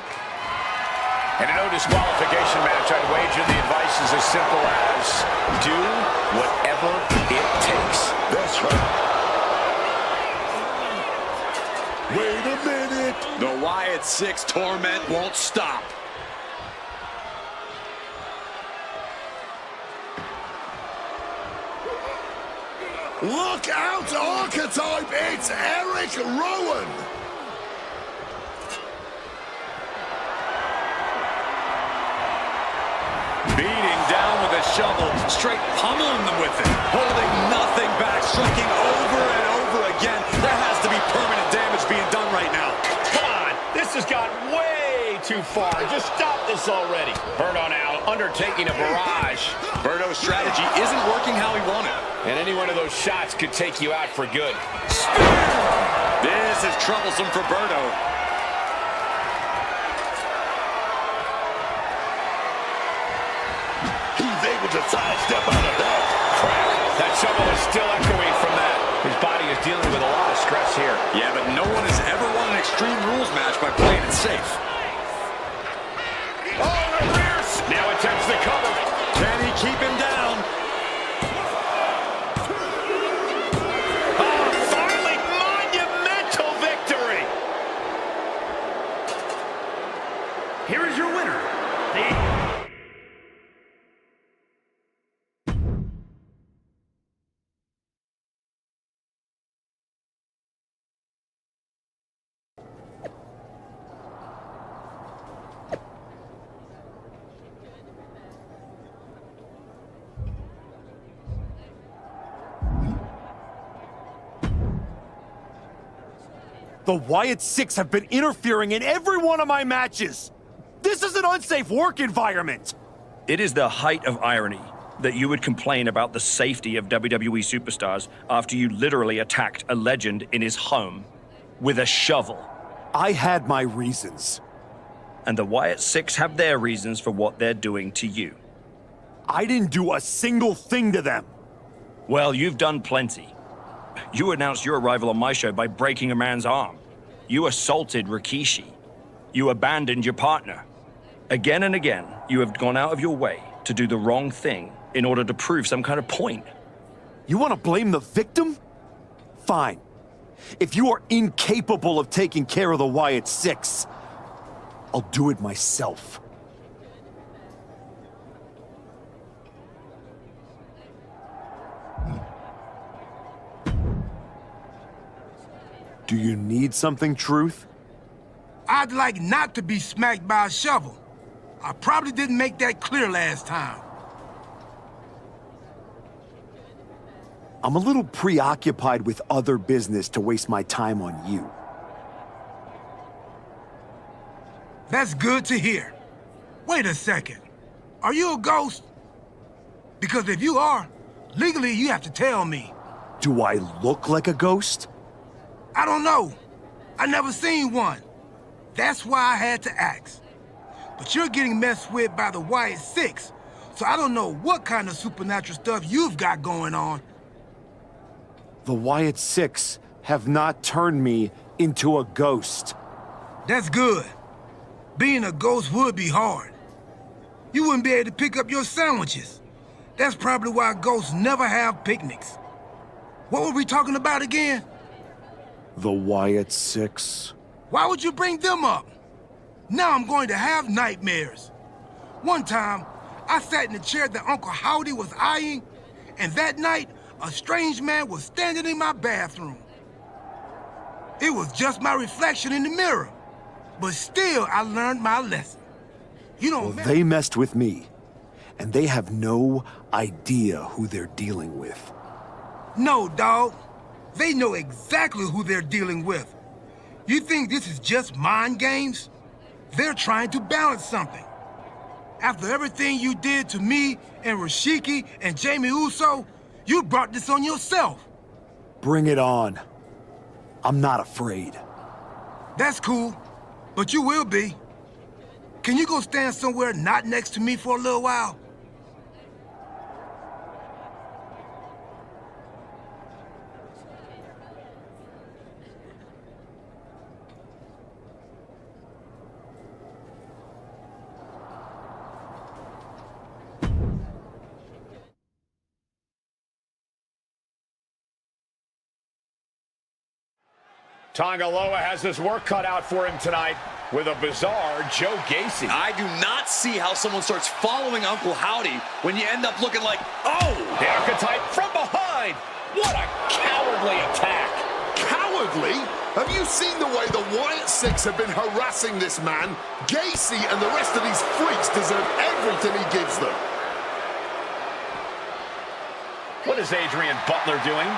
In a no disqualification match, I'd wager the advice is as simple as do whatever it takes. That's right. Wait a minute. The Wyatt Six torment won't stop. Look out, Archetype! It's Eric Rowan! Beating down with a shovel, straight pummeling them with it. Holding nothing back, striking over and over again. There has to be permanent damage being done right now. Come on, this has got way too far. Just stop this already. Berto now undertaking a barrage. Berto's strategy isn't working how he wanted. And any one of those shots could take you out for good. This is troublesome for Berto. He's able to sidestep out of that. Crap. That shovel is still echoing from that. His body is dealing with a lot of stress here. Yeah, but no one has ever won an Extreme Rules match by playing it safe. Oh, the rear. Now attempts the cover. Can he keep him down? Oh, finally, monumental victory. Here is your winner, The Wyatt Six have been interfering in every one of my matches. This is an unsafe work environment. It is the height of irony that you would complain about the safety of WWE superstars after you literally attacked a legend in his home with a shovel. I had my reasons. And the Wyatt Six have their reasons for what they're doing to you. I didn't do a single thing to them. Well, you've done plenty. You announced your arrival on my show by breaking a man's arm. You assaulted Rikishi. You abandoned your partner. Again and again, you have gone out of your way to do the wrong thing in order to prove some kind of point. You want to blame the victim? Fine. If you are incapable of taking care of the Wyatt Six, I'll do it myself. Do you need something, Truth? I'd like not to be smacked by a shovel. I probably didn't make that clear last time. I'm a little preoccupied with other business to waste my time on you. That's good to hear. Wait a second. Are you a ghost? Because if you are, legally you have to tell me. Do I look like a ghost? I don't know. I never seen one. That's why I had to ask. But you're getting messed with by the Wyatt Six, so I don't know what kind of supernatural stuff you've got going on. The Wyatt Six have not turned me into a ghost. That's good. Being a ghost would be hard. You wouldn't be able to pick up your sandwiches. That's probably why ghosts never have picnics. What were we talking about again? The Wyatt Six. Why would you bring them up? Now I'm going to have nightmares. One time, I sat in the chair that Uncle Howdy was eyeing, and that night, a strange man was standing in my bathroom. It was just my reflection in the mirror, but still I learned my lesson. You don't Well, they messed with me, and they have no idea who they're dealing with. No, dog. They know exactly who they're dealing with. You think this is just mind games? They're trying to balance something. After everything you did to me and Rashiki and Jamie Uso, you brought this on yourself. Bring it on. I'm not afraid. That's cool, but you will be. Can you go stand somewhere not next to me for a little while? Tongaloa has his work cut out for him tonight with a bizarre Joe Gacy. I do not see how someone starts following Uncle Howdy when you end up looking like, oh! The Archetype from behind! What a cowardly attack! Cowardly? Have you seen the way the Wyatt Six have been harassing this man? Gacy and the rest of these freaks deserve everything he gives them. What is Adrian Butler doing?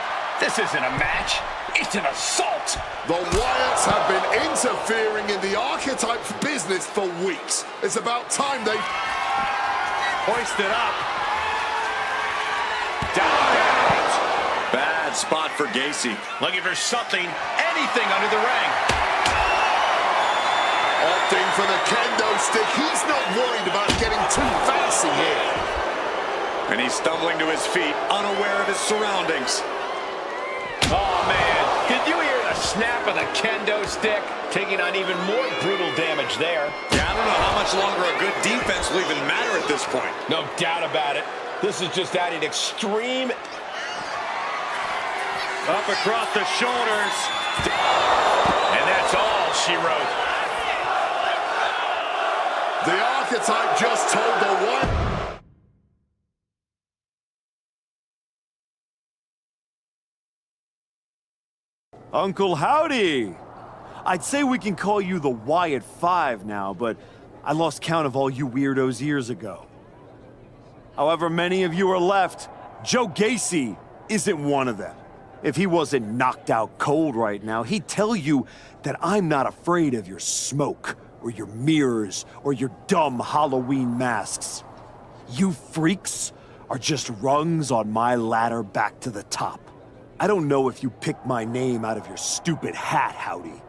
This isn't a match. It's an assault. The Wyatts have been interfering in the Archetype's business for weeks. It's about time they hoist it up. Down. Bad spot for Gacy. Looking for something, anything under the ring. Opting for the kendo stick. He's not worried about getting too fancy here. And he's stumbling to his feet, unaware of his surroundings. Oh, man. Did you hear the snap of the kendo stick? Taking on even more brutal damage there. Yeah, I don't know how much longer a good defense will even matter at this point. No doubt about it. This is just adding extreme. Up across the shoulders. And that's all she wrote. The Archetype just told the one. Uncle Howdy! I'd say we can call you the Wyatt Five now, but I lost count of all you weirdos years ago. However many of you are left, Joe Gacy isn't one of them. If he wasn't knocked out cold right now, he'd tell you that I'm not afraid of your smoke, or your mirrors, or your dumb Halloween masks. You freaks are just rungs on my ladder back to the top. I don't know if you picked my name out of your stupid hat, Howdy,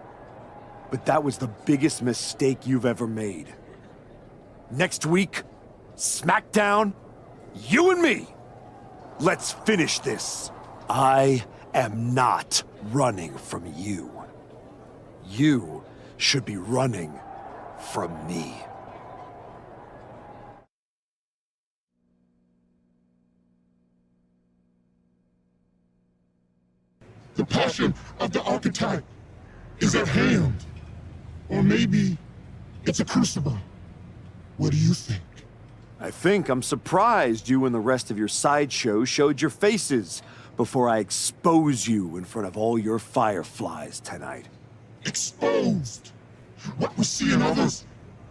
but that was the biggest mistake you've ever made. Next week, SmackDown, you and me. Let's finish this. I am not running from you. You should be running from me. The passion of the Archetype is at hand. Or maybe it's a crucible. What do you think? I think I'm surprised you and the rest of your sideshow showed your faces before I expose you in front of all your fireflies tonight. Exposed. What we see in others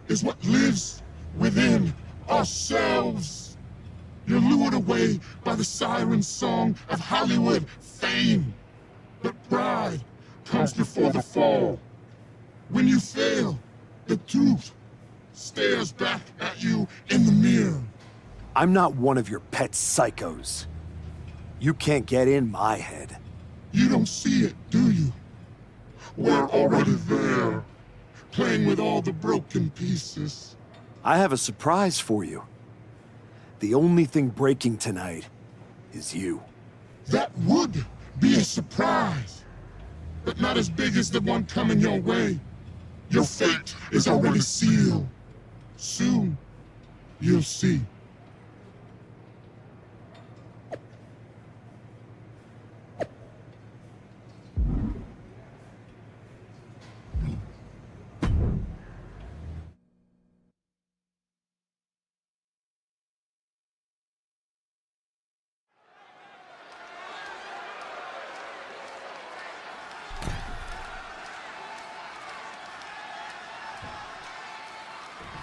is what lives within ourselves. You're lured away by the siren song of Hollywood fame. But pride comes before the fall. When you fail, the truth stares back at you in the mirror. I'm not one of your pet psychos. You can't get in my head. You don't see it, do you? We're already there, playing with all the broken pieces. I have a surprise for you. The only thing breaking tonight is you. That would be a surprise, but not as big as the one coming your way. Your fate is already sealed. Soon, you'll see.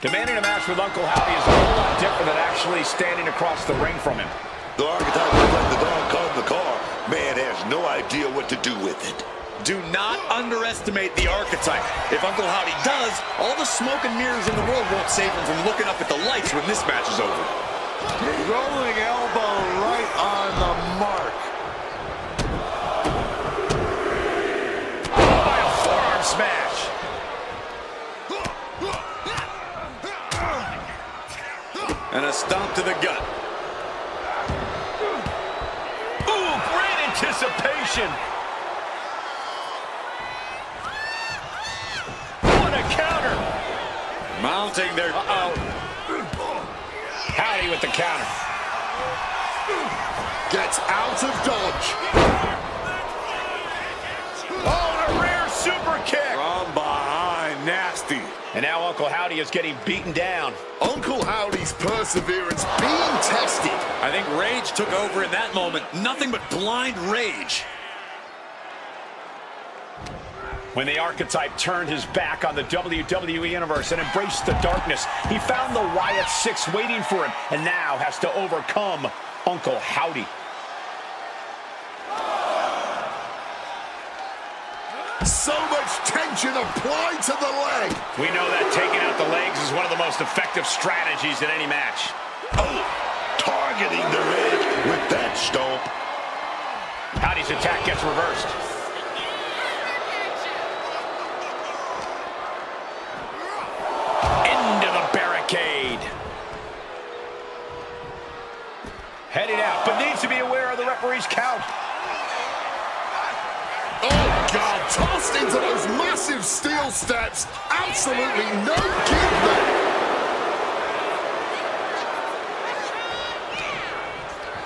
Demanding a match with Uncle Howdy is a whole lot different than actually standing across the ring from him. The Archetype looks like the dog caught in the car. Man has no idea what to do with it. Do not underestimate the Archetype. If Uncle Howdy does, all the smoke and mirrors in the world won't save him from looking up at the lights when this match is over. Rolling elbow right on the mark. By a forearm smash. And a stomp to the gut. Ooh, great anticipation. What a counter. Mounting their... Uh-oh. Howdy with the counter. Gets out of dodge. Oh, a rare super kick. From behind, nasty. And now Uncle Howdy is getting beaten down. Uncle Howdy's perseverance being tested. I think rage took over in that moment. Nothing but blind rage. When the Archetype turned his back on the WWE Universe and embraced the darkness, he found the Wyatt Six waiting for him and now has to overcome Uncle Howdy. So much tension applied to the leg. We know that taking out the legs is one of the most effective strategies in any match. Oh, targeting the leg with that stomp. Howdy's attack gets reversed. Into the barricade. Heading out, but needs to be aware of the referee's count. Oh, God, tossed into those massive steel steps. Absolutely no give there.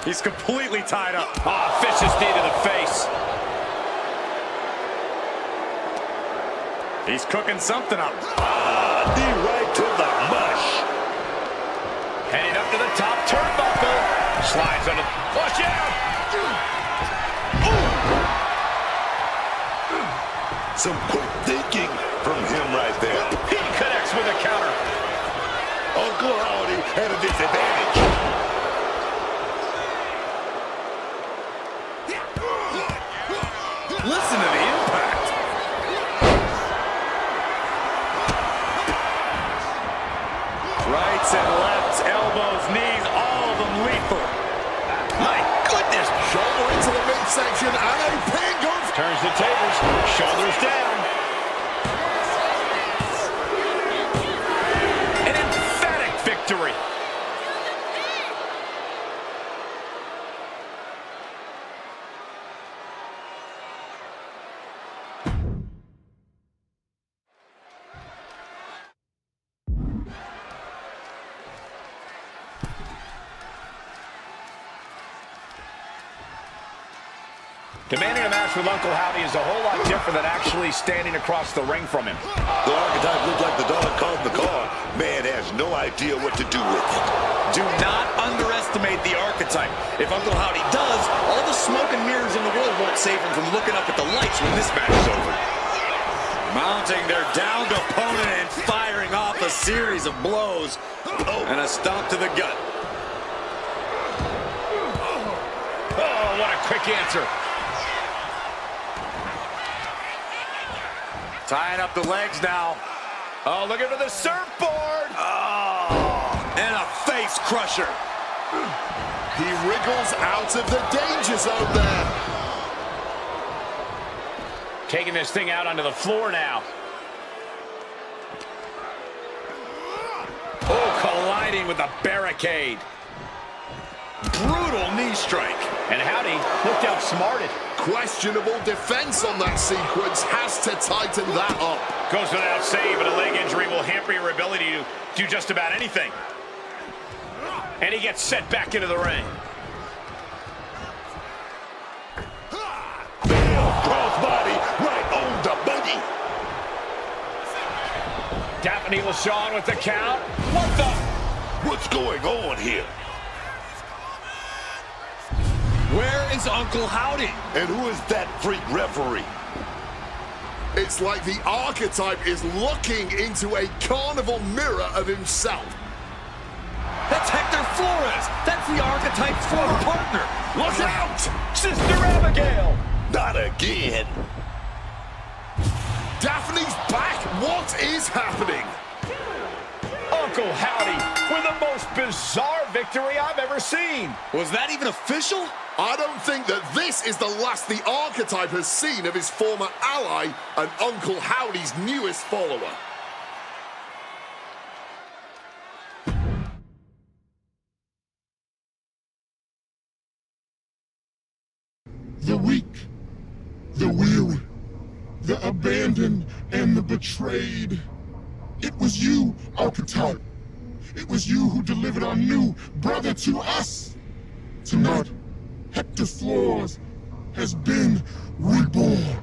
He's completely tied up. Ah, vicious knee to the face. He's cooking something up. Ah, knee right to the mush. Heading up to the top turnbuckle. Slides under. Watch out! Some quick thinking from him right there. He connects with a counter. Uncle Howdy had a disadvantage. Listen to the impact. Rights and lefts, elbows, knees, all of them lethal. My goodness. Shoulder into the midsection and a pin goes. Turns the tables, shoulders down. An emphatic victory. Demanding a match with Uncle Howdy is a whole lot different than actually standing across the ring from him. The Archetype looked like the dog caught in the car. Man has no idea what to do with it. Do not underestimate the Archetype. If Uncle Howdy does, all the smoke and mirrors in the world won't save him from looking up at the lights when this match is over. Mounting their downed opponent and firing off a series of blows. And a stomp to the gut. Oh, what a quick answer. Tying up the legs now. Oh, looking for the surfboard. Oh, and a face crusher. He wriggles out of the danger zone there. Taking this thing out onto the floor now. Oh, colliding with the barricade. Brutal knee strike. And Howdy looked outsmarted. Questionable defense on that sequence. Has to tighten that up. Goes without saying, but a leg injury will hamper your ability to do just about anything. And he gets set back into the ring. Crossbody right on the buggy. Daphne LaShawn with the count. What the? What's going on here? Where is Uncle Howdy? And who is that freak referee? It's like the Archetype is looking into a carnival mirror of himself. That's Hector Flores. That's the Archetype's former partner. Look out! Sister Abigail. Not again. Daphne's back. What is happening? Uncle Howdy with the most bizarre victory I've ever seen. Was that even official? I don't think that this is the last the Archetype has seen of his former ally and Uncle Howdy's newest follower. The weak, the weary, the abandoned, and the betrayed. It was you, Archetype. It was you who delivered our new brother to us. Tonight, Hector Flores has been reborn.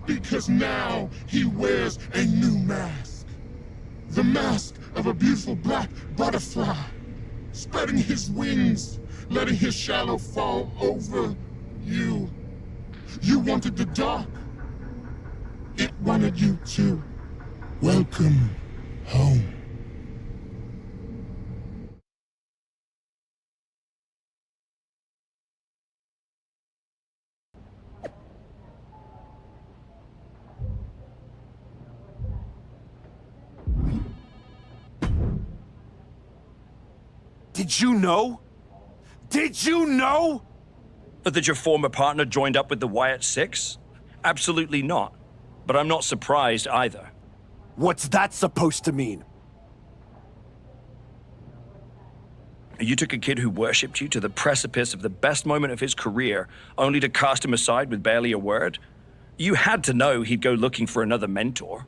Because now he wears a new mask. The mask of a beautiful black butterfly, spreading his wings, letting his shadow fall over you. You wanted the dark. It wanted you too. Welcome home. Did you know? Did you know? That your former partner joined up with the Wyatt Six? Absolutely not. But I'm not surprised either. What's that supposed to mean? You took a kid who worshipped you to the precipice of the best moment of his career, only to cast him aside with barely a word? You had to know he'd go looking for another mentor.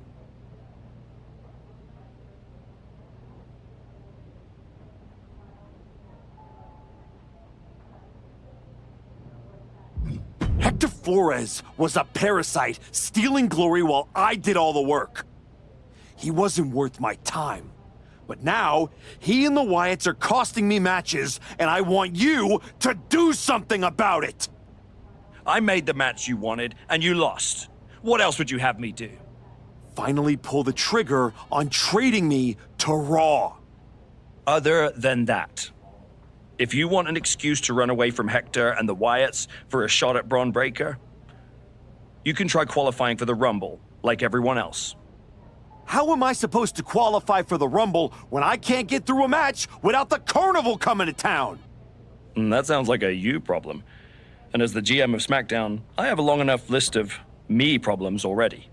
Hector Flores was a parasite, stealing glory while I did all the work. He wasn't worth my time. But now, he and the Wyatts are costing me matches, and I want you to do something about it! I made the match you wanted, and you lost. What else would you have me do? Finally pull the trigger on trading me to Raw. Other than that, if you want an excuse to run away from Hector and the Wyatts for a shot at Bron Breakker, you can try qualifying for the Rumble, like everyone else. How am I supposed to qualify for the Rumble when I can't get through a match without the Carnival coming to town? That sounds like a you problem. And as the GM of SmackDown, I have a long enough list of me problems already.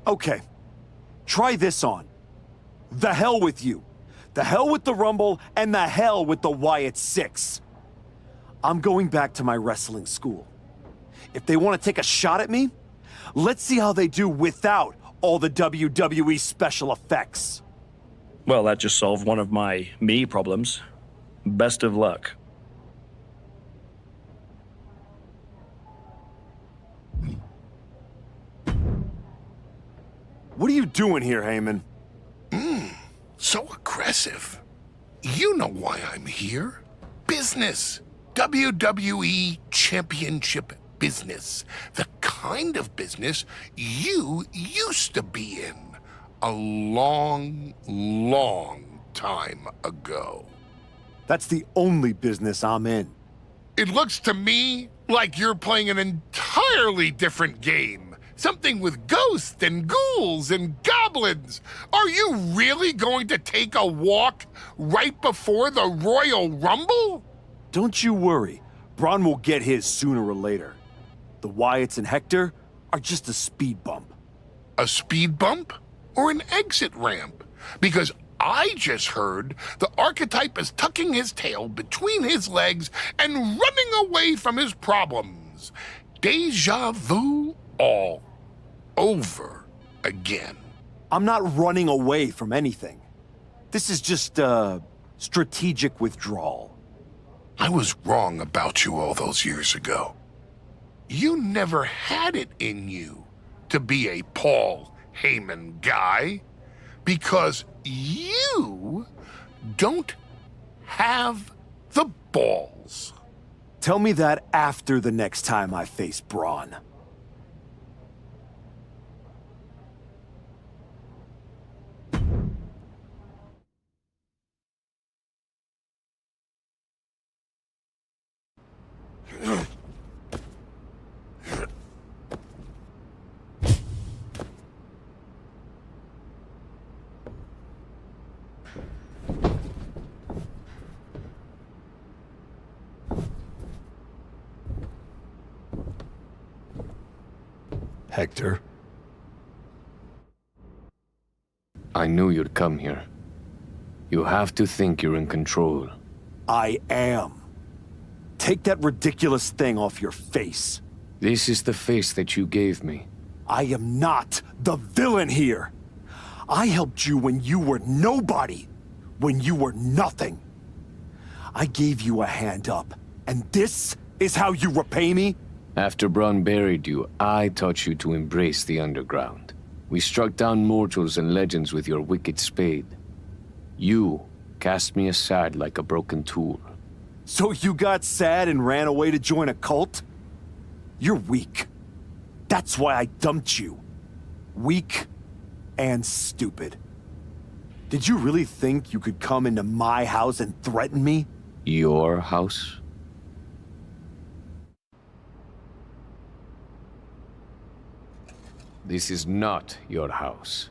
Okay, try this on. The hell with you. The hell with the Rumble, and the hell with the Wyatt Six. I'm going back to my wrestling school. If they want to take a shot at me, let's see how they do without all the WWE special effects. Well, that just solved one of my me problems. Best of luck. What are you doing here, Heyman? So aggressive. You know why I'm here. Business. WWE Championship business. The kind of business you used to be in a long, long time ago. That's the only business I'm in. It looks to me like you're playing an entirely different game. Something with ghosts and ghouls and goblins. Are you really going to take a walk right before the Royal Rumble? Don't you worry. Bron will get his sooner or later. The Wyatts and Hector are just a speed bump. A speed bump or an exit ramp? Because I just heard the Archetype is tucking his tail between his legs and running away from his problems. Deja vu all over again. I'm not running away from anything. This is just a strategic withdrawal. I was wrong about you all those years ago. You never had it in you to be a Paul Heyman guy because you don't have the balls. Tell me that after the next time I face Bron. Hector? I knew you'd come here. You have to think you're in control. I am. Take that ridiculous thing off your face. This is the face that you gave me. I am not the villain here. I helped you when you were nobody, when you were nothing. I gave you a hand up, and this is how you repay me? After Bron buried you, I taught you to embrace the underground. We struck down mortals and legends with your wicked spade. You cast me aside like a broken tool. So you got sad and ran away to join a cult? You're weak. That's why I dumped you. Weak and stupid. Did you really think you could come into my house and threaten me? Your house? This is not your house.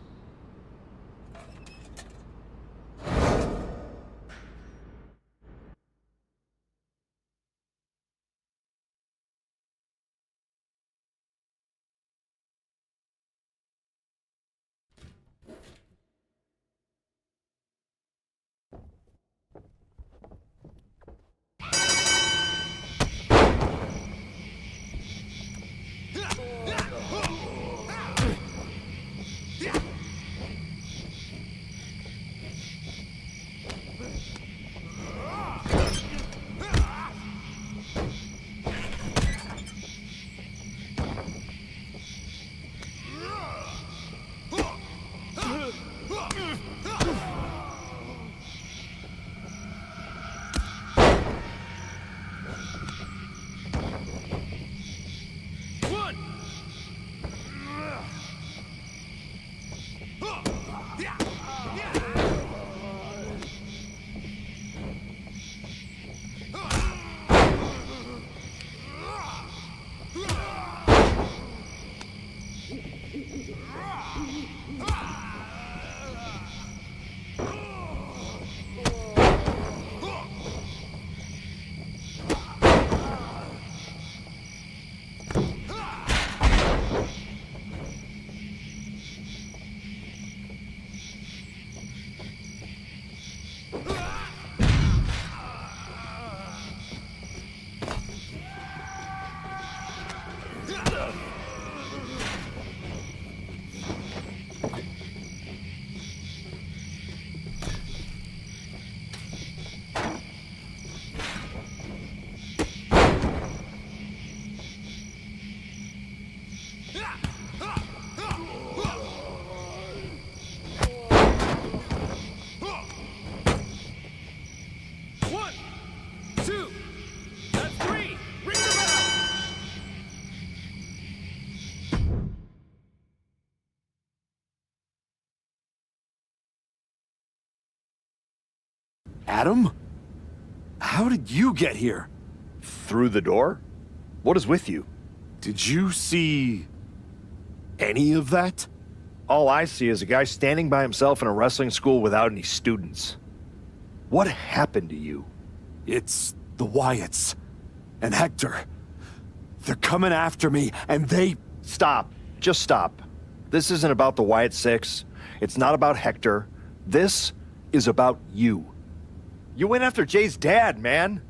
Adam? How did you get here? Through the door? What is with you? Did you see any of that? All I see is a guy standing by himself in a wrestling school without any students. What happened to you? It's the Wyatts and Hector. They're coming after me, and they... Stop. Just stop. This isn't about the Wyatt Six. It's not about Hector. This is about you. You went after Jay's dad, man.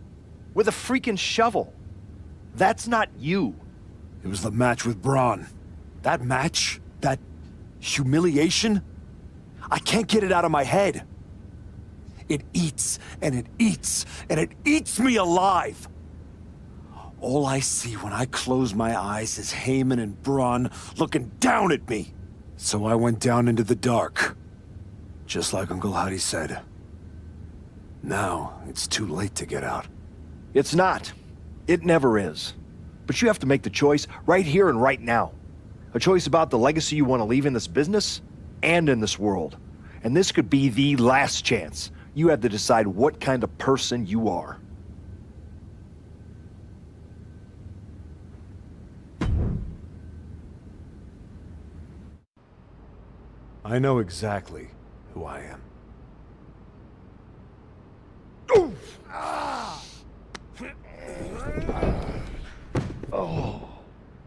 With a freaking shovel. That's not you. It was the match with Bron. That match? That humiliation? I can't get it out of my head. It eats, and it eats, and it eats me alive. All I see when I close my eyes is Heyman and Bron looking down at me. So I went down into the dark. Just like Uncle Howdy said. Now, it's too late to get out. It's not. It never is. But you have to make the choice right here and right now. A choice about the legacy you want to leave in this business and in this world. And this could be the last chance. You have to decide what kind of person you are. I know exactly who I am. Oh.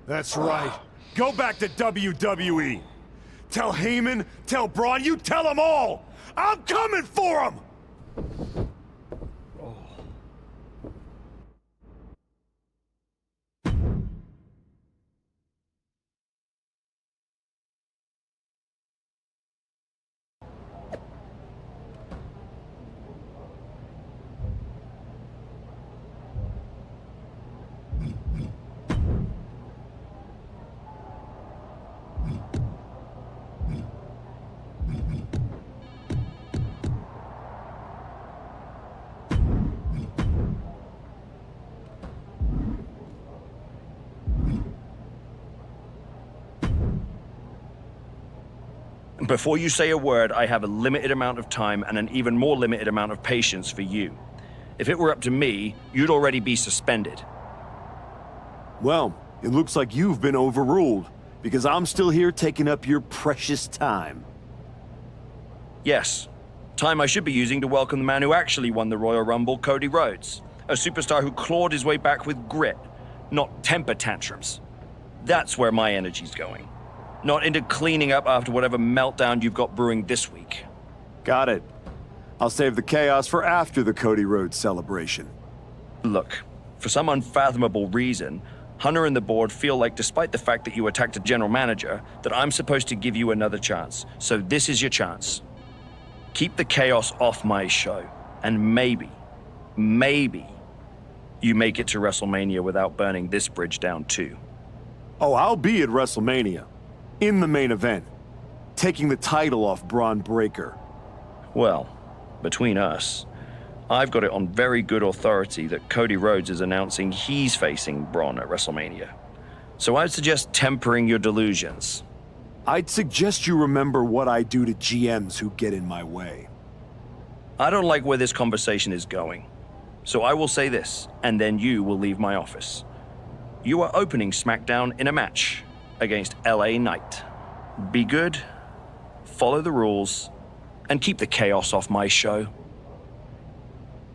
That's right. Go back to WWE. Tell Heyman, tell Bron, you tell them all! I'm coming for them! Before you say a word, I have a limited amount of time and an even more limited amount of patience for you. If it were up to me, you'd already be suspended. Well, it looks like you've been overruled, because I'm still here taking up your precious time. Yes. Time I should be using to welcome the man who actually won the Royal Rumble, Cody Rhodes. A superstar who clawed his way back with grit, not temper tantrums. That's where my energy's going. Not into cleaning up after whatever meltdown you've got brewing this week. Got it. I'll save the chaos for after the Cody Rhodes celebration. Look, for some unfathomable reason, Hunter and the board feel like, despite the fact that you attacked a general manager, that I'm supposed to give you another chance. So this is your chance. Keep the chaos off my show, and maybe you make it to WrestleMania without burning this bridge down too. Oh, I'll be at WrestleMania. In the main event. Taking the title off Bron Breakker. Well, between us, I've got it on very good authority that Cody Rhodes is announcing he's facing Bron at WrestleMania. So I'd suggest tempering your delusions. I'd suggest you remember what I do to GMs who get in my way. I don't like where this conversation is going. So I will say this, and then you will leave my office. You are opening SmackDown in a match against LA Knight. Be good, follow the rules, and keep the chaos off my show.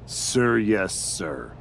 Sir, yes, sir.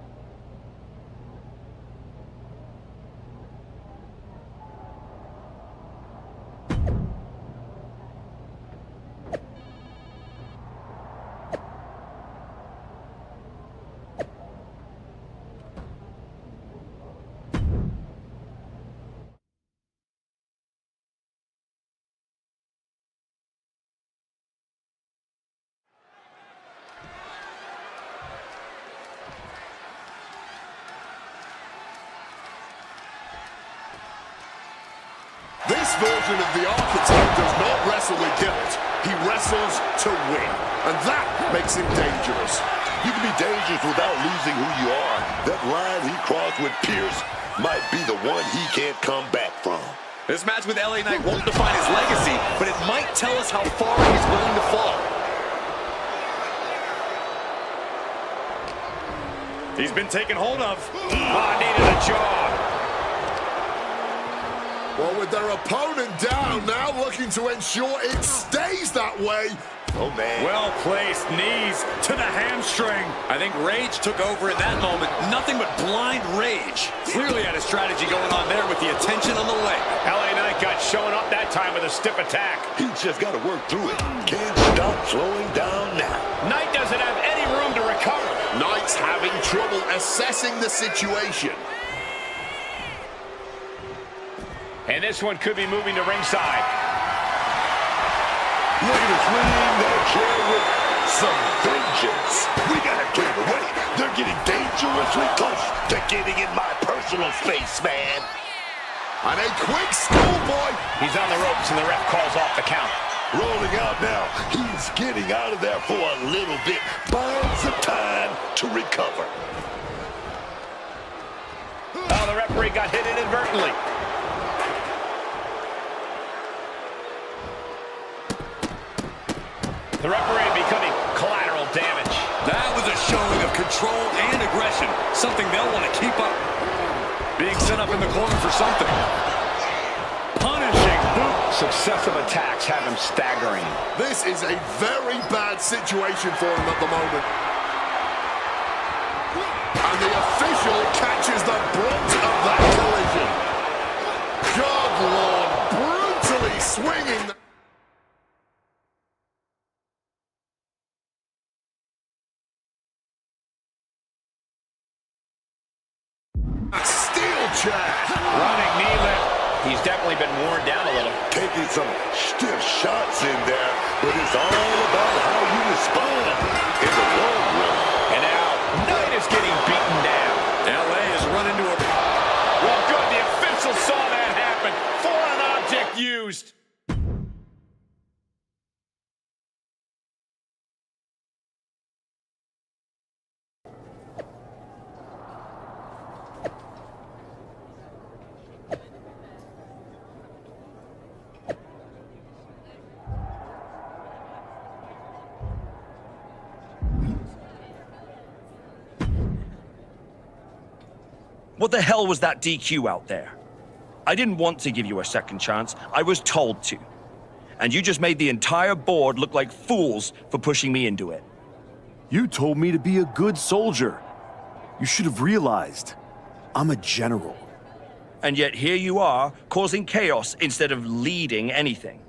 This version of the Archetype does not wrestle with guilt. He wrestles to win. And that makes him dangerous. You can be dangerous without losing who you are. That line he crossed with Pierce might be the one he can't come back from. This match with LA Knight won't define his legacy, but it might tell us how far he's willing to fall. He's been taken hold of. Knee to the jaw. Well, with their opponent down, now looking to ensure it stays that way. Oh, man. Well-placed knees to the hamstring. I think rage took over in that moment. Nothing but blind rage. Clearly had a strategy going on there with the attention on the leg. LA Knight got showing up that time with a stiff attack. He's just got to work through it. Can't stop slowing down now. Knight doesn't have any room to recover. Knight's having trouble assessing the situation. And this one could be moving to ringside. Look at him swinging that chair with some vengeance. We gotta clear the way. They're getting dangerously close to getting in my personal space, man. And a quick schoolboy. He's on the ropes and the ref calls off the count. Rolling out now. He's getting out of there for a little bit. Buying some time to recover. Oh, the referee got hit inadvertently. The referee becoming collateral damage. That was a showing of control and aggression, something they'll want to keep up. Being set up in the corner for something. Punishing boot. Successive attacks have him staggering. This is a very bad situation for him at the moment. And the official catches the brunt of that collision. Good Lord, brutally swinging. Steel chair. Running knee lift. He's definitely been worn down a little. Taking some stiff shots in there, but it's all about how you respond in the long run. And now, Knight is getting beaten down. LA has run into a... Well, good. The official saw that happen. Foreign object used. What the hell was that DQ out there? I didn't want to give you a second chance. I was told to. And you just made the entire board look like fools for pushing me into it. You told me to be a good soldier. You should have realized I'm a general. And yet here you are, causing chaos instead of leading anything.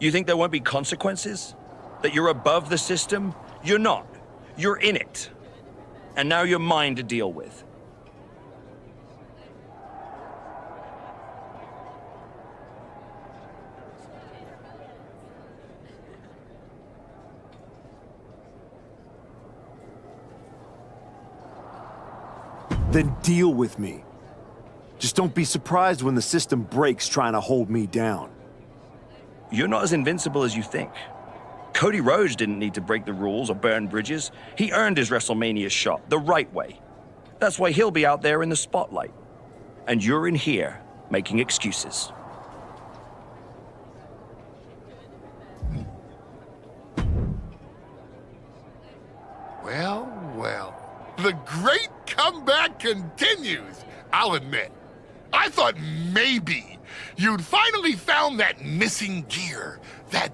You think there won't be consequences? That you're above the system? You're not. You're in it. And now you're mine to deal with. Then deal with me. Just don't be surprised when the system breaks trying to hold me down. You're not as invincible as you think. Cody Rhodes didn't need to break the rules or burn bridges. He earned his WrestleMania shot the right way. That's why he'll be out there in the spotlight. And you're in here making excuses. Well, well. The great comeback continues, I'll admit. I thought maybe you'd finally found that missing gear, that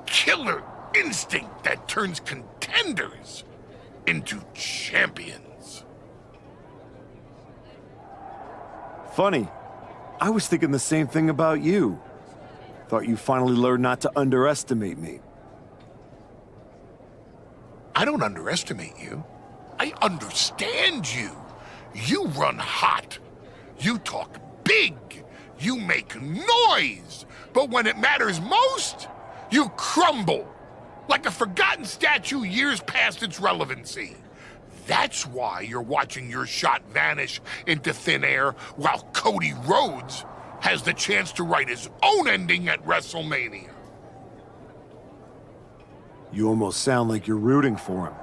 killer instinct that turns contenders into champions. Funny. I was thinking the same thing about you. Thought you finally learned not to underestimate me. I don't underestimate you. I understand you. You run hot. You talk big. You make noise. But when it matters most, you crumble. Like a forgotten statue years past its relevancy. That's why you're watching your shot vanish into thin air while Cody Rhodes has the chance to write his own ending at WrestleMania. You almost sound like you're rooting for him.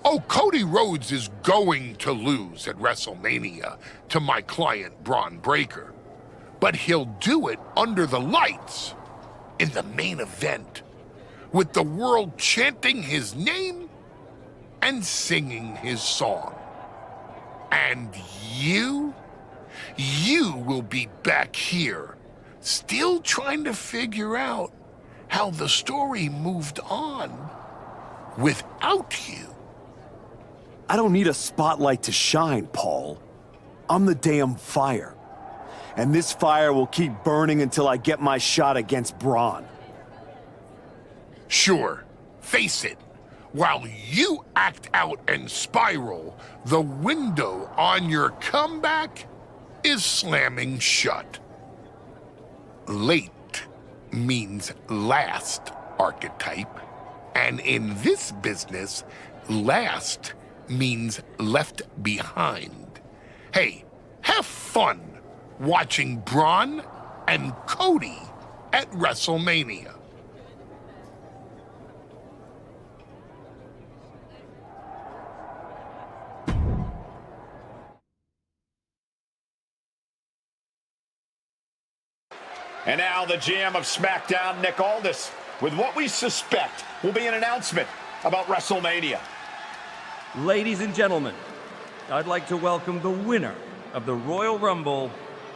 Oh, Cody Rhodes is going to lose at WrestleMania to my client, Bron Breakker. But he'll do it under the lights, in the main event, with the world chanting his name and singing his song. And you will be back here, still trying to figure out how the story moved on without you. I don't need a spotlight to shine, Paul. I'm the damn fire. And this fire will keep burning until I get my shot against Bron. Sure, face it. While you act out and spiral, the window on your comeback is slamming shut. Late means last, Archetype. And in this business, last means left behind. Hey, have fun watching Bron and Cody at WrestleMania. And now the GM of SmackDown, Nick Aldis, with what we suspect will be an announcement about WrestleMania. Ladies and gentlemen, I'd like to welcome the winner of the Royal Rumble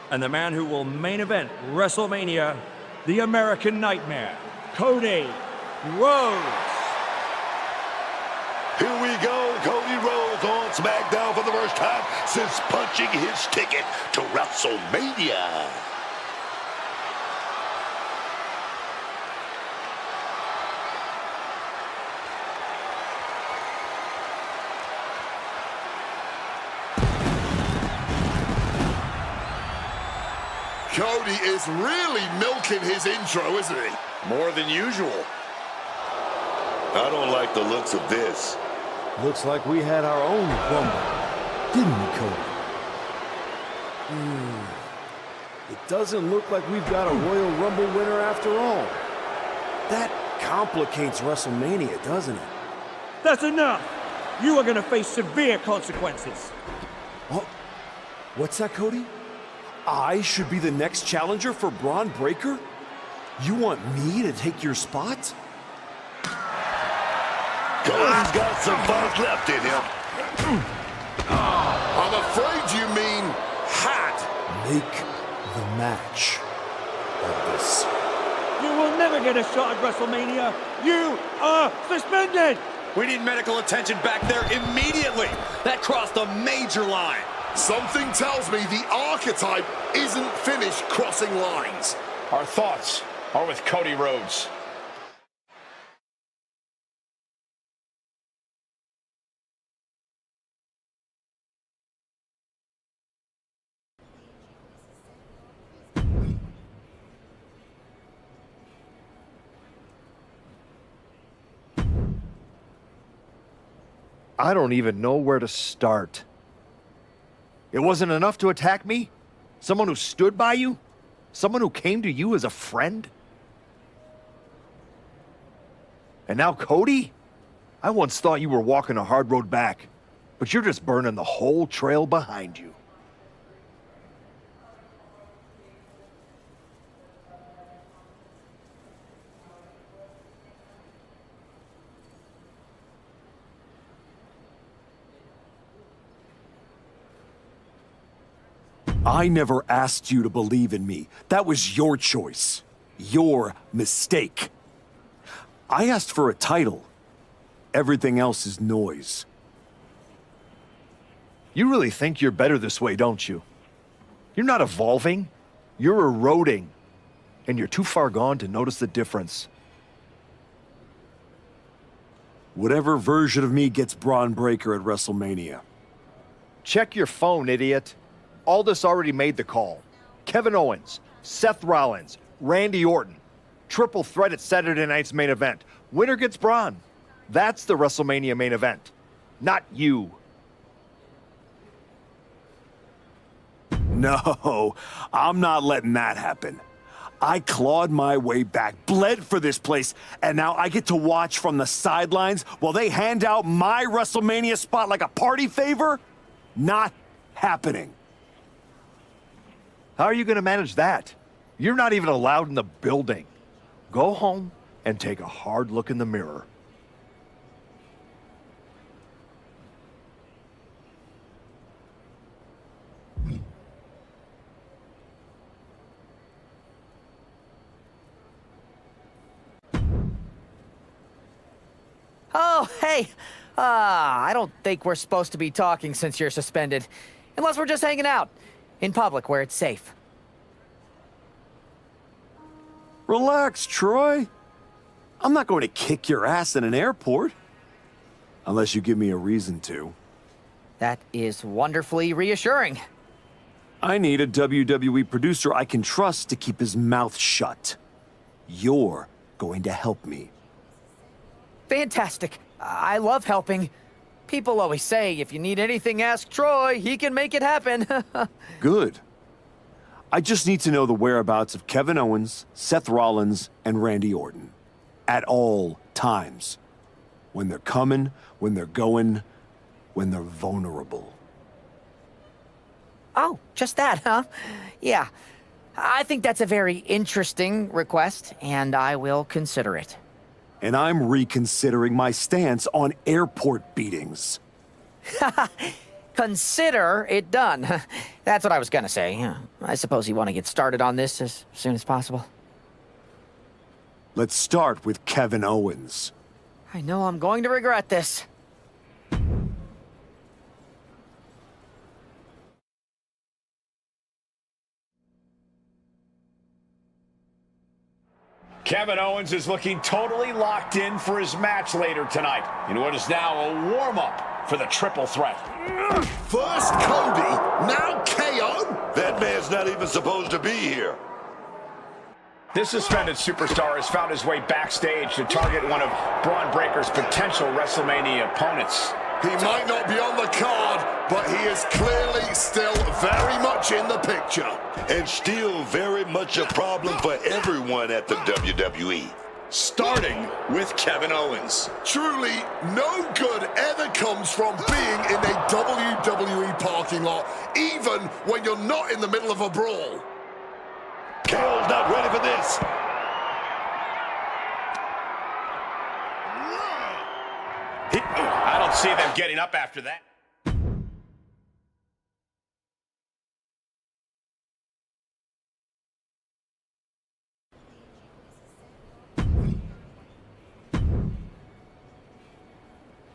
and the man who will main event WrestleMania, the American Nightmare, Cody Rhodes. Here we go, Cody Rhodes on SmackDown for the first time since punching his ticket to WrestleMania. Cody is really milking his intro, isn't he? More than usual. I don't like the looks of this. Looks like we had our own Rumble, didn't we, Cody? It doesn't look like we've got a Royal Rumble winner after all. That complicates WrestleMania, doesn't it? That's enough! You are gonna face severe consequences. Oh, what's that, Cody? I should be the next challenger for Bron Breakker? You want me to take your spot? Cody's got some fight left in him. I'm afraid you mean hot. Make the match of this. You will never get a shot at WrestleMania. You are suspended! We need medical attention back there immediately. That crossed a major line. Something tells me the Archetype isn't finished crossing lines. Our thoughts are with Cody Rhodes. I don't even know where to start. It wasn't enough to attack me? Someone who stood by you? Someone who came to you as a friend? And now Cody? I once thought you were walking a hard road back, but you're just burning the whole trail behind you. I never asked you to believe in me. That was your choice. Your mistake. I asked for a title. Everything else is noise. You really think you're better this way, don't you? You're not evolving. You're eroding. And you're too far gone to notice the difference. Whatever version of me gets Bron Breakker at WrestleMania. Check your phone, idiot. Aldis already made the call. Kevin Owens, Seth Rollins, Randy Orton. Triple threat at Saturday night's main event. Winner gets Bron. That's the WrestleMania main event. Not you. No, I'm not letting that happen. I clawed my way back, bled for this place, and now I get to watch from the sidelines while they hand out my WrestleMania spot like a party favor? Not happening. How are you going to manage that? You're not even allowed in the building. Go home and take a hard look in the mirror. Oh, hey. I don't think we're supposed to be talking since you're suspended. Unless we're just hanging out. In public, where it's safe. Relax, Troy. I'm not going to kick your ass in an airport. Unless you give me a reason to. That is wonderfully reassuring. I need a WWE producer I can trust to keep his mouth shut. You're going to help me. Fantastic. I love helping. People always say, if you need anything, ask Troy. He can make it happen. Good. I just need to know the whereabouts of Kevin Owens, Seth Rollins, and Randy Orton. At all times. When they're coming, when they're going, when they're vulnerable. Oh, just that, huh? Yeah. I think that's a very interesting request, and I will consider it. And I'm reconsidering my stance on airport beatings. Consider it done. That's what I was gonna say. I suppose you want to get started on this as soon as possible. Let's start with Kevin Owens. I know I'm going to regret this. Kevin Owens is looking totally locked in for his match later tonight in what is now a warm-up for the triple threat. First Cody, now KO? That man's not even supposed to be here. This suspended superstar has found his way backstage to target one of Bron Breakker's potential WrestleMania opponents. He might not be on the card, but he is clearly still very much in the picture. And still very much a problem for everyone at the WWE. Starting with Kevin Owens. Truly, no good ever comes from being in a WWE parking lot, even when you're not in the middle of a brawl. KO's not ready for this. I don't see them getting up after that.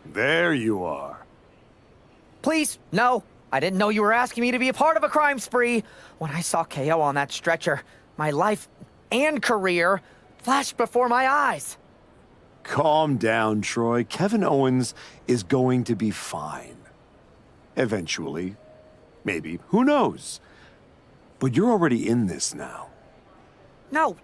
There you are. Please, no. I didn't know you were asking me to be a part of a crime spree. When I saw KO on that stretcher, my life and career flashed before my eyes. Calm down, Troy. Kevin Owens is going to be fine. Eventually. Maybe. Who knows? But you're already in this now. No.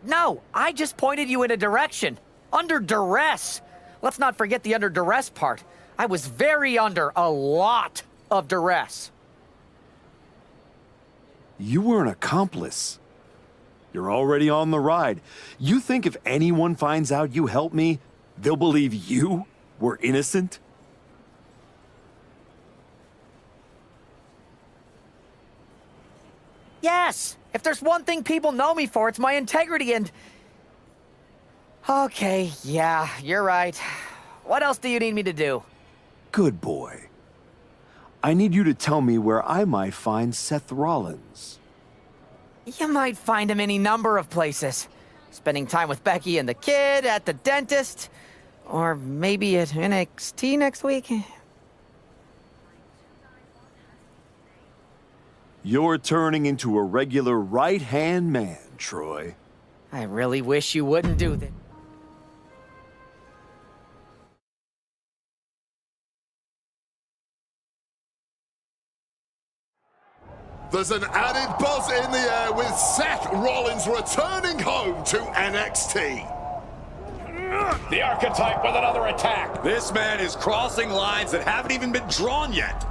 I just pointed you in a direction. Under duress. Let's not forget the under duress part. I was very under a lot of duress. You were an accomplice. You're already on the ride. You think if anyone finds out you helped me, they'll believe you were innocent? Yes! If there's one thing people know me for, it's my integrity and... Okay, yeah, you're right. What else do you need me to do? Good boy. I need you to tell me where I might find Seth Rollins. You might find him any number of places. Spending time with Becky and the kid, at the dentist, or maybe at NXT next week. You're turning into a regular right-hand man, Troy. I really wish you wouldn't do that. There's an added buzz in the air with Seth Rollins returning home to NXT. The Archetype with another attack. This man is crossing lines that haven't even been drawn yet.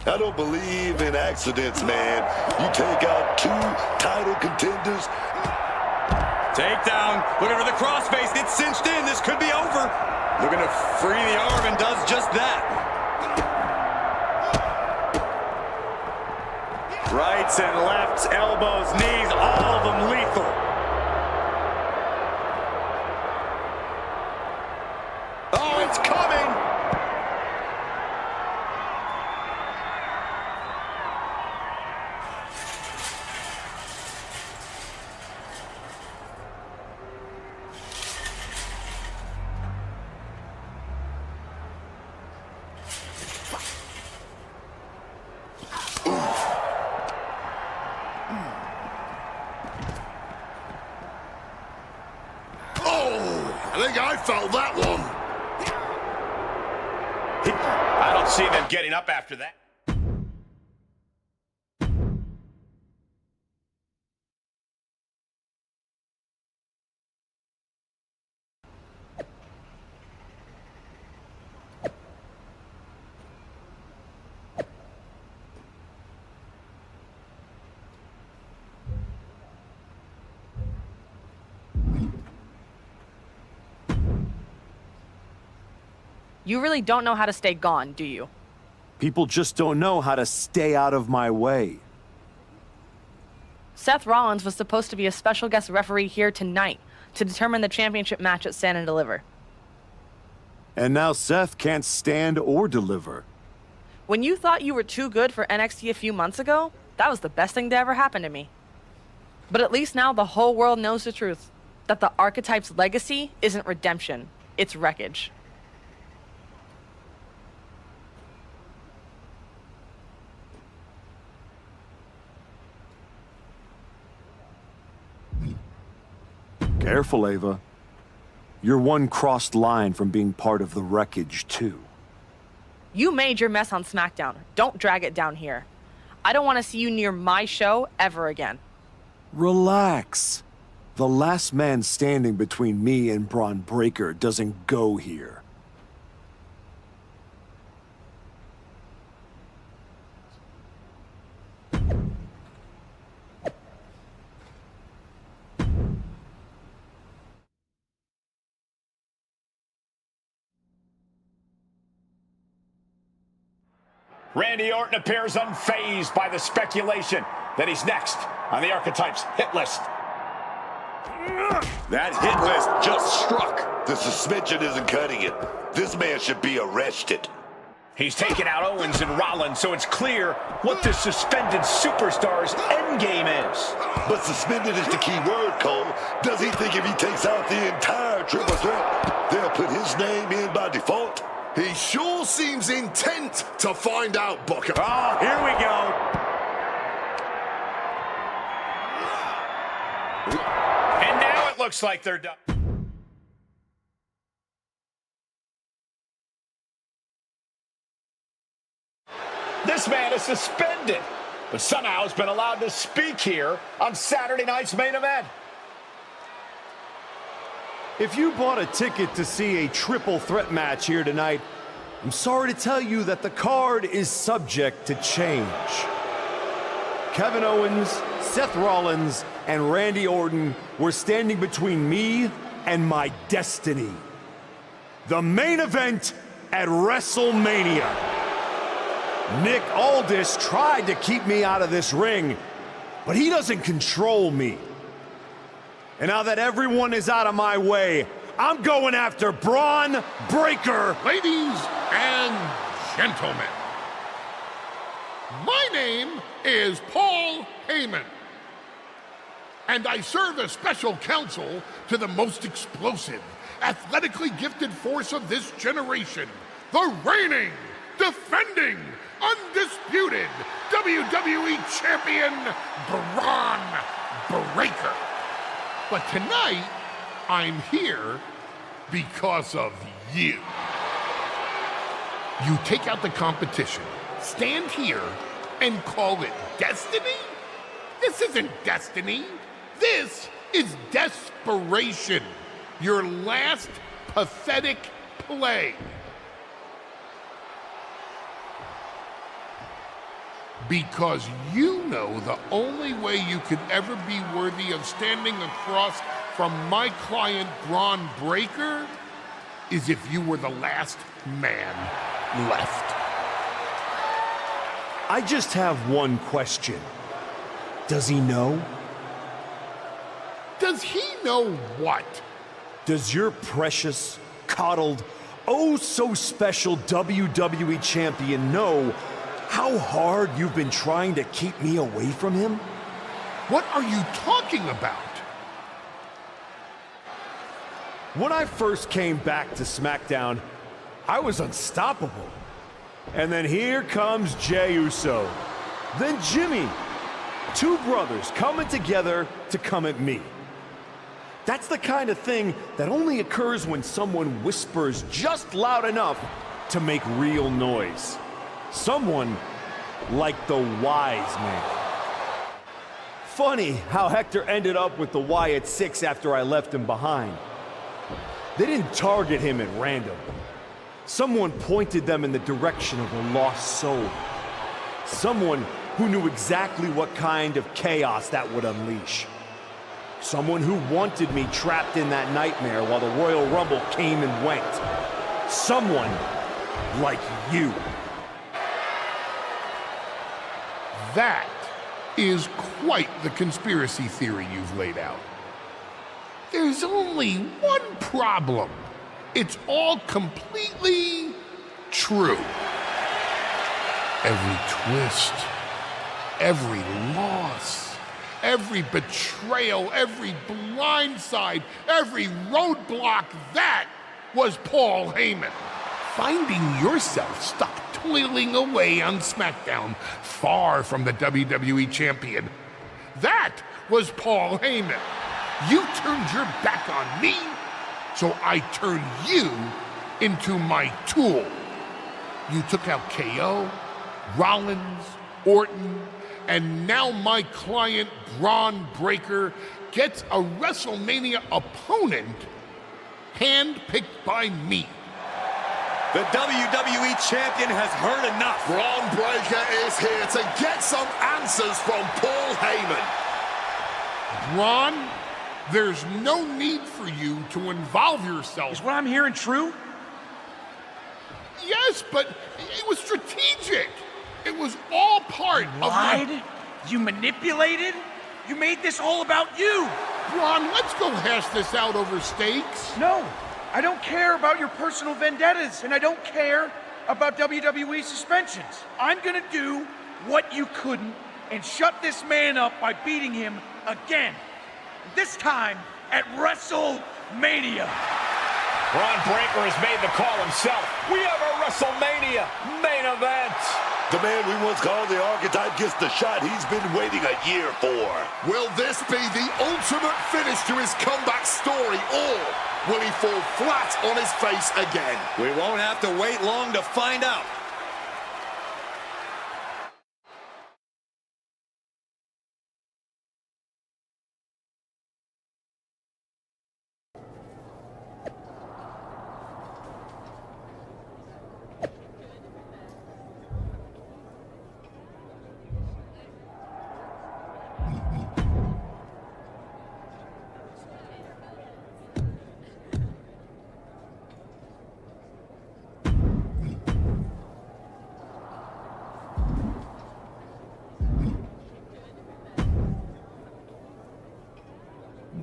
I don't believe in accidents, man. You take out two title contenders. Takedown, looking for the crossface, it's cinched in, this could be over. Looking to free the arm and does just that. Rights and lefts, elbows, knees, all of them lethal. Oh, it's coming! think I felt that one. I don't see them getting up after that. You really don't know how to stay gone, do you? People just don't know how to stay out of my way. Seth Rollins was supposed to be a special guest referee here tonight to determine the championship match at Stand and Deliver. And now Seth can't stand or deliver. When you thought you were too good for NXT a few months ago, that was the best thing to ever happen to me. But at least now the whole world knows the truth, that the Archetype's legacy isn't redemption, it's wreckage. Careful, Ava. You're one crossed line from being part of the wreckage, too. You made your mess on SmackDown. Don't drag it down here. I don't want to see you near my show ever again. Relax. The last man standing between me and Bron Breakker doesn't go here. Randy Orton appears unfazed by the speculation that he's next on the Archetype's hit list. That hit list just struck. The suspension isn't cutting it. This man should be arrested. He's taken out Owens and Rollins, so it's clear what this suspended superstar's endgame is. But suspended is the key word, Cole. Does he think if he takes out the entire triple threat, they'll put his name in by default? He sure seems intent to find out, Booker. Oh, here we go. And now it looks like they're done. This man is suspended, but somehow has been allowed to speak here on Saturday night's main event. If you bought a ticket to see a triple threat match here tonight, I'm sorry to tell you that the card is subject to change. Kevin Owens, Seth Rollins, and Randy Orton were standing between me and my destiny. The main event at WrestleMania. Nick Aldis tried to keep me out of this ring, but he doesn't control me. And now that everyone is out of my way, I'm going after Bron Breakker. Ladies and gentlemen, my name is Paul Heyman, and I serve as special counsel to the most explosive, athletically gifted force of this generation, the reigning, defending, undisputed WWE Champion, Bron Breakker. But tonight, I'm here because of you. You take out the competition, stand here, and call it destiny? This isn't destiny. This is desperation. Your last pathetic play. Because you know the only way you could ever be worthy of standing across from my client, Bron Breakker, is if you were the last man left. I just have one question. Does he know? Does he know what? Does your precious, coddled, oh so special WWE champion know how hard you've been trying to keep me away from him? What are you talking about? When I first came back to SmackDown, I was unstoppable. And then here comes Jey Uso. Then Jimmy. Two brothers coming together to come at me. That's the kind of thing that only occurs when someone whispers just loud enough to make real noise. Someone like the wise man. Funny how Hector ended up with the Wyatt Six after I left him behind. They didn't target him at random. Someone pointed them in the direction of a lost soul. Someone who knew exactly what kind of chaos that would unleash. Someone who wanted me trapped in that nightmare while the Royal Rumble came and went. Someone like you. That is quite the conspiracy theory you've laid out. There's only one problem. It's all completely true. Every twist, every loss, every betrayal, every blindside, every roadblock, that was Paul Heyman. Finding yourself stuck toiling away on SmackDown, far from the WWE champion, that was Paul Heyman. You turned your back on me, so I turned you into my tool. You took out KO, Rollins, Orton, and now my client, Bron Breakker, gets a WrestleMania opponent handpicked by me. The WWE champion has heard enough. Bron Breakker is here to get some answers from Paul Heyman. Bron, there's no need for you to involve yourself. Is what I'm hearing true? Yes, but it was strategic. It was all part of Lied? You manipulated? You made this all about you. Bron, let's go hash this out over steaks. No, I don't care about your personal vendettas, and I don't care about WWE suspensions. I'm gonna do what you couldn't and shut this man up by beating him again. This time at WrestleMania. Bron Breakker has made the call himself. We have a WrestleMania main event. The man we once called the Archetype gets the shot he's been waiting a year for. Will this be the ultimate finish to his comeback story, or will he fall flat on his face again? We won't have to wait long to find out.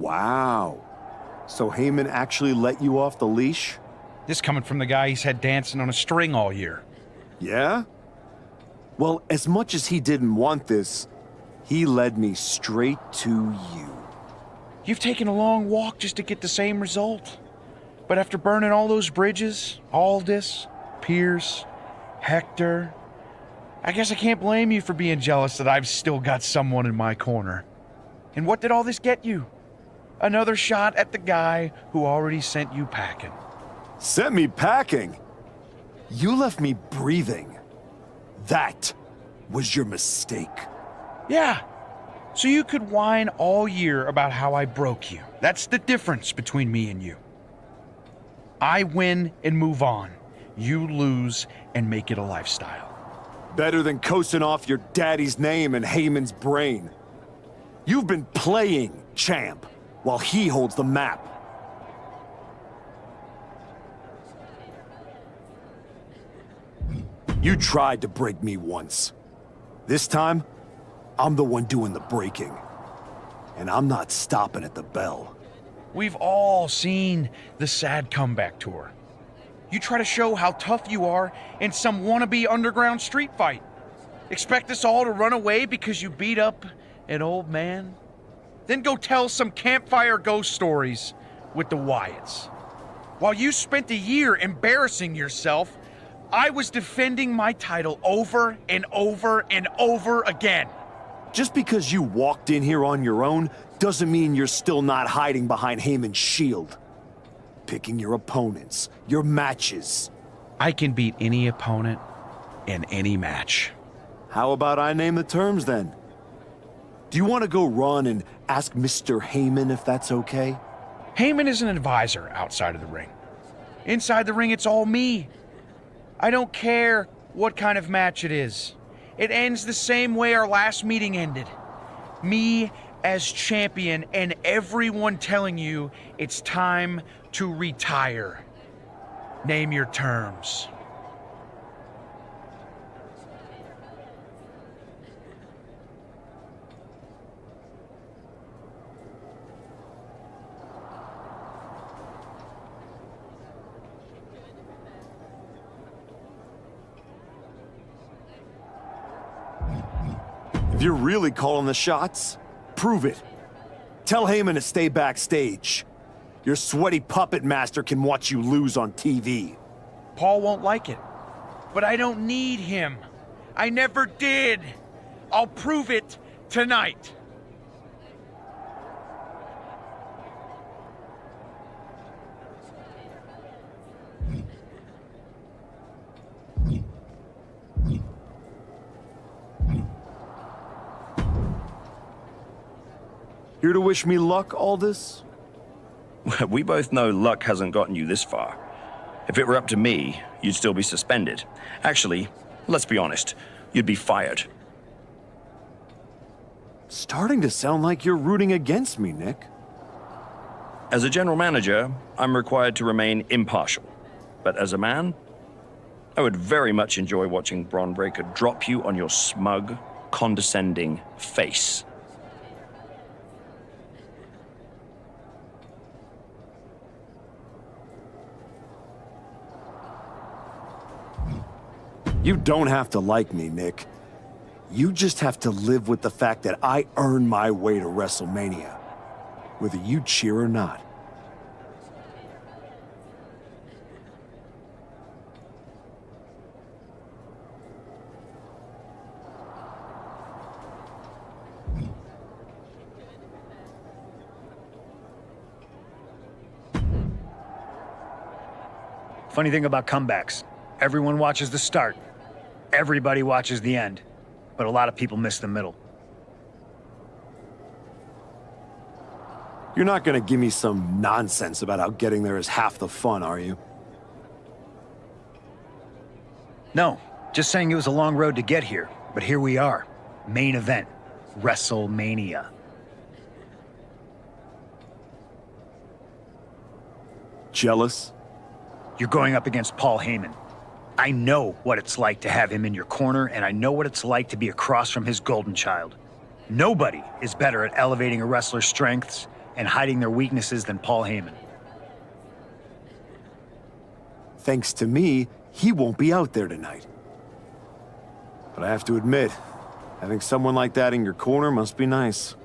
Wow. So Heyman actually let you off the leash? This coming from the guy he's had dancing on a string all year. Yeah? Well, as much as he didn't want this, he led me straight to you. You've taken a long walk just to get the same result. But after burning all those bridges, Aldis, Pierce, Hector, I guess I can't blame you for being jealous that I've still got someone in my corner. And what did all this get you? Another shot at the guy who already sent you packing. Sent me packing? You left me breathing. That was your mistake. Yeah, so you could whine all year about how I broke you. That's the difference between me and you. I win and move on. You lose and make it a lifestyle. Better than coasting off your daddy's name in Heyman's brain. You've been playing champ while he holds the map. You tried to break me once. This time, I'm the one doing the breaking. And I'm not stopping at the bell. We've all seen the sad comeback tour. You try to show how tough you are in some wannabe underground street fight. Expect us all to run away because you beat up an old man? Then go tell some campfire ghost stories with the Wyatts. While you spent a year embarrassing yourself, I was defending my title over and over and over again. Just because you walked in here on your own doesn't mean you're still not hiding behind Heyman's shield. Picking your opponents, your matches. I can beat any opponent in any match. How about I name the terms then? Do you want to go run and ask Mr. Heyman if that's okay? Heyman is an advisor outside of the ring. Inside the ring, it's all me. I don't care what kind of match it is. It ends the same way our last meeting ended. Me as champion and everyone telling you it's time to retire. Name your terms. If you're really calling the shots, prove it. Tell Heyman to stay backstage. Your sweaty puppet master can watch you lose on TV. Paul won't like it, but I don't need him. I never did. I'll prove it tonight. Here to wish me luck, Aldous? We both know luck hasn't gotten you this far. If it were up to me, you'd still be suspended. Actually, let's be honest, you'd be fired. Starting to sound like you're rooting against me, Nick. As a general manager, I'm required to remain impartial. But as a man, I would very much enjoy watching Bron Breakker drop you on your smug, condescending face. You don't have to like me, Nick. You just have to live with the fact that I earned my way to WrestleMania, whether you cheer or not. Funny thing about comebacks, everyone watches the start. Everybody watches the end, but a lot of people miss the middle. You're not gonna give me some nonsense about how getting there is half the fun, are you? No, just saying it was a long road to get here, but here we are. Main event, WrestleMania. Jealous? You're going up against Paul Heyman. I know what it's like to have him in your corner, and I know what it's like to be across from his golden child. Nobody is better at elevating a wrestler's strengths and hiding their weaknesses than Paul Heyman. Thanks to me, he won't be out there tonight. But I have to admit, having someone like that in your corner must be nice.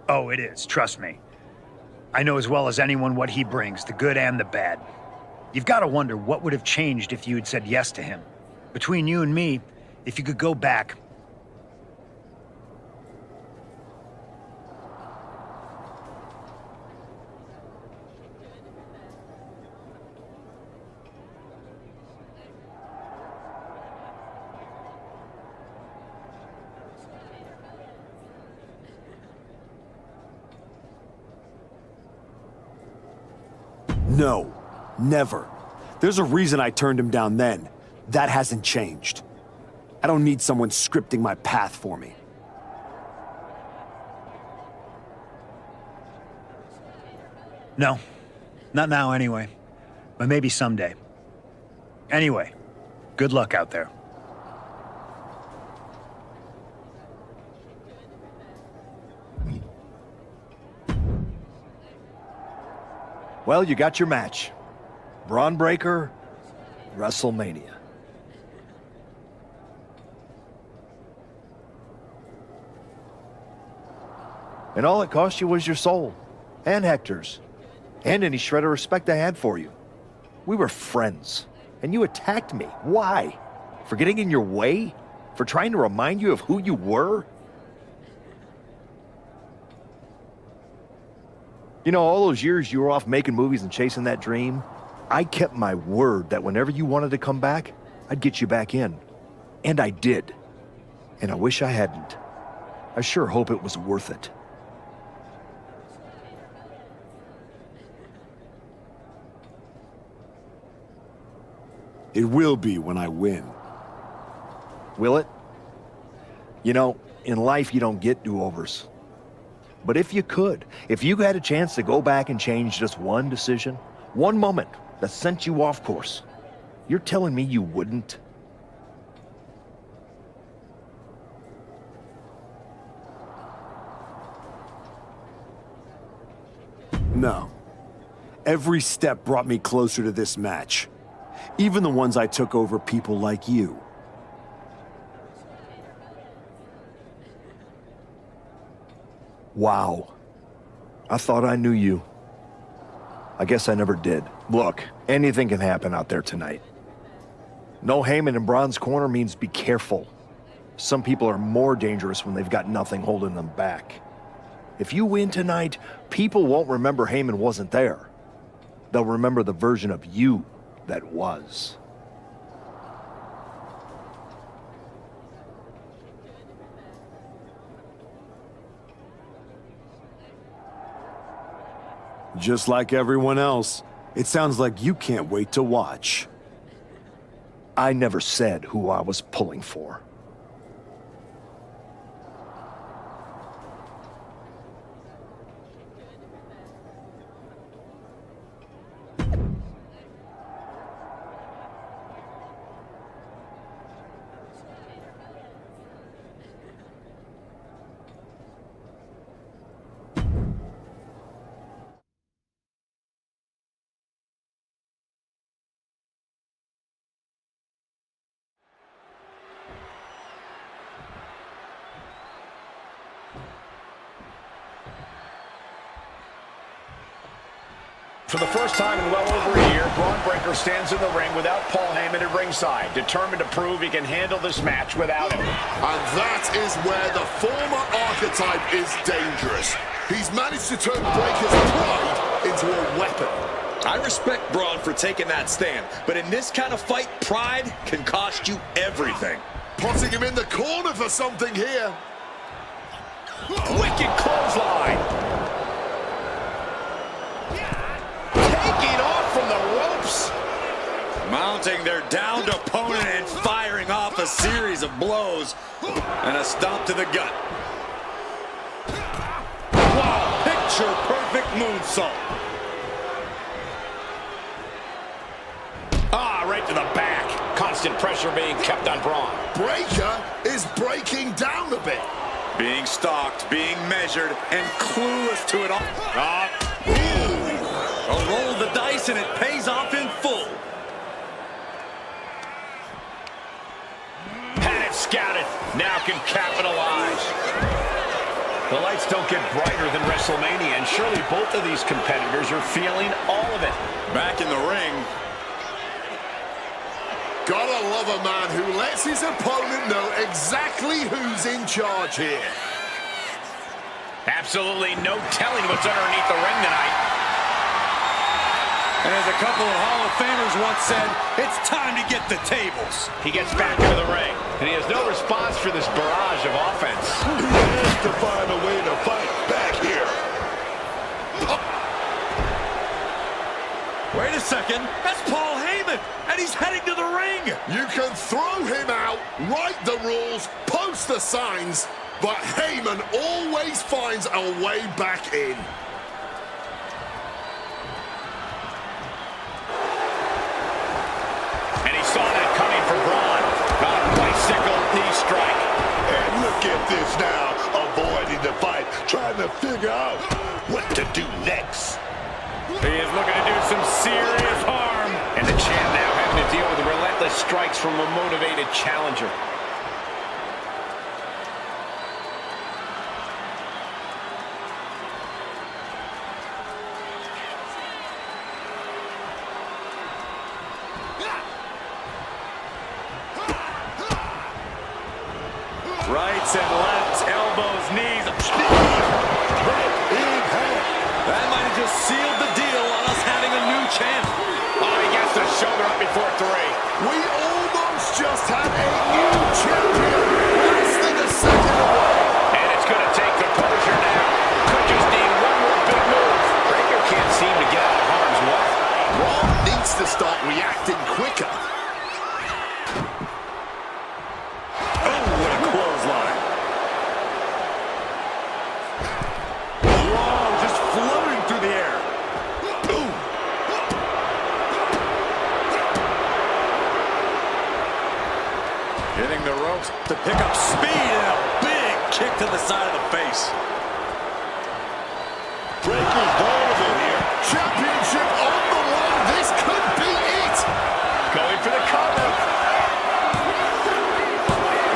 Oh, it is, trust me. I know as well as anyone what he brings, the good and the bad. You've got to wonder what would have changed if you had said yes to him. Between you and me, if you could go back. No, never. There's a reason I turned him down then. That hasn't changed. I don't need someone scripting my path for me. No, not now anyway, but maybe someday. Anyway, good luck out there. Well, you got your match. Bron Breakker, WrestleMania. And all it cost you was your soul, and Hector's, and any shred of respect I had for you. We were friends, and you attacked me. Why? For getting in your way? For trying to remind you of who you were? You know, all those years you were off making movies and chasing that dream, I kept my word that whenever you wanted to come back, I'd get you back in. And I did. And I wish I hadn't. I sure hope it was worth it. It will be when I win. Will it? You know, in life you don't get do-overs. But if you could, if you had a chance to go back and change just one decision, one moment that sent you off course, you're telling me you wouldn't? No. Every step brought me closer to this match. Even the ones I took over people like you. Wow. I thought I knew you. I guess I never did. Look, anything can happen out there tonight. No Heyman in Bron's corner means be careful. Some people are more dangerous when they've got nothing holding them back. If you win tonight, people won't remember Heyman wasn't there. They'll remember the version of you that was. Just like everyone else, it sounds like you can't wait to watch. I never said who I was pulling for. For the first time in well over a year, Bron Breakker stands in the ring without Paul Heyman at ringside, determined to prove he can handle this match without him. And that is where the former Archetype is dangerous. He's managed to turn Breakker's pride into a weapon. I respect Bron for taking that stand, but in this kind of fight, pride can cost you everything. Putting him in the corner for something here. Wicked clothesline. Taking off from the ropes. Mounting their downed opponent and firing off a series of blows and a stomp to the gut. Wow, picture perfect moonsault. Right to the back. Constant pressure being kept on Bron. Breakker is breaking down a bit. Being stalked, being measured, and clueless to it all. A roll of the dice and it pays off in full. Had it scouted. Now can capitalize. The lights don't get brighter than WrestleMania, and surely both of these competitors are feeling all of it. Back in the ring. Gotta love a man who lets his opponent know exactly who's in charge here. Absolutely no telling what's underneath the ring tonight. And as a couple of Hall of Famers once said, it's time to get the tables. He gets back into the ring, and he has no response for this barrage of offense. He has to find a way to fight back here. Wait a second, that's Paul Heyman, and he's heading to the ring. You can throw him out, write the rules, post the signs, but Heyman always finds a way back in. And he saw that coming for Bron. Got a bicycle knee strike. And look at this now, avoiding the fight, trying to figure out what to do next. He is looking to do some serious harm. And the champ now having to deal with the relentless strikes from a motivated challenger. Rights and lefts, elbows, knees. That might have reacting quicker. Oh, what a clothesline. Whoa, just floating through the air. Ooh. Hitting the ropes to pick up speed and a big kick to the side of the face. Breakker's diving here. Championship on the line. This could be it. Going for the cover.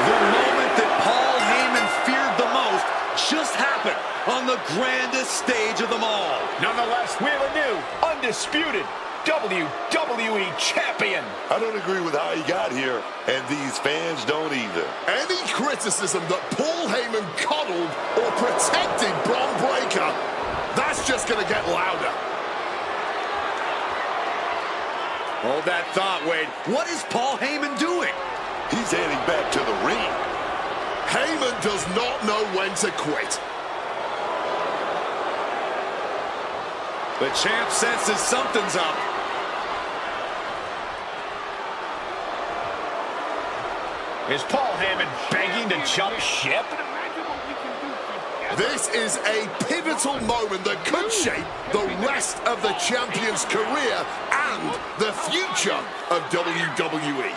The moment that Paul Heyman feared the most just happened on the grandest stage of them all. Nonetheless, we have a new, undisputed WWE Champion. I don't agree with how he got here, and these fans don't either. Any criticism that Paul Heyman coddled or protected Bron Breakker, that's just going to get louder. Hold that thought, Wade. What is Paul Heyman doing? He's heading back to the ring. Heyman does not know when to quit. The champ senses something's up. Is Paul Heyman begging to jump ship? This is a pivotal moment that could shape the rest of the champion's career and the future of WWE.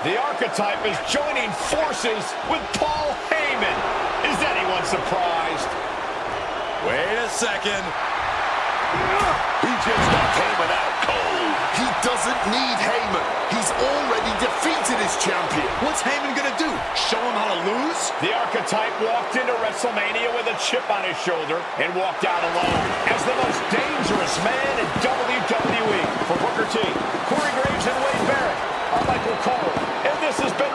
The Archetype is joining forces with Paul Heyman. Is anyone surprised? Wait a second. He just knocked Heyman out cold. He doesn't need Heyman. He's already defeated his champion. What's Heyman gonna do? Show him how to lose? The Archetype walked into WrestleMania with a chip on his shoulder and walked out alone as the most dangerous man in WWE. For Booker T, Corey Graves, and Wade Barrett, I'm Michael Cole, and this has been